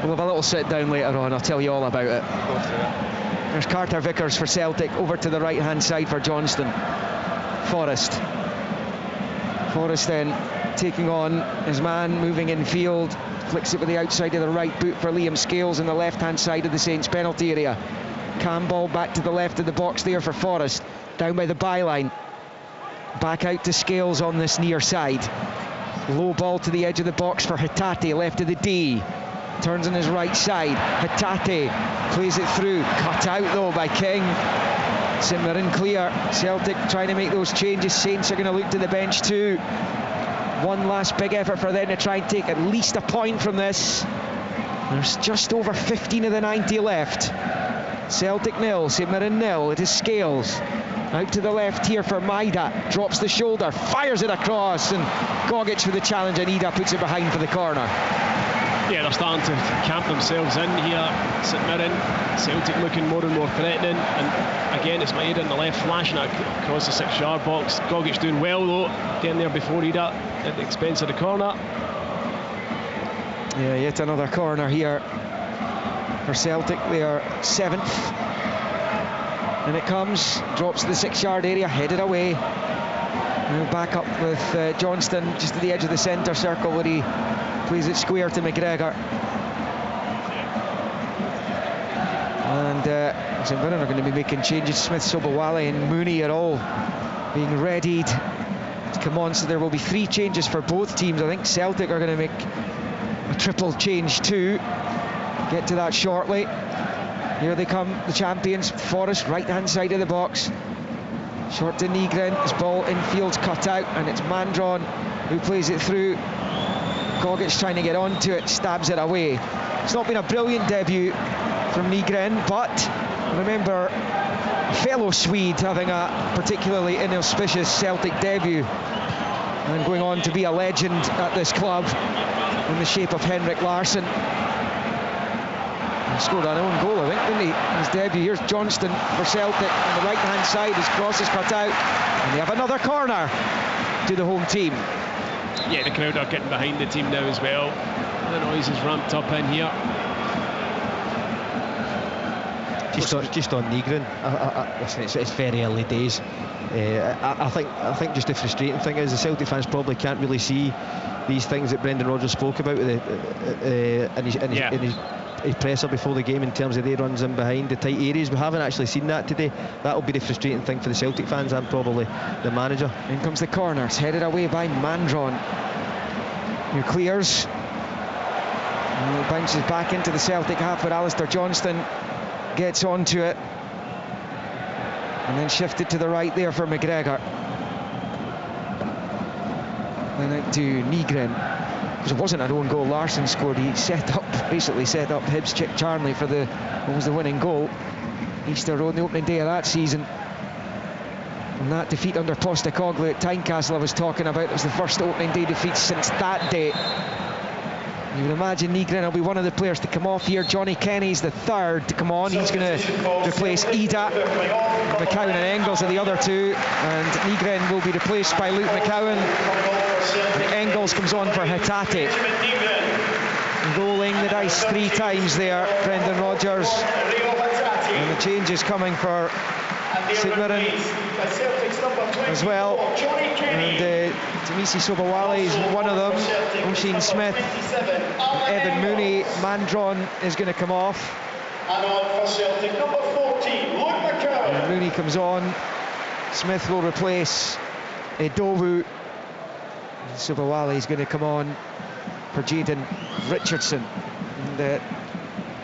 We'll have a little sit down later on. I'll tell you all about it. There's Carter Vickers for Celtic, over to the right-hand side for Johnston. Forrest then taking on his man, moving in field, flicks it with the outside of the right boot for Liam Scales on the left-hand side of the Saints penalty area. Cam ball back to the left of the box there for Forrest, down by the byline. Back out to Scales on this near side. Low ball to the edge of the box for Hatate, left of the D. Turns on his right side. Hatate plays it through. Cut out though by King. St Mirren clear. Celtic trying to make those changes. Saints are going to look to the bench too. One last big effort for them to try and take at least a point from this. There's just over 15 of the 90 left. Celtic 0, St Mirren 0. It is Scales. Out to the left here for Maida. Drops the shoulder, fires it across, and Gogic with the challenge, and Ida puts it behind for the corner. Yeah, they're starting to camp themselves in here. St Mirren, Celtic looking more and more threatening, and again it's Maida on the left, flashing it across the 6-yard box. Gogic doing well though, getting there before Ida at the expense of the corner. Yeah, yet another corner here for Celtic. They are 7th. And it comes, drops to the 6-yard area, headed away. Now back up with Johnston just at the edge of the centre circle where he plays it square to McGregor. And St Mirren are going to be making changes. Smith, Sobowale and Mooney are all being readied to come on, so there will be 3 changes for both teams. I think Celtic are going to make a triple change too. Get to that shortly. Here they come, the champions. Forrest, right-hand side of the box. Short to Nygren, his ball infield's cut out, and it's Mandron who plays it through. Gogic trying to get onto it, stabs it away. It's not been a brilliant debut from Nygren, but remember, a fellow Swede having a particularly inauspicious Celtic debut and going on to be a legend at this club in the shape of Henrik Larsson. He scored an own goal, I think, didn't he? His debut. Here's Johnston for Celtic on the right-hand side. His cross is cut out, and they have another corner to the home team. Yeah, the crowd are getting behind the team now as well. The noise is ramped up in here. Just on Nygren, listen, it's very early days. I think just the frustrating thing is the Celtic fans probably can't really see these things that Brendan Rodgers spoke about in his presser before the game in terms of they runs in behind the tight areas. We haven't actually seen that today. That'll be the frustrating thing for the Celtic fans and probably the manager. In comes the corner, it's headed away by Mandron, who clears. And it bounces back into the Celtic half, but Alistair Johnston gets onto it. And then shifted to the right there for McGregor. Then out to Nygren. Because it wasn't an own goal Larsson scored, he basically set up Hibs Chick Charnley for what was the winning goal. Easter Road, the opening day of that season. And that defeat under Postecoglou at Tynecastle I was talking about, it was the first opening day defeat since that day. You would imagine Nygren will be one of the players to come off here. Johnny Kenny's the third to come on. He's going to replace Ida. McCowan and Engels are the other two, and Nygren will be replaced by Luke McCowan. And Engels comes on for Hatate. Rolling the dice 3 times there, Brendan Rodgers. And the change is coming for St Mirren as well. And Tamisi Sobowale is one of them. Oisin Smith, Evan Mooney. Mandron is going to come off. And on for Celtic, number 14, Luke McCowan. And Mooney comes on. Smith will replace Edowu. Sobowale is going to come on for Jayden Richardson. And,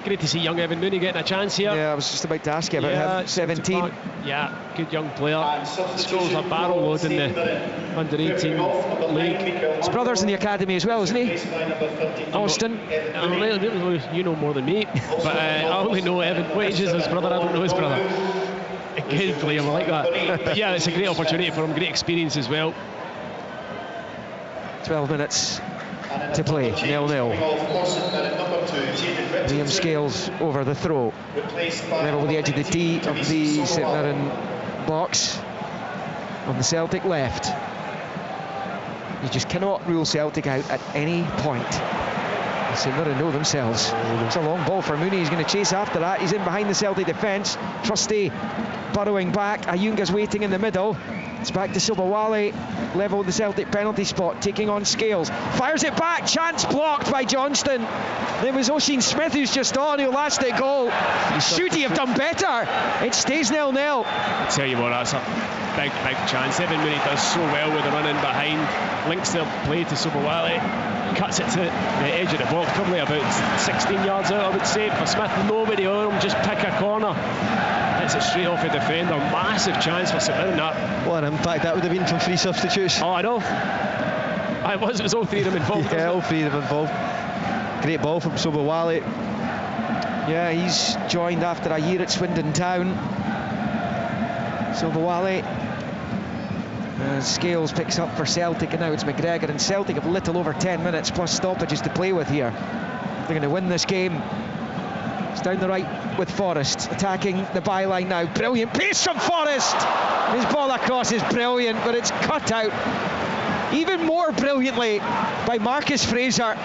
great to see young Evan Mooney getting a chance here. yeah, I was just about to ask you about him. 17. Yeah, good young player. Scores a barrel load in the under-18 league. His brother's in the academy as well, isn't he? Austin. You know more than me, but I only know Evan Wages, his brother. I don't know his brother. A good player, I like that. But yeah, it's a great opportunity for him, great experience as well. 12 minutes to play, 0-0. Liam Scales over the throw. Level with the edge of the tee of the St Mirren box on the Celtic left. You just cannot rule Celtic out at any point. St Mirren know themselves. It's a long ball for Mooney. He's going to chase after that. He's in behind the Celtic defence. Trusty burrowing back. Ayunga's waiting in the middle. It's back to Sobowale, level with the Celtic penalty spot, taking on Scales. Fires it back, chance blocked by Johnston. It was Oisin Smith who's just on, who last at goal. Should he have done better? It stays 0-0. I tell you what, that's a big chance. Evan Mooney does so well with the run in behind, links their play to Sobowale, cuts it to the edge of the box, probably about 16 yards out, I would say, for Smith. Nobody on him, just pick a corner. Hits it straight off a defender. Massive chance for St Mirren. What an impact that would have been from 3 substitutes. Oh, I know. It was all 3 of them involved. Yeah, all 3 of them involved. Great ball from Sobowale. Yeah, he's joined after a year at Swindon Town. Sobowale. Scales picks up for Celtic, and now it's McGregor, and Celtic have little over 10 minutes plus stoppages to play with here. They're going to win this game. It's down the right with Forrest, attacking the byline now. Brilliant pace from Forrest. His ball across is brilliant, but it's cut out even more brilliantly by Marcus Fraser,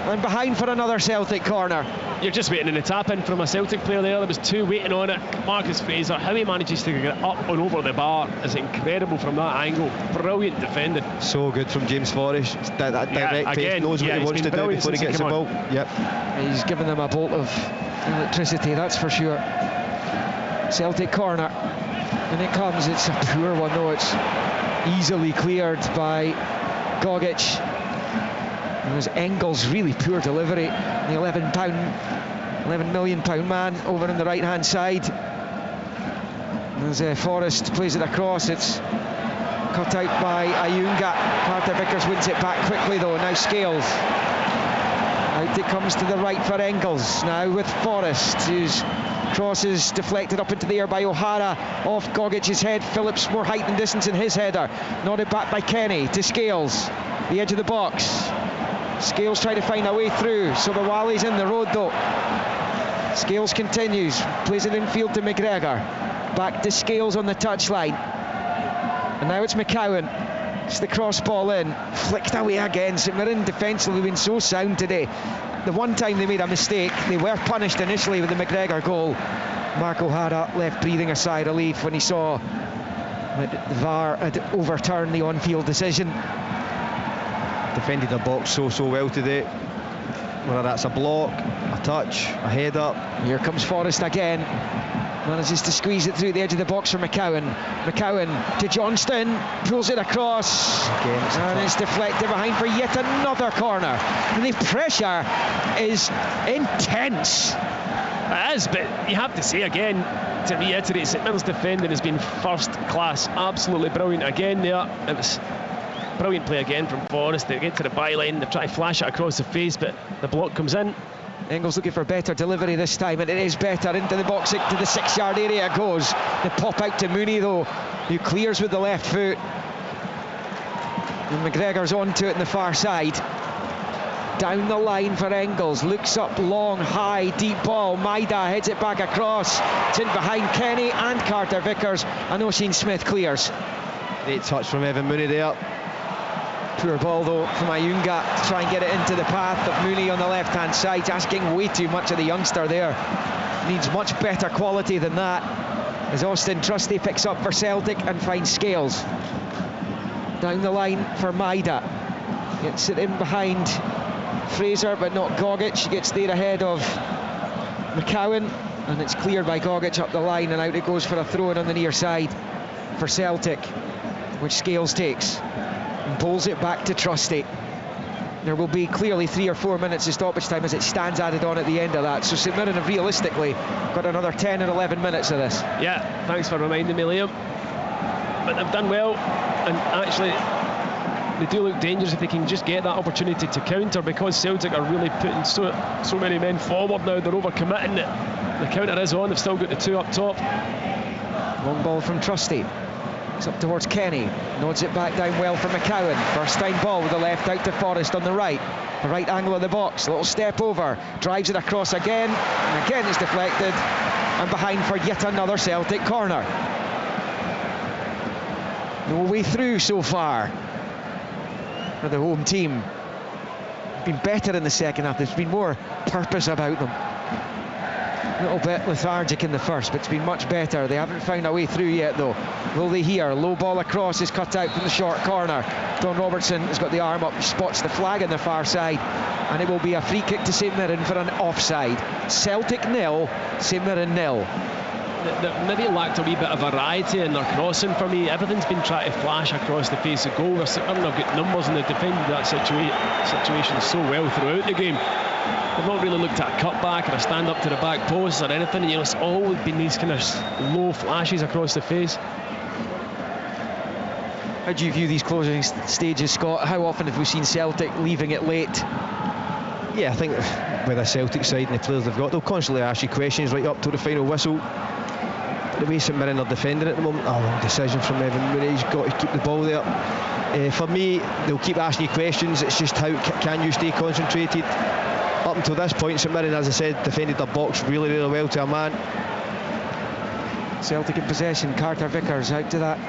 and behind for another Celtic corner. You're just waiting in the tap in from a Celtic player there. There was 2 waiting on it. Marcus Fraser, how he manages to get up and over the bar is incredible from that angle. Brilliant defending. So good from James Forrest. That direct pace, knows what he wants to do before he gets the ball. Yep. He's given them a bolt of electricity, that's for sure. Celtic corner, and it comes. It's a poor one though. It's easily cleared by Gogic. It was Engels, really poor delivery. The £11 million man over on the right hand side. As Forrest plays it across, it's cut out by Ayunga. Carter Vickers wins it back quickly though. Now Scales. Out it comes to the right for Engels. Now with Forrest, whose cross is deflected up into the air by O'Hara. Off Gogic's head. Phillips more height than distance in his header. Nodded back by Kenny to Scales. The edge of the box. Scales trying to find a way through. Sobowale's in the road though. Scales continues. Plays it infield to McGregor. Back to Scales on the touchline. And now it's McCowan. It's the cross ball in, flicked away again. St Mirren defensively been so sound today. The one time they made a mistake, they were punished initially with the McGregor goal. Mark O'Hara left breathing a sigh of relief when he saw that the VAR had overturned the on-field decision. Defended the box so well today. Whether that's a block, a touch, a head up. Here comes Forrest again. Manages to squeeze it through the edge of the box for McCowan. McCowan to Johnston, pulls it across, and it's deflected behind for yet another corner. And the pressure is intense. It is, but you have to say again, to reiterate, St Mirren's defending has been first class, absolutely brilliant again there. It was brilliant play again from Forrest. They get to the byline, they try to flash it across the face, but the block comes in. Engels looking for better delivery this time, and it is better. Into the box, into the 6-yard area it goes. The pop out to Mooney though, who clears with the left foot. And McGregor's onto it on the far side. Down the line for Engels, looks up long, high, deep ball. Maida heads it back across. It's in behind Kenny and Carter Vickers, and Oisin Smith clears. Great touch from Evan Mooney there. Poor ball though from Ayunga to try and get it into the path of Mooney on the left hand side, asking way too much of the youngster there. Needs much better quality than that, as Austin Trusty picks up for Celtic and finds Scales. Down the line for Maida. Gets it in behind Fraser, but not Gogic. She gets there ahead of McCowan, and it's cleared by Gogic up the line, and out it goes for a throw-in on the near side for Celtic, which Scales takes and bowls it back to Trusty. There will be clearly 3 or 4 minutes of stoppage time as it stands added on at the end of that, so St Mirren have realistically got another 10 or 11 minutes of this. Yeah, thanks for reminding me, Liam. But they've done well, and actually they do look dangerous if they can just get that opportunity to counter, because Celtic are really putting so many men forward now. They're overcommitting it. The counter is on. They've still got the 2 up top. Long ball from Trusty. It's up towards Kenny. Nods it back down well for McCowan. First time ball with the left out to Forrest on the right. The right angle of the box. Little step over. Drives it across again. And again it's deflected. And behind for yet another Celtic corner. No way through so far for the home team. Been better in the second half. There's been more purpose about them. A little bit lethargic in the first, but it's been much better. They haven't found a way through yet, though. Will they here? Low ball across is cut out from the short corner. Don Robertson has got the arm up, spots the flag on the far side, and it will be a free kick to St Mirren for an offside. Celtic 0, St Mirren 0. They've maybe lacked a wee bit of variety in their crossing for me. Everything's been trying to flash across the face of goal. St Mirren have got numbers, and they've defended that situation so well throughout the game. They've not really looked at a cutback or a stand up to the back post or anything. You know, it's always been these kind of low flashes across the face. How do you view these closing stages, Scott? How often have we seen Celtic leaving it late? Yeah, I think with a Celtic side and the players they've got, they'll constantly ask you questions right up to the final whistle. But the way St Mirren are defending at the moment, a wrong decision from Evan Murray. He's got to keep the ball there. For me, they'll keep asking you questions. It's just how can you stay concentrated? Up until this point, St Mirren, as I said, defended their box really, really well to a man. Celtic in possession. Carter Vickers out to that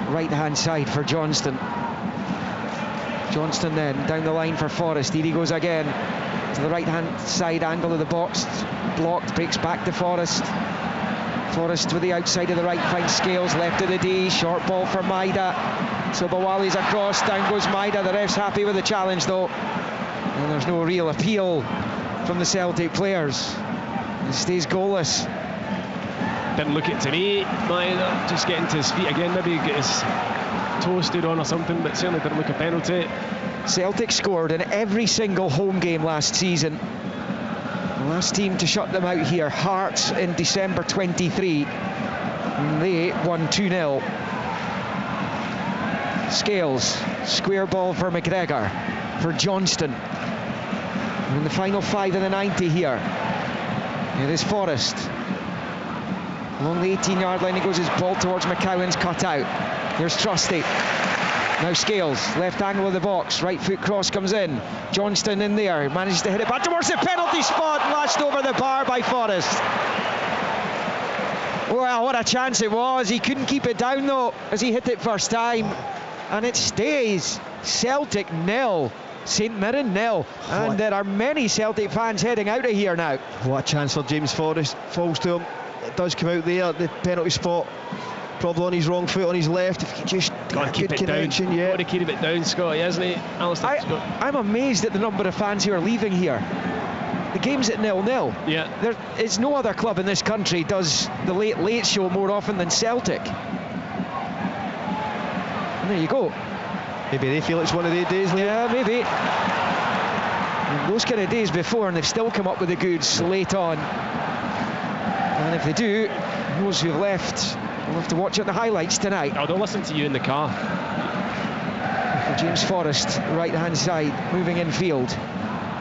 right-hand side for Johnston. Johnston then down the line for Forrest. Here he goes again to the right-hand side angle of the box. Blocked, breaks back to Forrest. Forrest with the outside of the right finds Scales, left of the D. Short ball for Maida. So Bawali's across, down goes Maida. The ref's happy with the challenge though. And there's no real appeal from the Celtic players. He stays goalless. Didn't look it to me. Maida just getting to his feet again. Maybe get his toe stood on or something, but certainly didn't look a penalty. Celtic scored in every single home game last season. The last team to shut them out here, Hearts in December 23. And they won 2-0. Scales, square ball for McGregor, for Johnston. And in the final 5 of the 90 here, it is Forrest. Along the 18-yard line he goes, his ball towards McCowan's cut out. Here's Trusty. Now Scales, left angle of the box, right foot cross comes in. Johnston in there, manages to hit it back towards the penalty spot, lashed over the bar by Forrest. Well, what a chance it was. He couldn't keep it down though, as he hit it first time. And it stays Celtic 0, St Mirren 0. And there are many Celtic fans heading out of here now. What a chance for James Forrest. Falls to him. It does come out there, the penalty spot. Probably on his wrong foot, on his left. If he just got to keep it connection, down. Yeah. Got to keep it down, Scotty, isn't he? I'm amazed at the number of fans who are leaving here. The game's at 0-0. Yeah. There is no other club in this country does the late show more often than Celtic. And there you go. Maybe they feel it's one of their days. Yeah, maybe. And those kind of days before, and they've still come up with the goods late on. And if they do, those who've left will have to watch it in the highlights tonight. Oh, they'll listen to you in the car. For James Forrest, right-hand side, moving infield.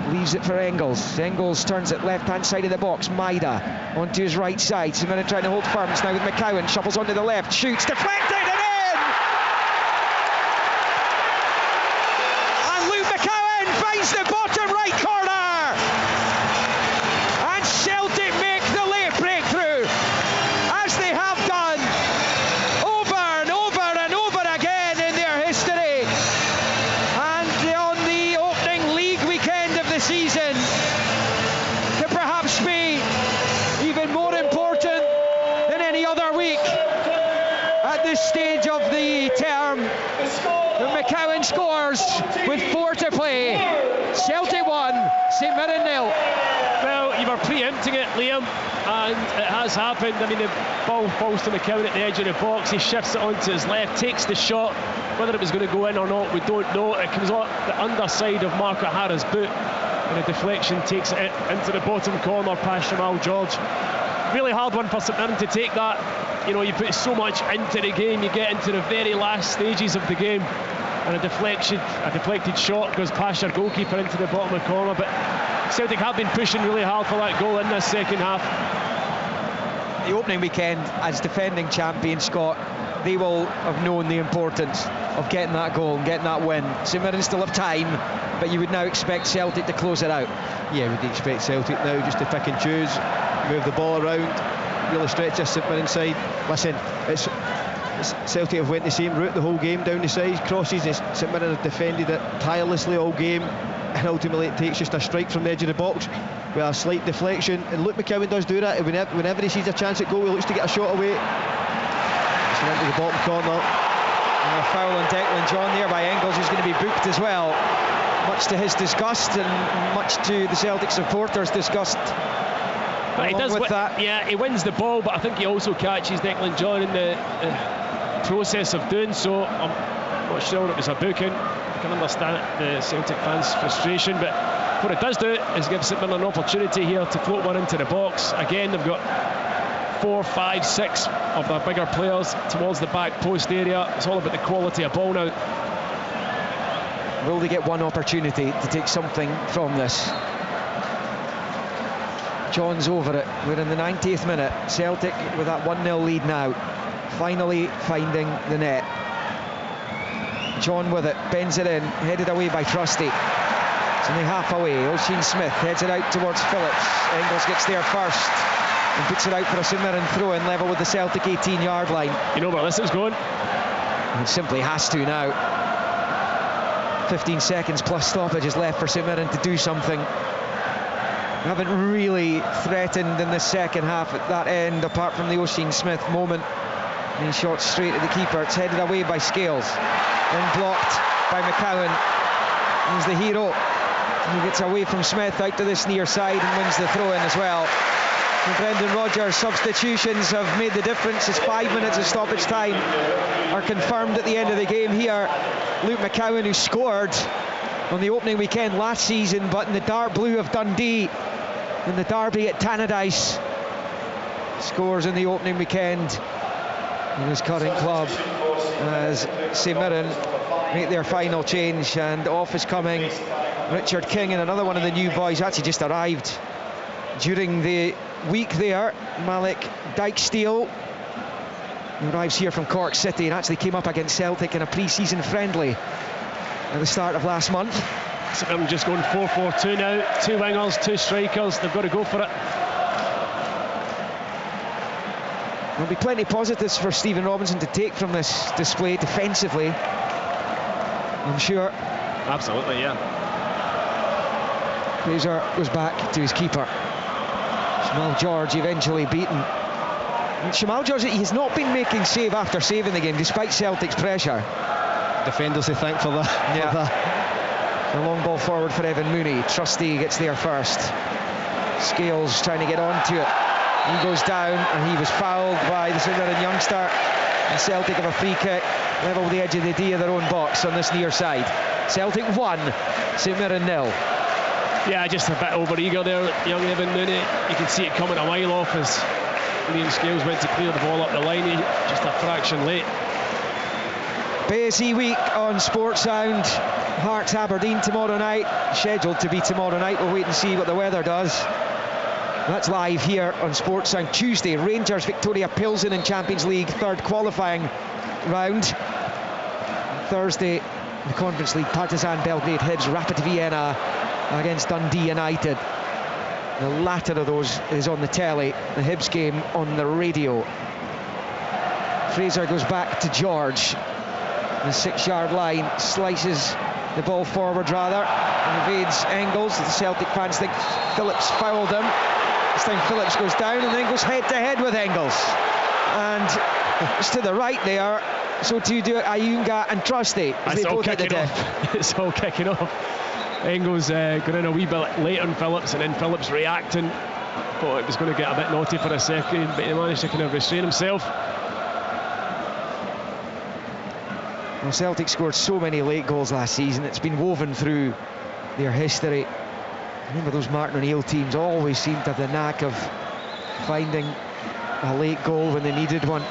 Leaves it for Engels. Engels turns it left-hand side of the box. Maida onto his right side. St Mirren trying to hold firm. It's now with McCowan. Shuffles onto the left. Shoots. Deflected and in! And Luke McCowan finds the bottom right corner! And Celtic make the late breakthrough, as they have done over and over and over again in their history. And on the opening league weekend of the season, to perhaps be even more important than any other week at this stage McCowan scores with 4 to play. Celtic 1, St Mirren 0. Well, you were preempting it, Liam, and it has happened. I mean, the ball falls to McCowan at the edge of the box. He shifts it onto his left, takes the shot. Whether it was going to go in or not, we don't know. It comes on the underside of Mark O'Hara's boot, and a deflection takes it into the bottom corner past Jamal George. Really hard one for St Mirren to take that. You know, you put so much into the game, you get into the very last stages of the game, and a deflected shot goes past your goalkeeper into the bottom of the corner. But Celtic have been pushing really hard for that goal in this second half. The opening weekend as defending champions, Scott, they will have known the importance of getting that goal and getting that win. St Mirren still have time, but you would now expect Celtic to close it out. Yeah, we'd expect Celtic now just to pick and choose, move the ball around, really stretch this St Mirren side. Listen, it's Celtic have went the same route the whole game, down the sides, crosses. St Mirren have defended it tirelessly all game, and ultimately it takes just a strike from the edge of the box with a slight deflection. And Luke McCowan does do that. Whenever he sees a chance at goal, he looks to get a shot away. It's into the bottom corner. And a foul on Declan John there by Engels, who's going to be booked as well, much to his disgust and much to the Celtic supporters' disgust. But he does with that. Yeah, he wins the ball, but I think he also catches Declan John in the process of doing so. I'm not sure it was a booking. I can understand the Celtic fans' frustration, but what it does do is give St Mirren an opportunity here to float one into the box. Again, they've got 4, 5, 6 of their bigger players towards the back post area. It's all about the quality of ball now. Will they get one opportunity to take something from this? John's over it. We're in the 90th minute. Celtic with that 1-0 lead now, finally finding the net. John with it, bends it in, headed away by Trusty. It's only half away. Oisin Smith heads it out towards Phillips. Engels gets there first and puts it out for a St Mirren throw-in, level with the Celtic 18-yard line. You know where this is going? It simply has to now. 15 seconds plus stoppages left for St Mirren to do something. We haven't really threatened in the second half at that end, apart from the Oisin Smith moment. And he shot straight at the keeper. It's headed away by Scales, then blocked by McCowan. He's the hero. He gets away from Smith out to this near side and wins the throw-in as well. And Brendan Rodgers' substitutions have made the difference as 5 minutes of stoppage time are confirmed at the end of the game here. Luke McCowan, who scored on the opening weekend last season, but in the dark blue of Dundee in the derby at Tannadice, scores in the opening weekend in his current club as St Mirren make their final change, and off is coming Richard King and another one of the new boys, actually just arrived during the week there, Malik Dykesteel, who arrives here from Cork City and actually came up against Celtic in a pre-season friendly at the start of last month. St Mirren just going 4-4-2 now, 2 wingers, 2 strikers, they've got to go for it. There'll be plenty of positives for Stephen Robinson to take from this display defensively, I'm sure. Absolutely, yeah. Fraser goes back to his keeper. Jamal George eventually beaten. And Jamal George, he's not been making save after save in the game, despite Celtic's pressure. Defenders to thank for that. Yeah. The long ball forward for Evan Mooney. Trusty gets there first. Scales trying to get onto it. He goes down and he was fouled by the St Mirren youngster. And Celtic have a free kick level with the edge of the D of their own box on this near side. Celtic 1, St Mirren 0. Yeah, just a bit over-eager there, young Evan Mooney. You can see it coming a while off as Liam Scales went to clear the ball up the line. He just a fraction late. Busy week on Sports Sound. Hearts Aberdeen tomorrow night, scheduled to be tomorrow night. We'll wait and see what the weather does. That's live here on Sports Sound. Tuesday, Rangers Victoria Pilsen in Champions League, third qualifying round. Thursday, the Conference League, Partizan Belgrade Hibs Rapid Vienna against Dundee United. The latter of those is on the telly, the Hibs game on the radio. Fraser goes back to George. The 6-yard line, slices the ball forward rather, and evades Engels. The Celtic fans think Phillips fouled him. This time Phillips goes down and then goes head to head with Engels. And just to the right there, so too do Ayunga and Trusty. It's all kicking off. It's all kicking off. Engels got in a wee bit late on Phillips, and then Phillips reacting. Thought it was going to get a bit naughty for a second, but he managed to kind of restrain himself. Well, Celtic scored so many late goals last season. It's been woven through their history. Remember, those Martin O'Neill teams always seemed to have the knack of finding a late goal when they needed one.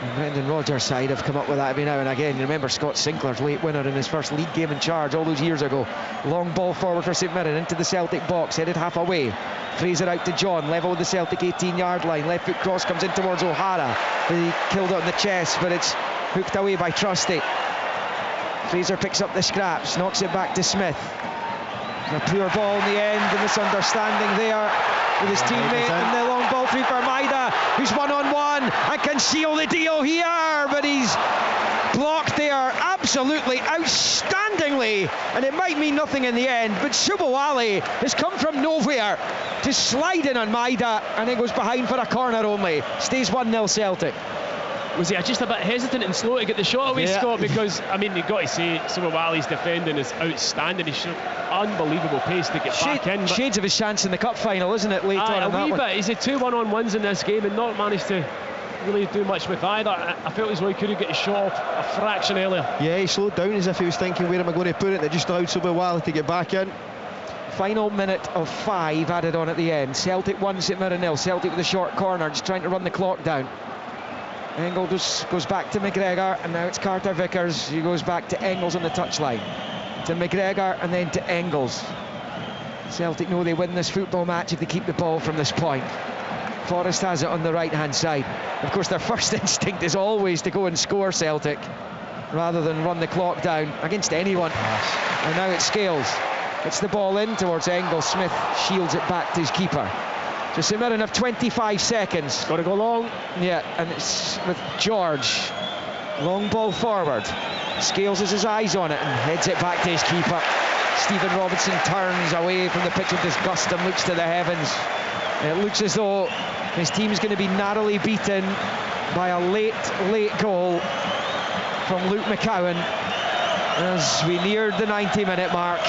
And Brendan Rodgers' side have come up with that every now and again. You remember Scott Sinclair's late winner in his first league game in charge all those years ago. Long ball forward for St Mirren into the Celtic box, headed half away. Fraser out to John, level with the Celtic 18-yard line. Left foot cross comes in towards O'Hara. He killed it on the chest, but it's hooked away by Trusty. Fraser picks up the scraps, knocks it back to Smith. A poor ball in the end, a misunderstanding there with his teammate, and the long ball through for Maida, who's one-on-one and can seal the deal here, but he's blocked there absolutely outstandingly, and it might mean nothing in the end, but Subowale has come from nowhere to slide in on Maida, and it goes behind for a corner only. Stays 1-0 Celtic. Was he just a bit hesitant and slow to get the shot away, Scott? Because, I mean, you've got to say, Subowale's defending is outstanding. He's shown unbelievable pace to get back in. Shades of his chance in the cup final, isn't it, later on in that one? A wee bit. He's had 2 1-on-1s in this game and not managed to really do much with either. I felt as though he could have got his shot off a fraction earlier. Yeah, he slowed down as if he was thinking, where am I going to put it? And it just allowed Subowale to get back in. Final minute of 5 added on at the end. Celtic 1, St Mirren 0. Celtic with a short corner, just trying to run the clock down. Engels goes back to McGregor, and now it's Carter Vickers. He goes back to Engels on the touchline. To McGregor and then to Engels. Celtic know they win this football match if they keep the ball from this point. Forrest has it on the right-hand side. Of course, their first instinct is always to go and score, Celtic, rather than run the clock down against anyone. And now it's Scales. It's the ball in towards Engels. Smith shields it back to his keeper. So St Mirren have 25 seconds. Got to go long. Yeah, and it's with George. Long ball forward. Scales has his eyes on it and heads it back to his keeper. Stephen Robinson turns away from the pitch of disgust and looks to the heavens. It looks as though his team's going to be narrowly beaten by a late goal from Luke McCowan as we neared the 90-minute mark.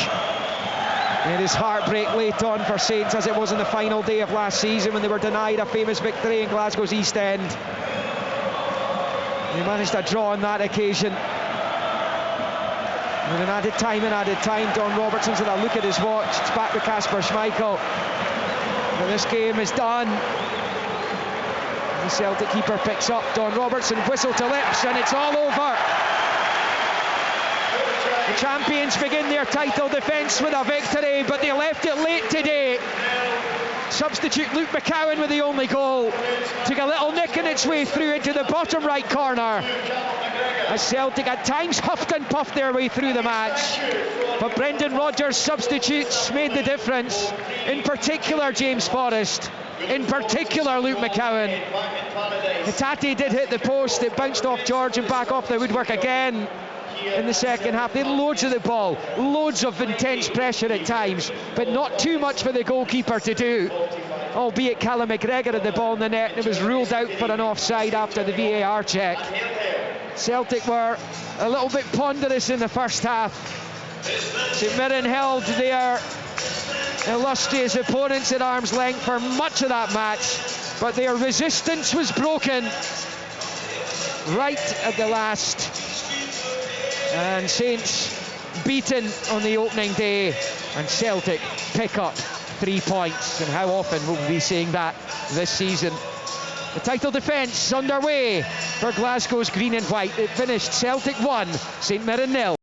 It is heartbreak late on for Saints, as it was on the final day of last season when they were denied a famous victory in Glasgow's East End. They managed a draw on that occasion. With an added time, Don Robertson's had a look at his watch. It's back to Kasper Schmeichel. But this game is done. The Celtic keeper picks up. Don Robertson, whistle to lips, and it's all over. The champions begin their title defence with a victory, but they left it late today. Substitute Luke McCowan with the only goal. Took a little nick in its way through into the bottom right corner. As Celtic at times huffed and puffed their way through the match. But Brendan Rodgers' substitutes made the difference. In particular, James Forrest. In particular, Luke McCowan. Hatate did hit the post. It bounced off George and back off the woodwork again. In the second half, they had loads of the ball, loads of intense pressure at times, but not too much for the goalkeeper to do. Albeit Callum McGregor had the ball in the net and it was ruled out for an offside after the VAR check. Celtic were a little bit ponderous in the first half. St Mirren held their illustrious opponents at arm's length for much of that match, but their resistance was broken right at the last. And Saints beaten on the opening day, and Celtic pick up 3 points. And how often will we be seeing that this season? The title defence underway for Glasgow's green and white. It finished Celtic 1, St Mirren 0.